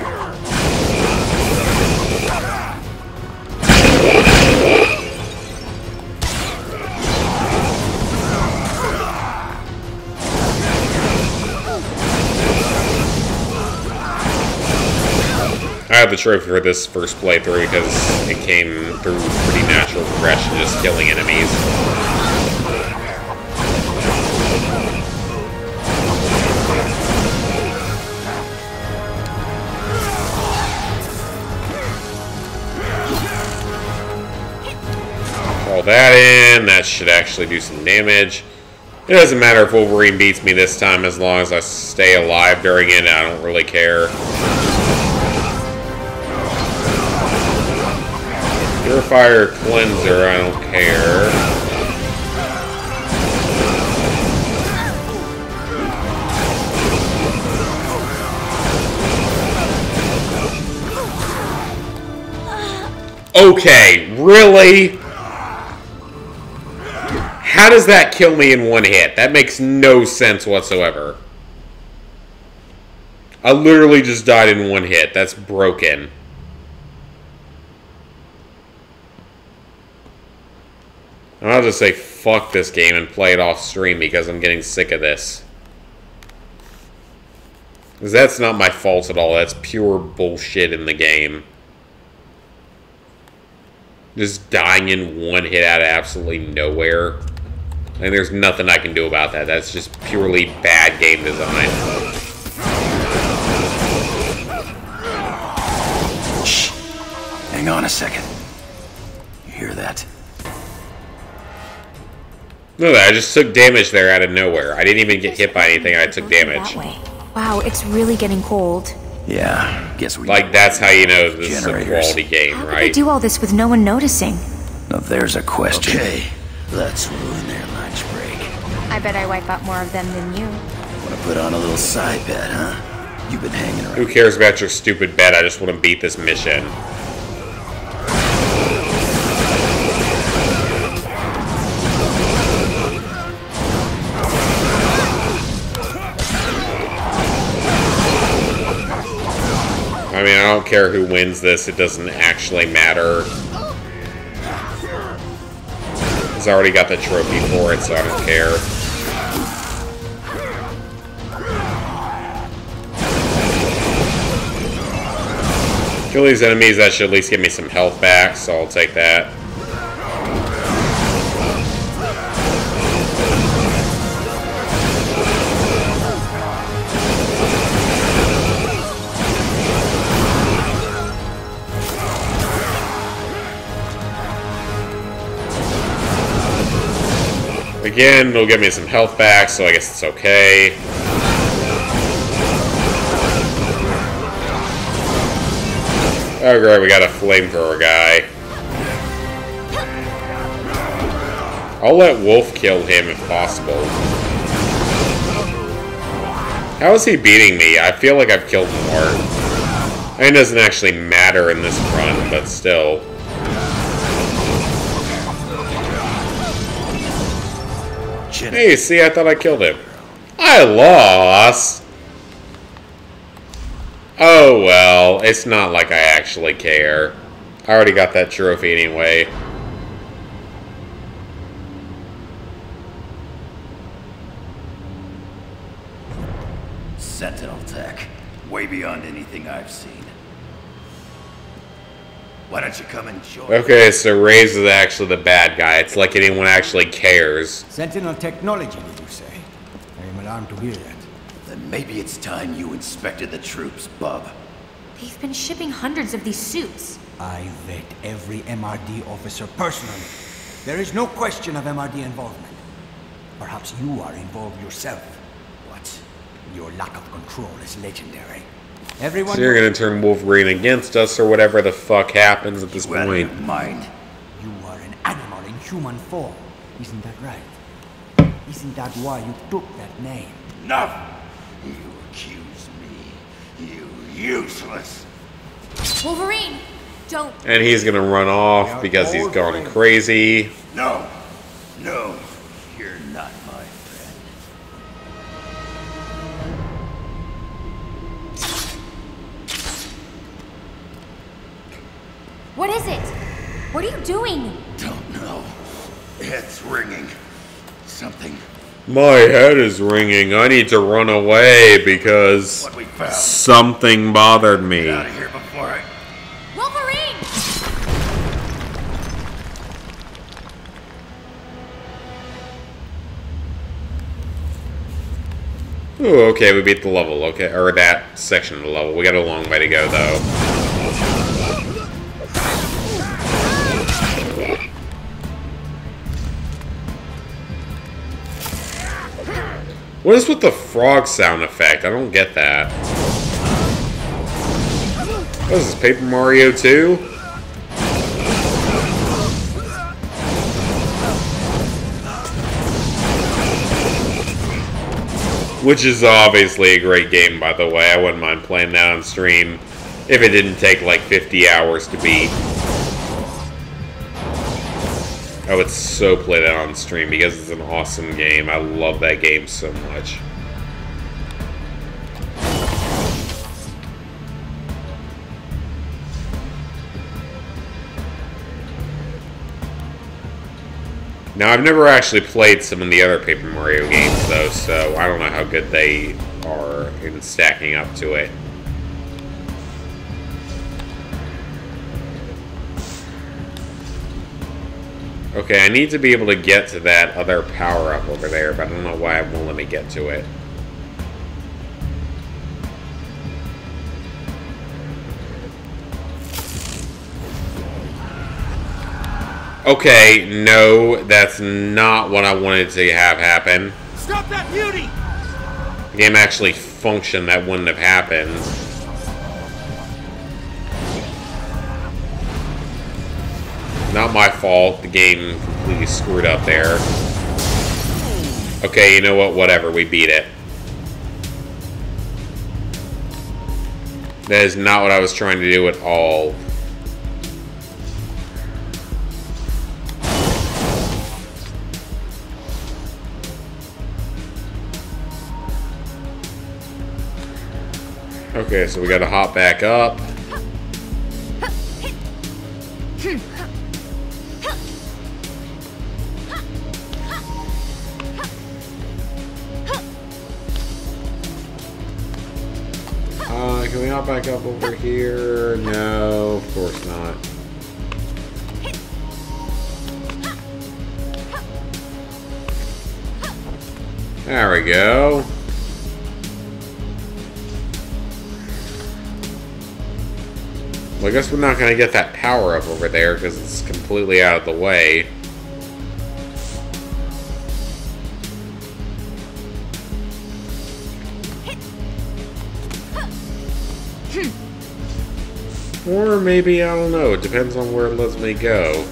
I had the trophy for this first playthrough because it came through pretty natural progression, just killing enemies. Call that in. That should actually do some damage. It doesn't matter if Wolverine beats me this time as long as I stay alive during it. I don't really care. Purifier Cleanser, I don't care. Okay, really? How does that kill me in one hit? That makes no sense whatsoever. I literally just died in one hit. That's broken. I'll just say fuck this game and play it off stream because I'm getting sick of this. Because that's not my fault at all. That's pure bullshit in the game. Just dying in one hit out of absolutely nowhere. And there's nothing I can do about that. That's just purely bad game design. Shh. Hang on a second. You hear that? No, I just took damage there out of nowhere. I didn't even get hit by anything. I took damage. Wow, it's really getting cold. Yeah, guess we... Like, that's how you know this is a quality game, How right? did they do all this with no one noticing? Now there's a question. Okay, let's ruin their lunch break. I bet I wipe out more of them than you. Wanna put on a little side bet, huh? You've been hanging around. Who cares about your stupid bet? I just want to beat this mission. I mean, I don't care who wins this. It doesn't actually matter. He's already got the trophy for it, so I don't care. Kill these enemies, that should at least give me some health back, so I'll take that. Again, it'll give me some health back, so I guess it's okay. Oh great, we got a flamethrower guy. I'll let Wolf kill him if possible. How is he beating me? I feel like I've killed more. It doesn't actually matter in this run, but still. Hey, see, I thought I killed him. I lost! Oh well, it's not like I actually care. I already got that trophy anyway. Sentinel tech. Way beyond anything I've seen. Why don't you come and join? Okay, so Reyes is actually the bad guy. It's like anyone actually cares. Sentinel technology, did you say? I am alarmed to hear that. Then maybe it's time you inspected the troops, bub. They've been shipping hundreds of these suits. I vet every MRD officer personally. There is no question of MRD involvement. Perhaps you are involved yourself. What? Your lack of control is legendary. Everyone. So you're gonna turn Wolverine against us or whatever the fuck happens at this point. Mind. You are an animal in human form. Isn't that right? Isn't that why you took that name? No! You accuse me. You useless. Wolverine! Don't. And he's gonna run off because he's gone crazy. No. No. You're not my friend. What is it? What are you doing? Don't know. Head's ringing. Something. My head is ringing. I need to run away because something bothered me. Get out of here before All right. Wolverine! Ooh, okay, we beat the level, okay, or that section of the level. We got a long way to go, though. What is with the frog sound effect? I don't get that. What is this, Paper Mario 2? Which is obviously a great game, by the way. I wouldn't mind playing that on stream if it didn't take like 50 hours to beat. I would so play that on stream because it's an awesome game. I love that game so much. Now, I've never actually played some of the other Paper Mario games, though, so I don't know how good they are in stacking up to it. Okay, I need to be able to get to that other power-up over there, but I don't know why it won't let me get to it. Okay, no, that's not what I wanted to have happen. Stop that beauty! The game actually functioned, that wouldn't have happened. Not my fault, the game completely screwed up there. Okay, you know what, whatever, we beat it. That is not what I was trying to do at all. Okay, so we gotta hop back up. Can we hop back up over here? No, of course not. There we go. Well, I guess we're not going to get that power up over there because it's completely out of the way. Or maybe, I don't know, it depends on where it lets me go.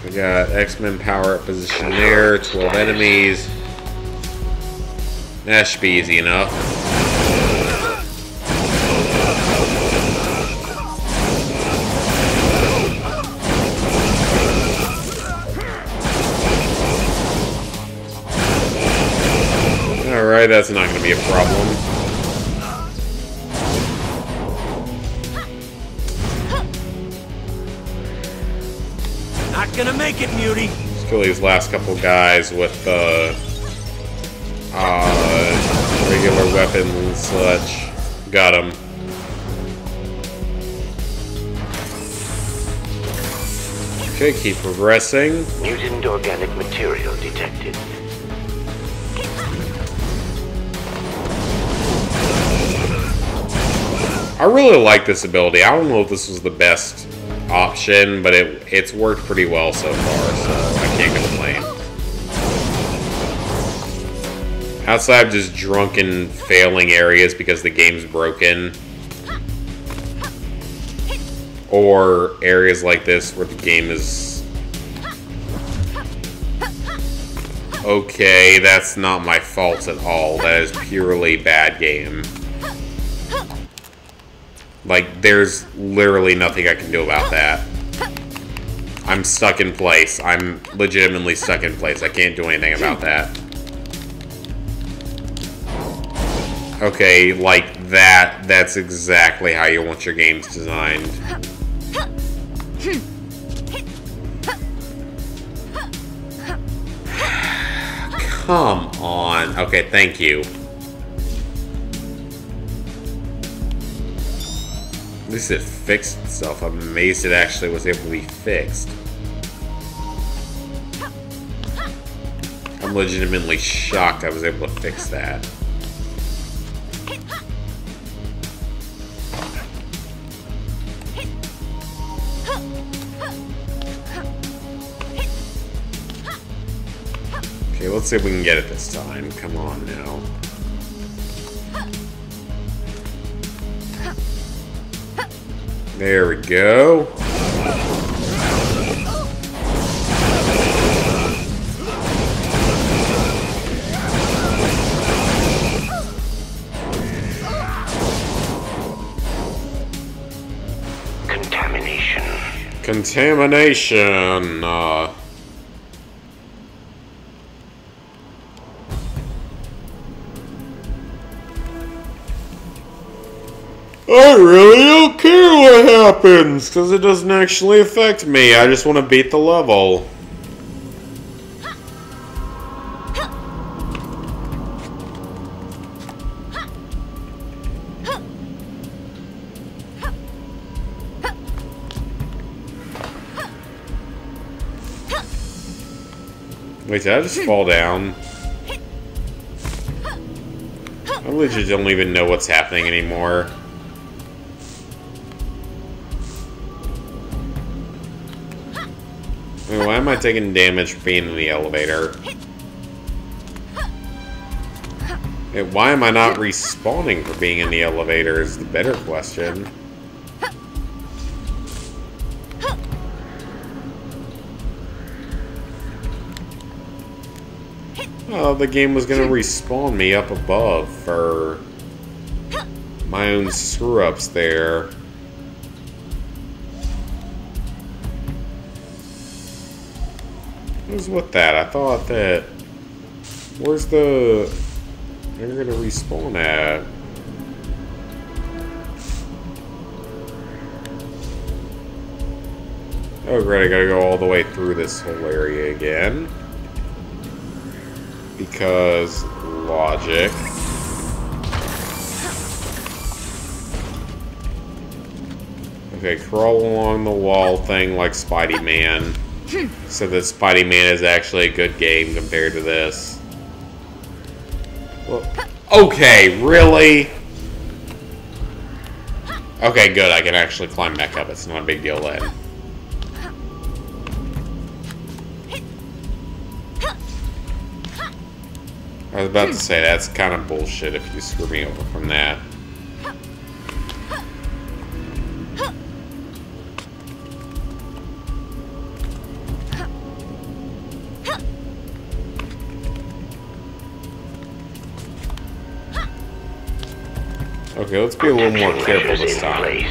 We got X-Men power up position there, 12 enemies. That should be easy enough. Alright, that's not going to be a problem. Not gonna make it, Muty. Let's kill these last couple guys with regular weapons and such. Got him. Okay, keep progressing. Mutant organic material detected. I really like this ability. I don't know if this was the best option, but it's worked pretty well so far, so I can't complain. Outside of just drunken failing areas because the game's broken, or areas like this where the game is okay, that's not my fault at all. That is purely bad game. Like, there's literally nothing I can do about that. I'm stuck in place. I'm legitimately stuck in place. I can't do anything about that. Okay, like that, that's exactly how you want your games designed. come on. Okay, thank you. At least it fixed itself. I'm amazed it actually was able to be fixed. I'm legitimately shocked I was able to fix that. Okay, let's see if we can get it this time. Come on now. There we go. Contamination. I really don't care what happens, because it doesn't actually affect me. I just want to beat the level. Wait, did I just fall down? I legit don't even know what's happening anymore. Wait, why am I taking damage for being in the elevator? Wait, why am I not respawning for being in the elevator is the better question. Oh, the game was gonna respawn me up above for my own screw-ups there. What was with that? I thought that... Where's the... They're gonna respawn at? Oh great, I gotta go all the way through this whole area again. Because logic. Okay, crawl along the wall thing like Spidey-Man. So that Spidey-Man is actually a good game compared to this. Well, okay, really? Okay, good, I can actually climb back up. It's not a big deal then. I was about to say, that's kind of bullshit if you screw me over from that. Okay, let's be a little more careful this time.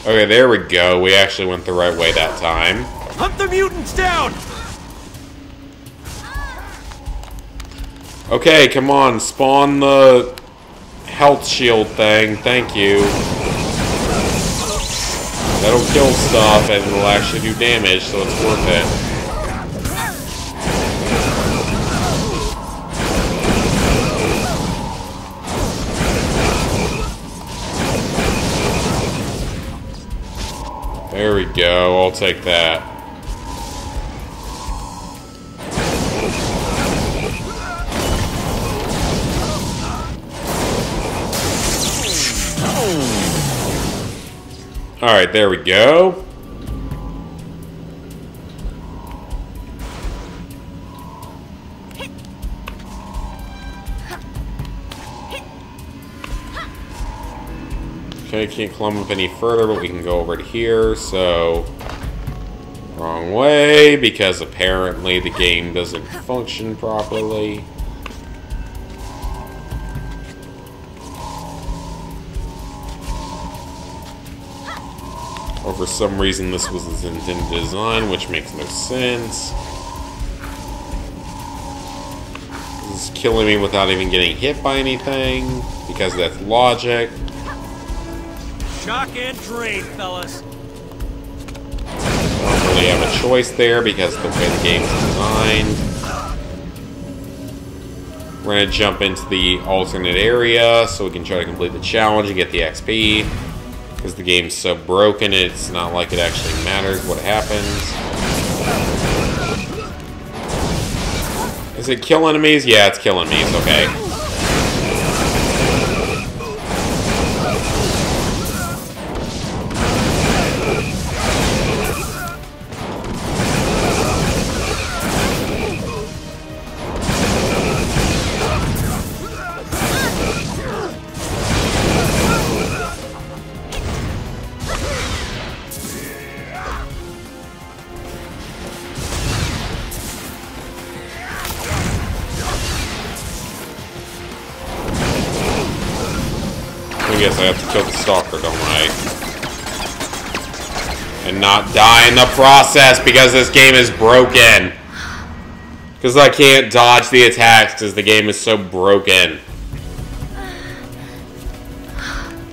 Okay, there we go. We actually went the right way that time. Hunt the mutants down! Okay, come on, spawn the health shield thing, thank you. That'll kill stuff and it'll actually do damage, so it's worth it. There we go, I'll take that. Alright, there we go. Okay, can't climb up any further, but we can go over to here, so... Wrong way, because apparently the game doesn't function properly. Or for some reason this was its intended design, which makes no sense. This is killing me without even getting hit by anything, because that's logic. Shock and drain, fellas. I don't really have a choice there because of the way the game's designed. We're going to jump into the alternate area so we can try to complete the challenge and get the XP. Because the game's so broken, it's not like it actually matters what happens. Is it kill enemies? Yeah, it's kill enemies, okay. I guess I have to kill the stalker, don't I? And not die in the process because this game is broken. Because I can't dodge the attacks because the game is so broken.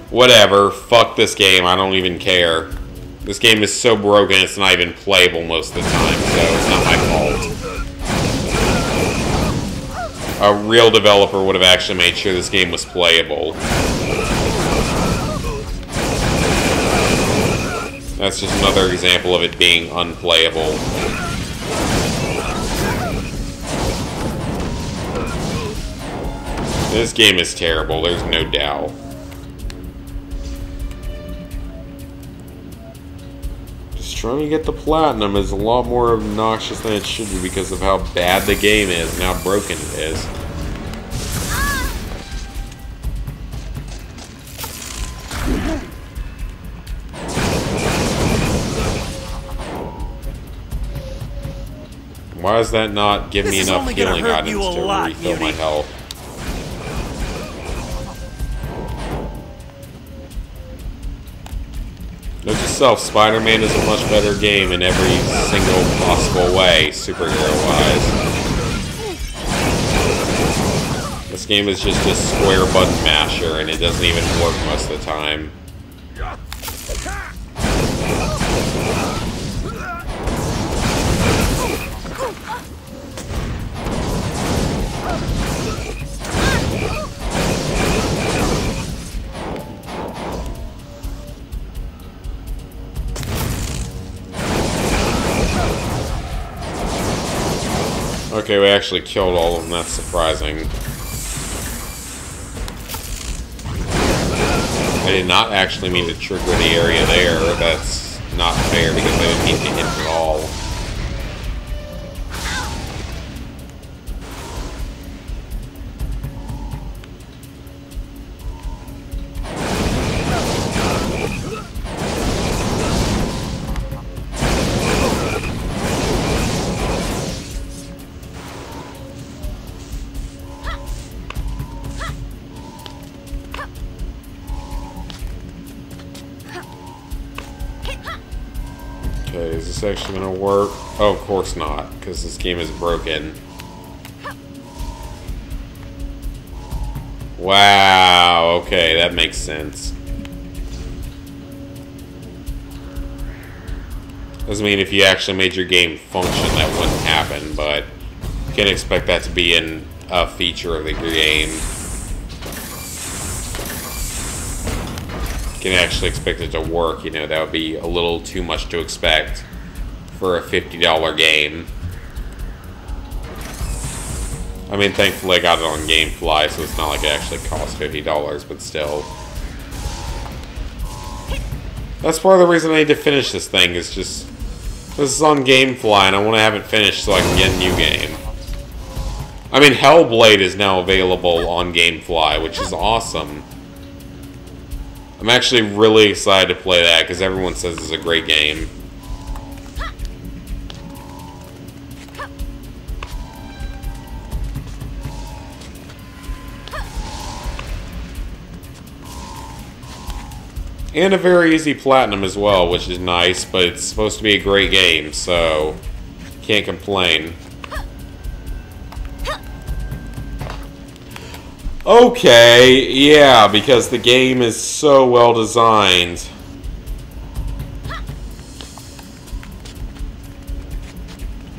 Whatever. Fuck this game. I don't even care. This game is so broken it's not even playable most of the time, so it's not my fault. A real developer would have actually made sure this game was playable. That's just another example of it being unplayable. This game is terrible, there's no doubt. Just trying to get the platinum is a lot more obnoxious than it should be because of how bad the game is and how broken it is. Why does that not give me enough healing items to refill my health? Note to self, Spider-Man is a much better game in every single possible way, superhero-wise. This game is just a square button masher, and it doesn't even work most of the time. Okay, we actually killed all of them. That's surprising. I did not actually mean to trigger the area there. That's not fair because I didn't mean to hit it at all. Okay, is this actually gonna work? Oh, of course not, because this game is broken. Wow, okay, that makes sense. Doesn't mean if you actually made your game function that wouldn't happen, but you can't expect that to be a feature of the game. You can actually expect it to work, you know, that would be a little too much to expect for a $50 game. I mean, thankfully I got it on GameFly, so it's not like it actually cost $50, but still. That's part of the reason I need to finish this thing, is just, this is on GameFly and I want to have it finished so I can get a new game. I mean, Hellblade is now available on GameFly, which is awesome. I'm actually really excited to play that because everyone says it's a great game. And a very easy platinum as well, which is nice, but it's supposed to be a great game, so can't complain. Okay, yeah, because the game is so well designed.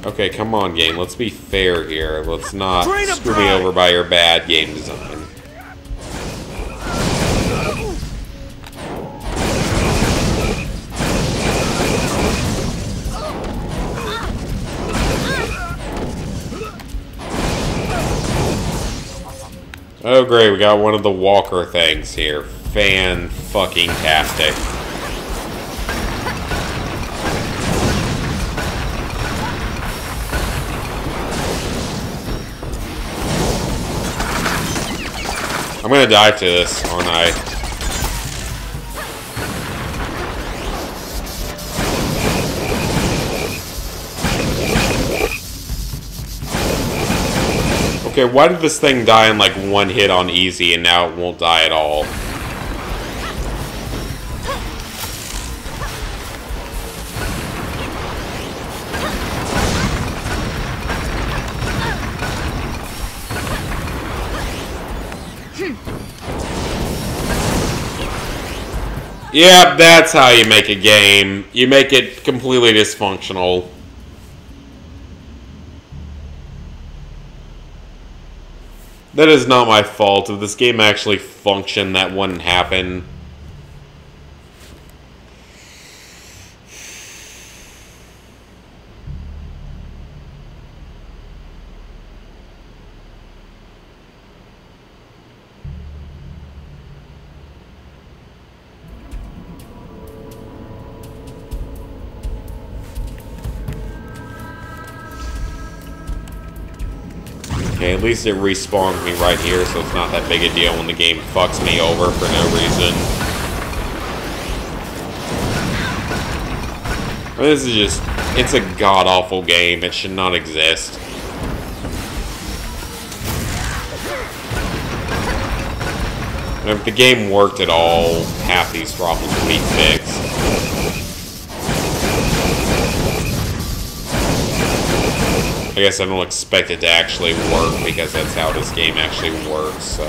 Okay, come on, game. Let's be fair here. Let's not screw me over by your bad game design. Oh great, we got one of the walker things here. Fan-fucking-tastic. I'm gonna die to this, aren't I? Okay, why did this thing die in like one hit on easy and now it won't die at all? Yep, that's how you make a game. You make it completely dysfunctional. That is not my fault. If this game actually functioned, that wouldn't happen. Okay, at least it respawns me right here, so it's not that big a deal when the game fucks me over for no reason. This is just, it's a god-awful game. It should not exist. And if the game worked at all, half these problems would be fixed. I guess I don't expect it to actually work because that's how this game actually works, so.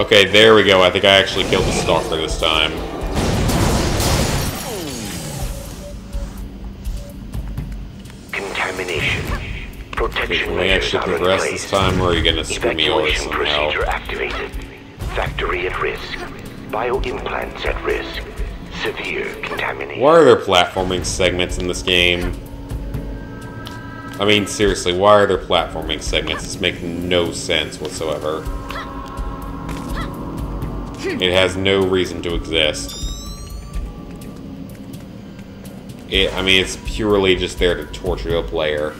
Okay, there we go. I think I actually killed the stalker this time. Protection Can I actually progress this time, or are you gonna screw me over somehow? Procedure activated. Factory at risk. Bioimplants at risk. Severe contamination. Why are there platforming segments in this game? I mean, seriously, why are there platforming segments? This makes no sense whatsoever. It has no reason to exist. I mean, it's purely just there to torture the player.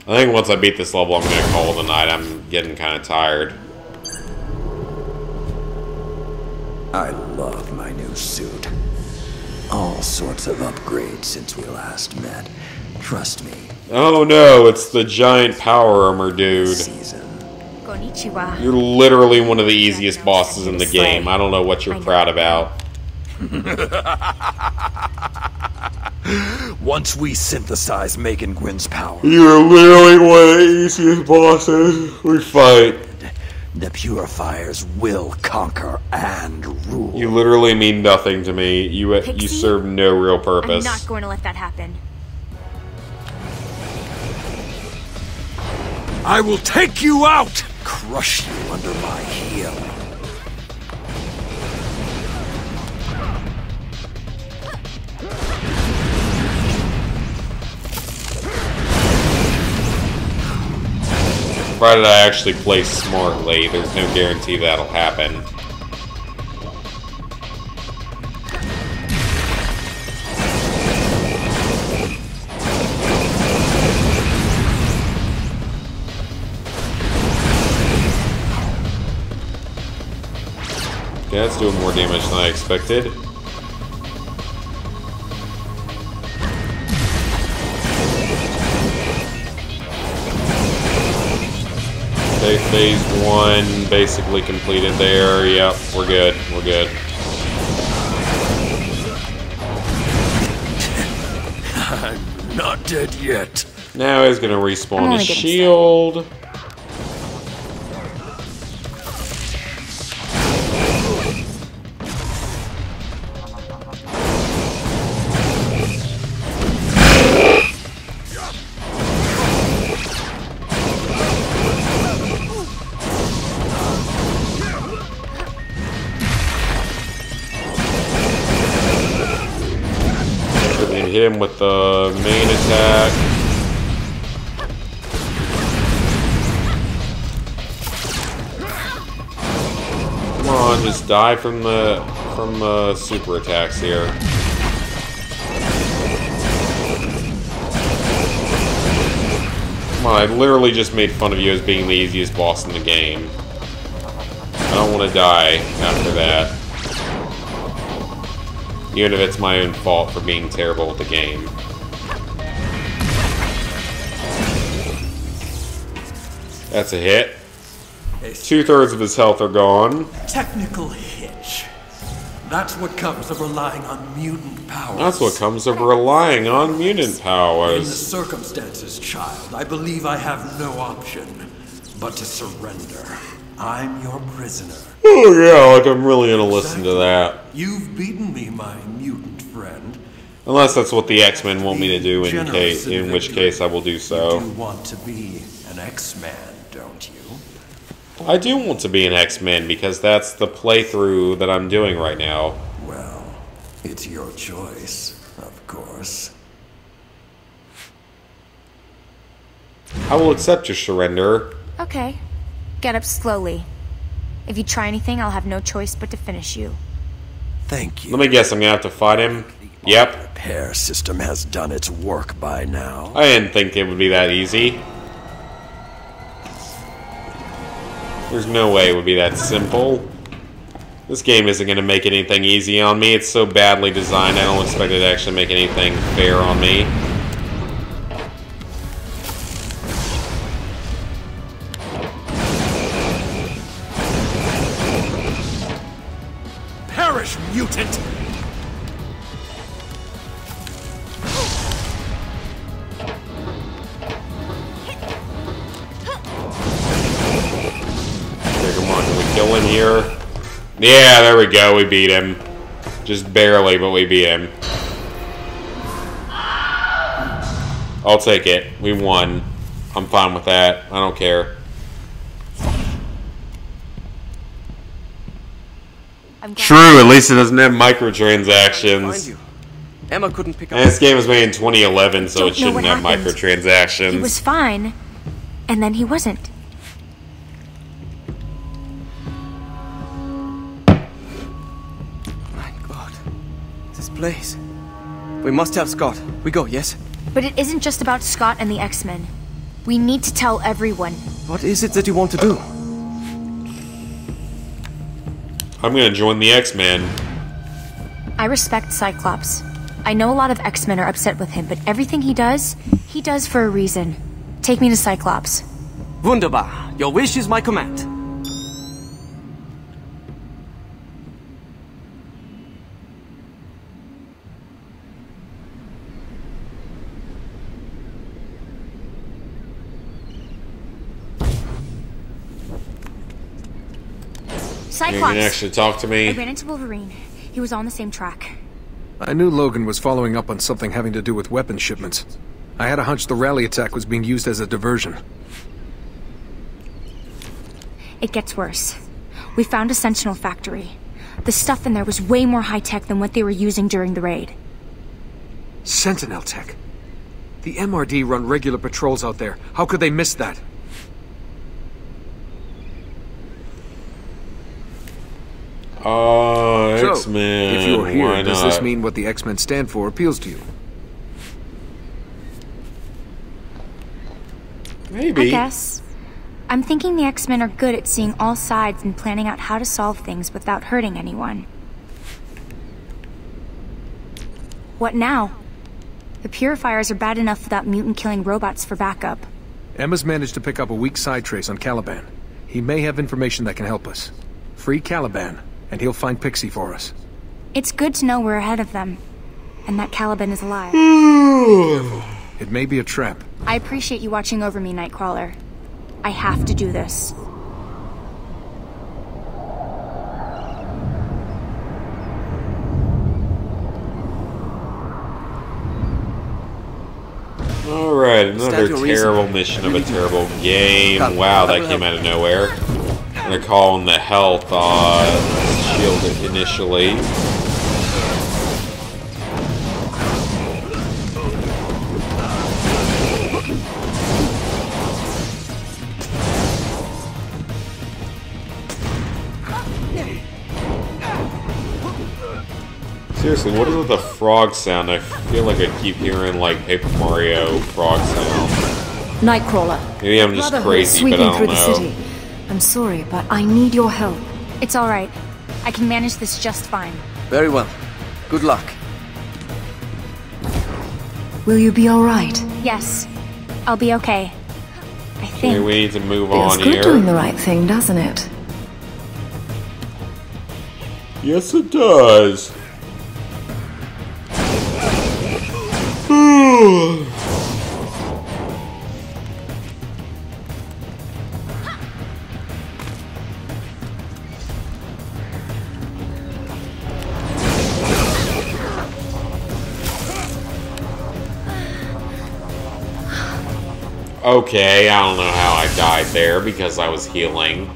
I think once I beat this level, I'm going to call it a night. I'm getting kind of tired. I love my new suit. All sorts of upgrades since we last met. Trust me. Oh no, it's the giant power armor dude. Konnichiwa. You're literally one of the easiest bosses in the game. I don't know what you're proud about. Once we synthesize Megan Gwyn's power, you're literally one of the easiest bosses we fight. The Purifiers will conquer and rule. You literally mean nothing to me. You serve no real purpose. I'm not going to let that happen. I will take you out! Crush you under my heel. Provided I actually play smartly, there's no guarantee that'll happen. Yeah, that's doing more damage than I expected. Okay, phase 1 basically completed there. Yep, we're good. We're good. I'm not dead yet. Now he's gonna respawn his shield. Hit him with the main attack. Come on, just die from the super attacks here. Come on, I literally just made fun of you as being the easiest boss in the game. I don't want to die after that. Even if it's my own fault for being terrible at the game. That's a hit. 2/3 of his health are gone. Technical hitch. That's what comes of relying on mutant powers. That's what comes of relying on mutant powers. In the circumstances, child, I believe I have no option but to surrender. I'm your prisoner. Oh yeah, like I'm really gonna listen to that. You've beaten me, my mutant friend. Unless that's what the X-Men want me to do, in which case I will do so. You do want to be an X-Man, don't you? I do want to be an X-Men because that's the playthrough that I'm doing right now. Well, it's your choice, of course. I will accept your surrender. Okay. Get up slowly. If you try anything, I'll have no choice but to finish you. Thank you. Let me guess, I'm gonna have to fight him? Yep. The repair system has done its work by now. I didn't think it would be that easy. There's no way it would be that simple. This game isn't gonna make anything easy on me. It's so badly designed, I don't expect it to actually make anything fair on me. Perish, mutant! Okay, come on, can we kill him here? Yeah, there we go, we beat him. Just barely, but we beat him. I'll take it. We won. I'm fine with that. I don't care. True, at least it doesn't have microtransactions. Emma couldn't pick up. And this game was made in 2011, so it shouldn't have microtransactions. He was fine, and then he wasn't. My God. This place. We must have Scott. We go, yes? But it isn't just about Scott and the X-Men. We need to tell everyone. What is it that you want to do? I'm gonna join the X-Men. I respect Cyclops. I know a lot of X-Men are upset with him, but everything he does for a reason. Take me to Cyclops. Wunderbar. Your wish is my command. Cyclops! You can actually talk to me. I ran into Wolverine. He was on the same track. I knew Logan was following up on something having to do with weapon shipments. I had a hunch the rally attack was being used as a diversion. It gets worse. We found a Sentinel factory. The stuff in there was way more high-tech than what they were using during the raid. Sentinel tech? The MRD run regular patrols out there. How could they miss that? X-Men. If you're here, why does not? this mean what the X-Men stand for appeals to you? Maybe. I guess. I'm thinking the X-Men are good at seeing all sides and planning out how to solve things without hurting anyone. What now? The Purifiers are bad enough without mutant-killing robots for backup. Emma's managed to pick up a weak side trace on Caliban. He may have information that can help us. Free Caliban, and he'll find Pixie for us. It's good to know we're ahead of them, and that Caliban is alive. It may be a trap. I appreciate you watching over me, Nightcrawler. I have to do this. Alright, another terrible mission of a terrible game. Wow, that came out of nowhere. I'm gonna call in the health shield initially. Seriously, what is with the frog sound? I feel like I keep hearing, like, Paper Mario frog sound. Nightcrawler. Maybe I'm just crazy, but I don't know. The city. I'm sorry, but I need your help. It's alright. I can manage this just fine. Very well. Good luck. Will you be alright? Yes. I'll be okay. I think. Okay, we need to move Feels on good here. doing the right thing, doesn't it? Yes, it does. Okay, I don't know how I died there because I was healing.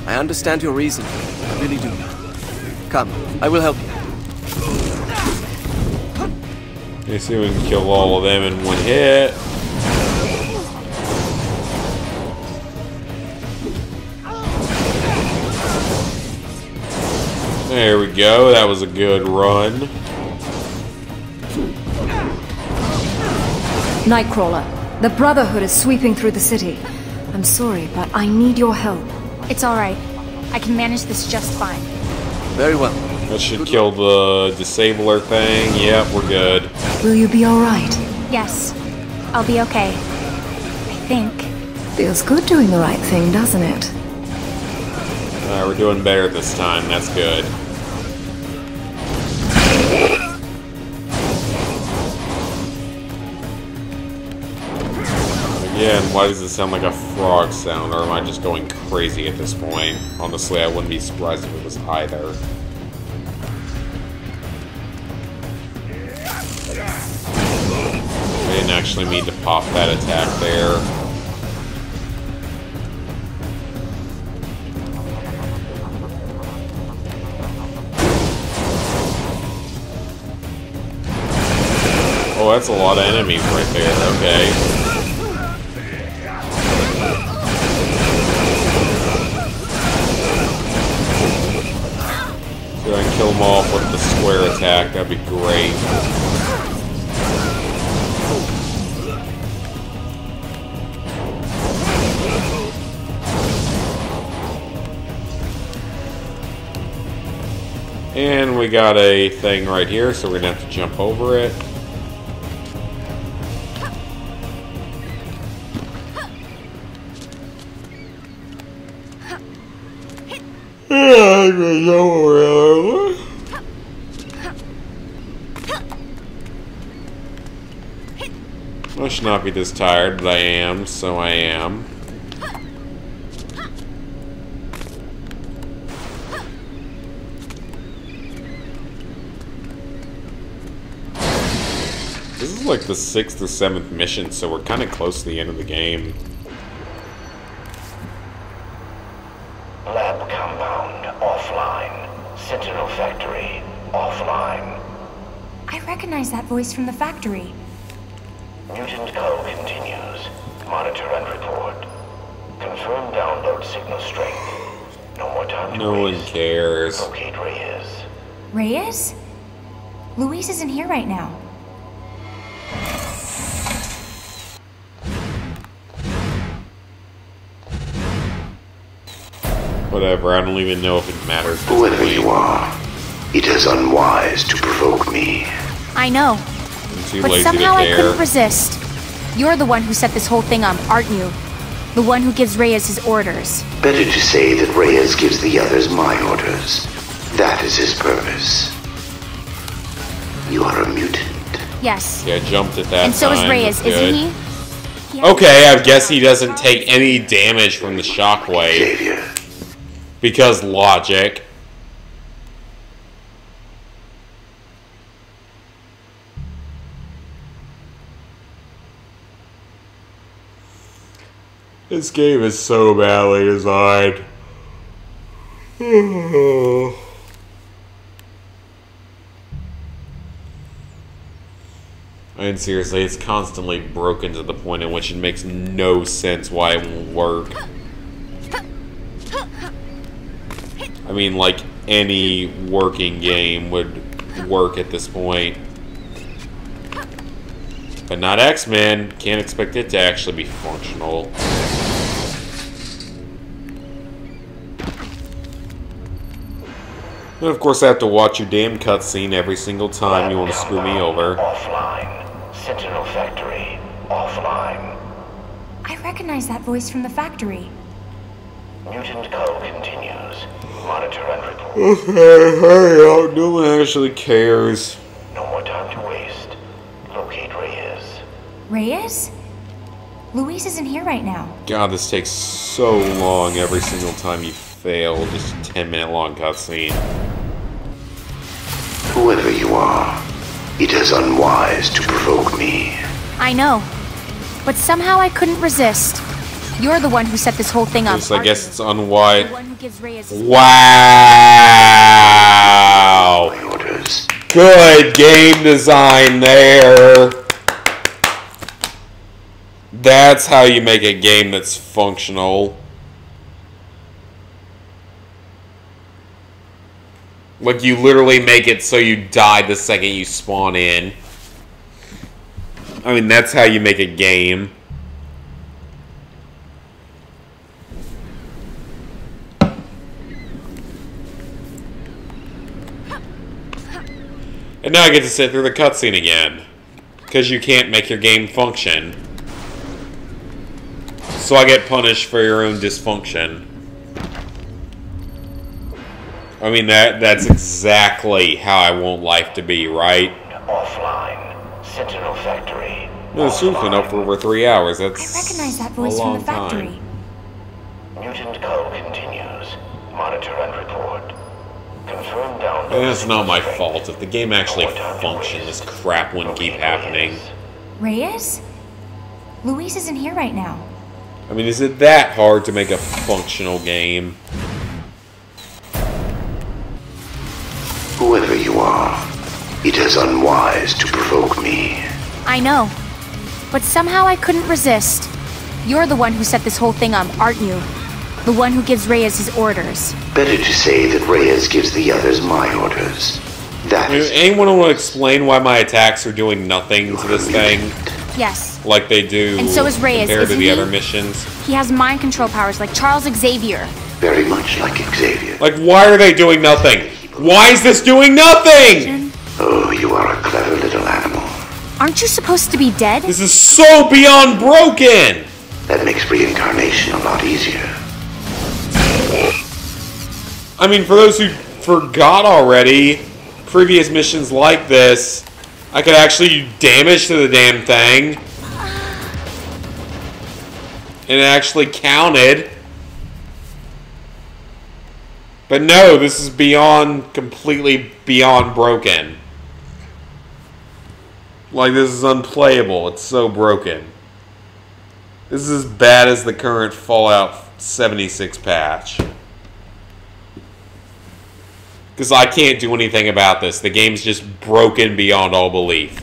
I understand your reason. I really do. Come, I will help you. Let me see if we can kill all of them in one hit. There we go. That was a good run. Nightcrawler, the Brotherhood is sweeping through the city. I'm sorry, but I need your help. It's alright. I can manage this just fine. Very well. That should kill the disabler thing. Yep, we're good. Will you be alright? Yes. I'll be okay. I think. Feels good doing the right thing, doesn't it? We're doing better this time. That's good. Again, why does it sound like a frog sound? Or am I just going crazy at this point? Honestly, I wouldn't be surprised if it was either. I didn't actually mean to pop that attack there. Oh, that's a lot of enemies right there, okay. So I can kill them off with the square attack, that'd be great. And we got a thing right here, so we're gonna have to jump over it. I should not be this tired, but I am, so I am. This is like the 6th or 7th mission, so we're kind of close to the end of the game. Lab compound offline. Sentinel factory offline. I recognize that voice from the factory. Mutant code continues. Monitor and report. Confirm download signal strength. No more time to No one cares. locate Reyes. Reyes? Luis isn't here right now. Whatever, I don't even know if it matters. Whoever you are, it is unwise to provoke me. I know. I'm too But lazy somehow to I care. couldn't resist. You're the one who set this whole thing up, aren't you? The one who gives Reyes his orders. Better to say that Reyes gives the others my orders. That is his purpose. You are a mutant. Yes. Yeah, I jumped at that And so is time. Reyes, That's isn't good. he? Okay, I guess he doesn't take any damage from the shockwave. Because logic. This game is so badly designed. I mean, seriously, it's constantly broken to the point in which it makes no sense why it won't work. I mean, like, any working game would work at this point. But not X-Men. Can't expect it to actually be functional. And of course I have to watch your damn cutscene every single time you want to screw me over. Offline. Sentinel Factory. Offline. I recognize that voice from the factory. Mutant code continues. Monitor and report. Okay, hurry up. No one actually cares. No more time to waste. Locate Reyes. Reyes? Luis isn't here right now. God, this takes so long every single time you fail. Just a 10-minute long cutscene. Whoever you are, it is unwise to provoke me. I know. But somehow I couldn't resist. You're the one who set this whole thing up. Yes, I guess it's unwise. The one who gives Reyes his Wow! Good game design there. That's how you make a game that's functional. Like, you literally make it so you die the second you spawn in. I mean, that's how you make a game. And now I get to sit through the cutscene again. Because you can't make your game function. So I get punished for your own dysfunction. I mean, that's exactly how I want life to be, right? Offline. Sentinel Factory. No, this room's been up for over 3 hours. That's I recognize that voice from the factory. time. Mutant code continues. Monitor and report. Confirm download. And it's not my fault. If the game actually functioned, this crap wouldn't keep happening. Reyes? Luis isn't here right now. I mean, is it that hard to make a functional game? Whoever you are, it is unwise to provoke me. I know. But somehow I couldn't resist. You're the one who set this whole thing up, aren't you? The one who gives Reyes his orders. Better to say that Reyes gives the others my orders. That is... Anyone want to explain why my attacks are doing nothing to this thing? Yes. Like they do And so is Reyes, compared to isn't the he? other missions? He has mind control powers like Charles Xavier. Very much like Xavier. Like, why are they doing nothing? Why is this doing nothing? Oh, you are a clever little animal. Aren't you supposed to be dead? This is so beyond broken! That makes reincarnation a lot easier. I mean, for those who forgot already, previous missions like this, I could actually do damage to the damn thing. And it actually counted. But no, this is completely beyond broken. Like, this is unplayable. It's so broken. This is as bad as the current Fallout 76 patch. Because I can't do anything about this. The game's just broken beyond all belief.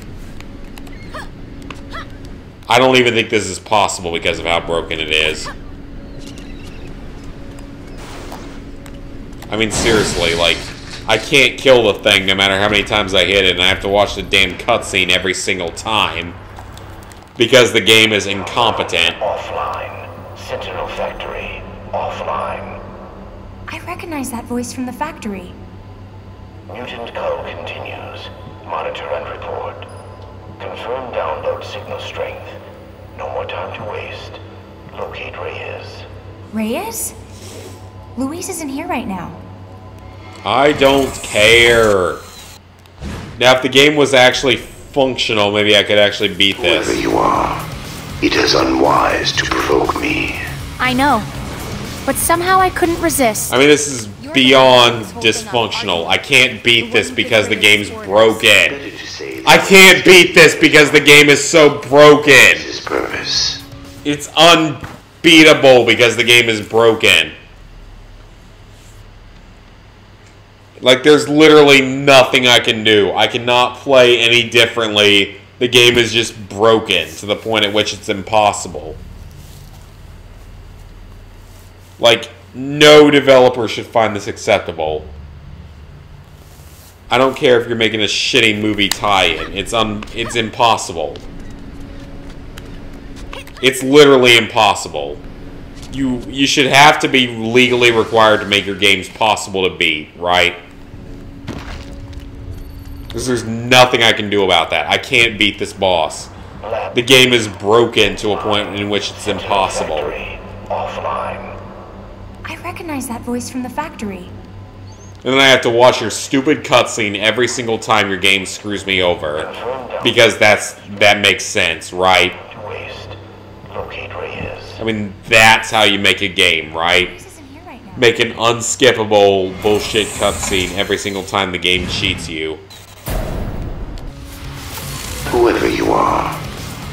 I don't even think this is possible because of how broken it is. I mean, seriously, like, I can't kill the thing no matter how many times I hit it, and I have to watch the damn cutscene every single time because the game is incompetent. Offline. Sentinel Factory. Offline. I recognize that voice from the factory. Mutant code continues. Monitor and report. Confirm download signal strength. No more time to waste. Locate Reyes. Reyes? Luis isn't here right now. I don't care. Now, if the game was actually functional, maybe I could actually beat this. Whoever you are, it is unwise to provoke me. I know. But somehow I couldn't resist. I mean, this is beyond dysfunctional. I can't beat this because the game's broken. I can't beat this because the game is so broken. It's unbeatable because the game is broken. Like, there's literally nothing I can do. I cannot play any differently. The game is just broken to the point at which it's impossible. Like, no developer should find this acceptable. I don't care if you're making a shitty movie tie-in. It's impossible. It's literally impossible. You should have to be legally required to make your games possible to beat, right? Because there's nothing I can do about that. I can't beat this boss. The game is broken to a point in which it's impossible. Offline. I recognize that voice from the factory. And then I have to watch your stupid cutscene every single time your game screws me over. Because that makes sense, right? I mean, that's how you make a game, right? Make an unskippable bullshit cutscene every single time the game cheats you. Whoever you are,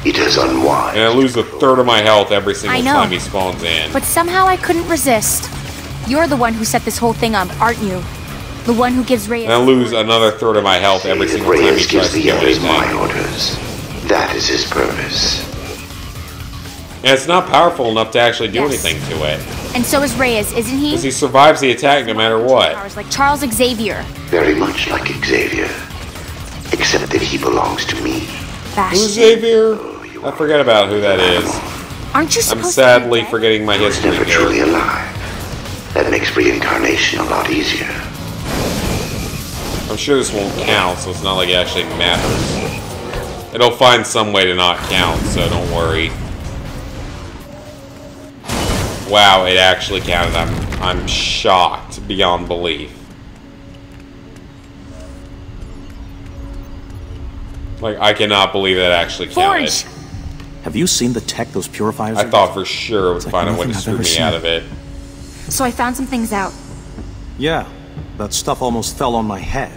it is unwise. And I lose a third of my health every single time he spawns in. But somehow I couldn't resist. You're the one who set this whole thing up, aren't you? The one who gives Reyes... And I lose another third of my health every single time he tries to do anything. My orders. That is his purpose. And it's not powerful enough to actually do anything to it. And so is Reyes, isn't he? Because he survives the attack no matter what. Like Charles Xavier. Very much like Xavier. Except that he belongs to me. Who's Xavier? I forget about who that is. Aren't you supposed I'm sadly forgetting my history never here. Truly alive. That makes reincarnation a lot easier. I'm sure this won't count, so it's not like it actually matters. It'll find some way to not count, so don't worry. Wow, it actually counted. I'm shocked beyond belief. Like, I cannot believe that actually counted. Forge! Have you seen the tech those purifiers I thought for sure it would find a way to screw me out of it. So I found some things out. Yeah, that stuff almost fell on my head.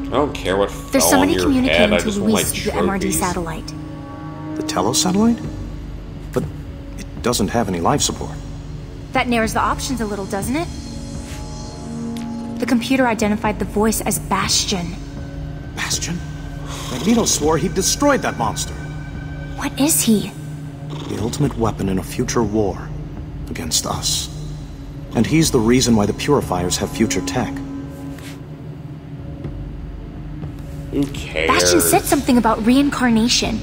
I don't care what There's fell on somebody your communicating head. I to just want my Luis through the MRD trophies. satellite. The Telltale satellite? But it doesn't have any life support. That narrows the options a little, doesn't it? The computer identified the voice as Bastion. Bastion? Magneto swore he destroyed that monster. What is he? The ultimate weapon in a future war against us. And he's the reason why the Purifiers have future tech. Who cares? Bastion said something about reincarnation.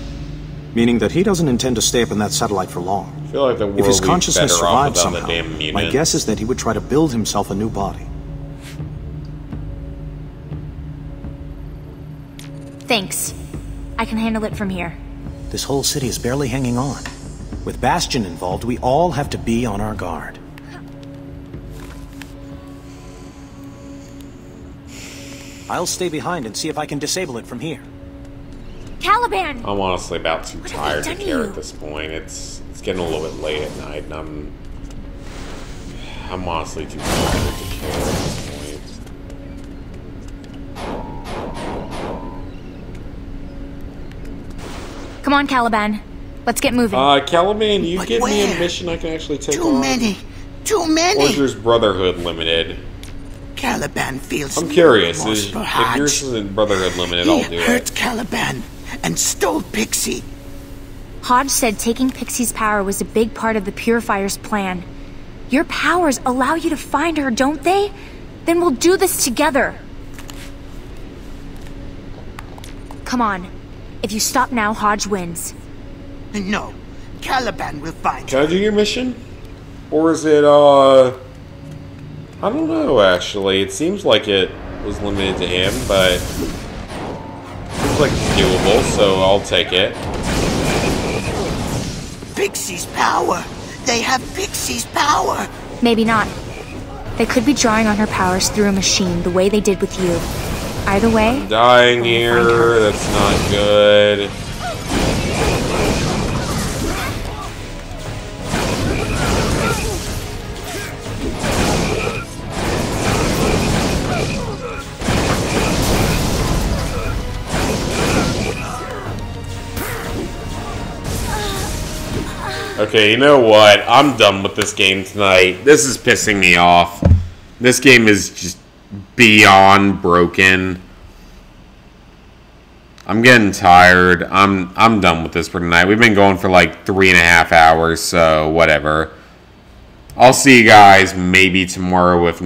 Meaning that he doesn't intend to stay up in that satellite for long. I feel like the world if his would be consciousness better off survives without the somehow, damn mutant. my guess is that he would try to build himself a new body. Thanks. I can handle it from here. This whole city is barely hanging on. With Bastion involved, we all have to be on our guard. I'll stay behind and see if I can disable it from here. Caliban! I'm honestly about too tired to care at this point. It's getting a little bit late at night, and I'm honestly too tired to care at this point. Come on, Caliban. Let's get moving. Caliban, you give me a mission I can actually take on. Too too many. Or yours Brotherhood Limited? Caliban feels I'm curious. remorse for If Hodge. yours isn't Brotherhood Limited, He I'll do hurt it. Caliban and stole Pixie. Hodge said taking Pixie's power was a big part of the Purifier's plan. Your powers allow you to find her, don't they? Then we'll do this together. Come on. If you stop now, Hodge wins. No, Caliban will find Can I do your mission? Or is it, I don't know, actually. It seems like it was limited to him, but it seems like it's doable, so I'll take it. Pixie's power. They have Pixie's power. Maybe not. They could be drawing on her powers through a machine, the way they did with you. Either way... Dying here, that's not good. Okay, you know what? I'm done with this game tonight. This is pissing me off. This game is just beyond broken. I'm getting tired. I'm done with this for tonight. We've been going for like 3.5 hours, so whatever. I'll see you guys maybe tomorrow, if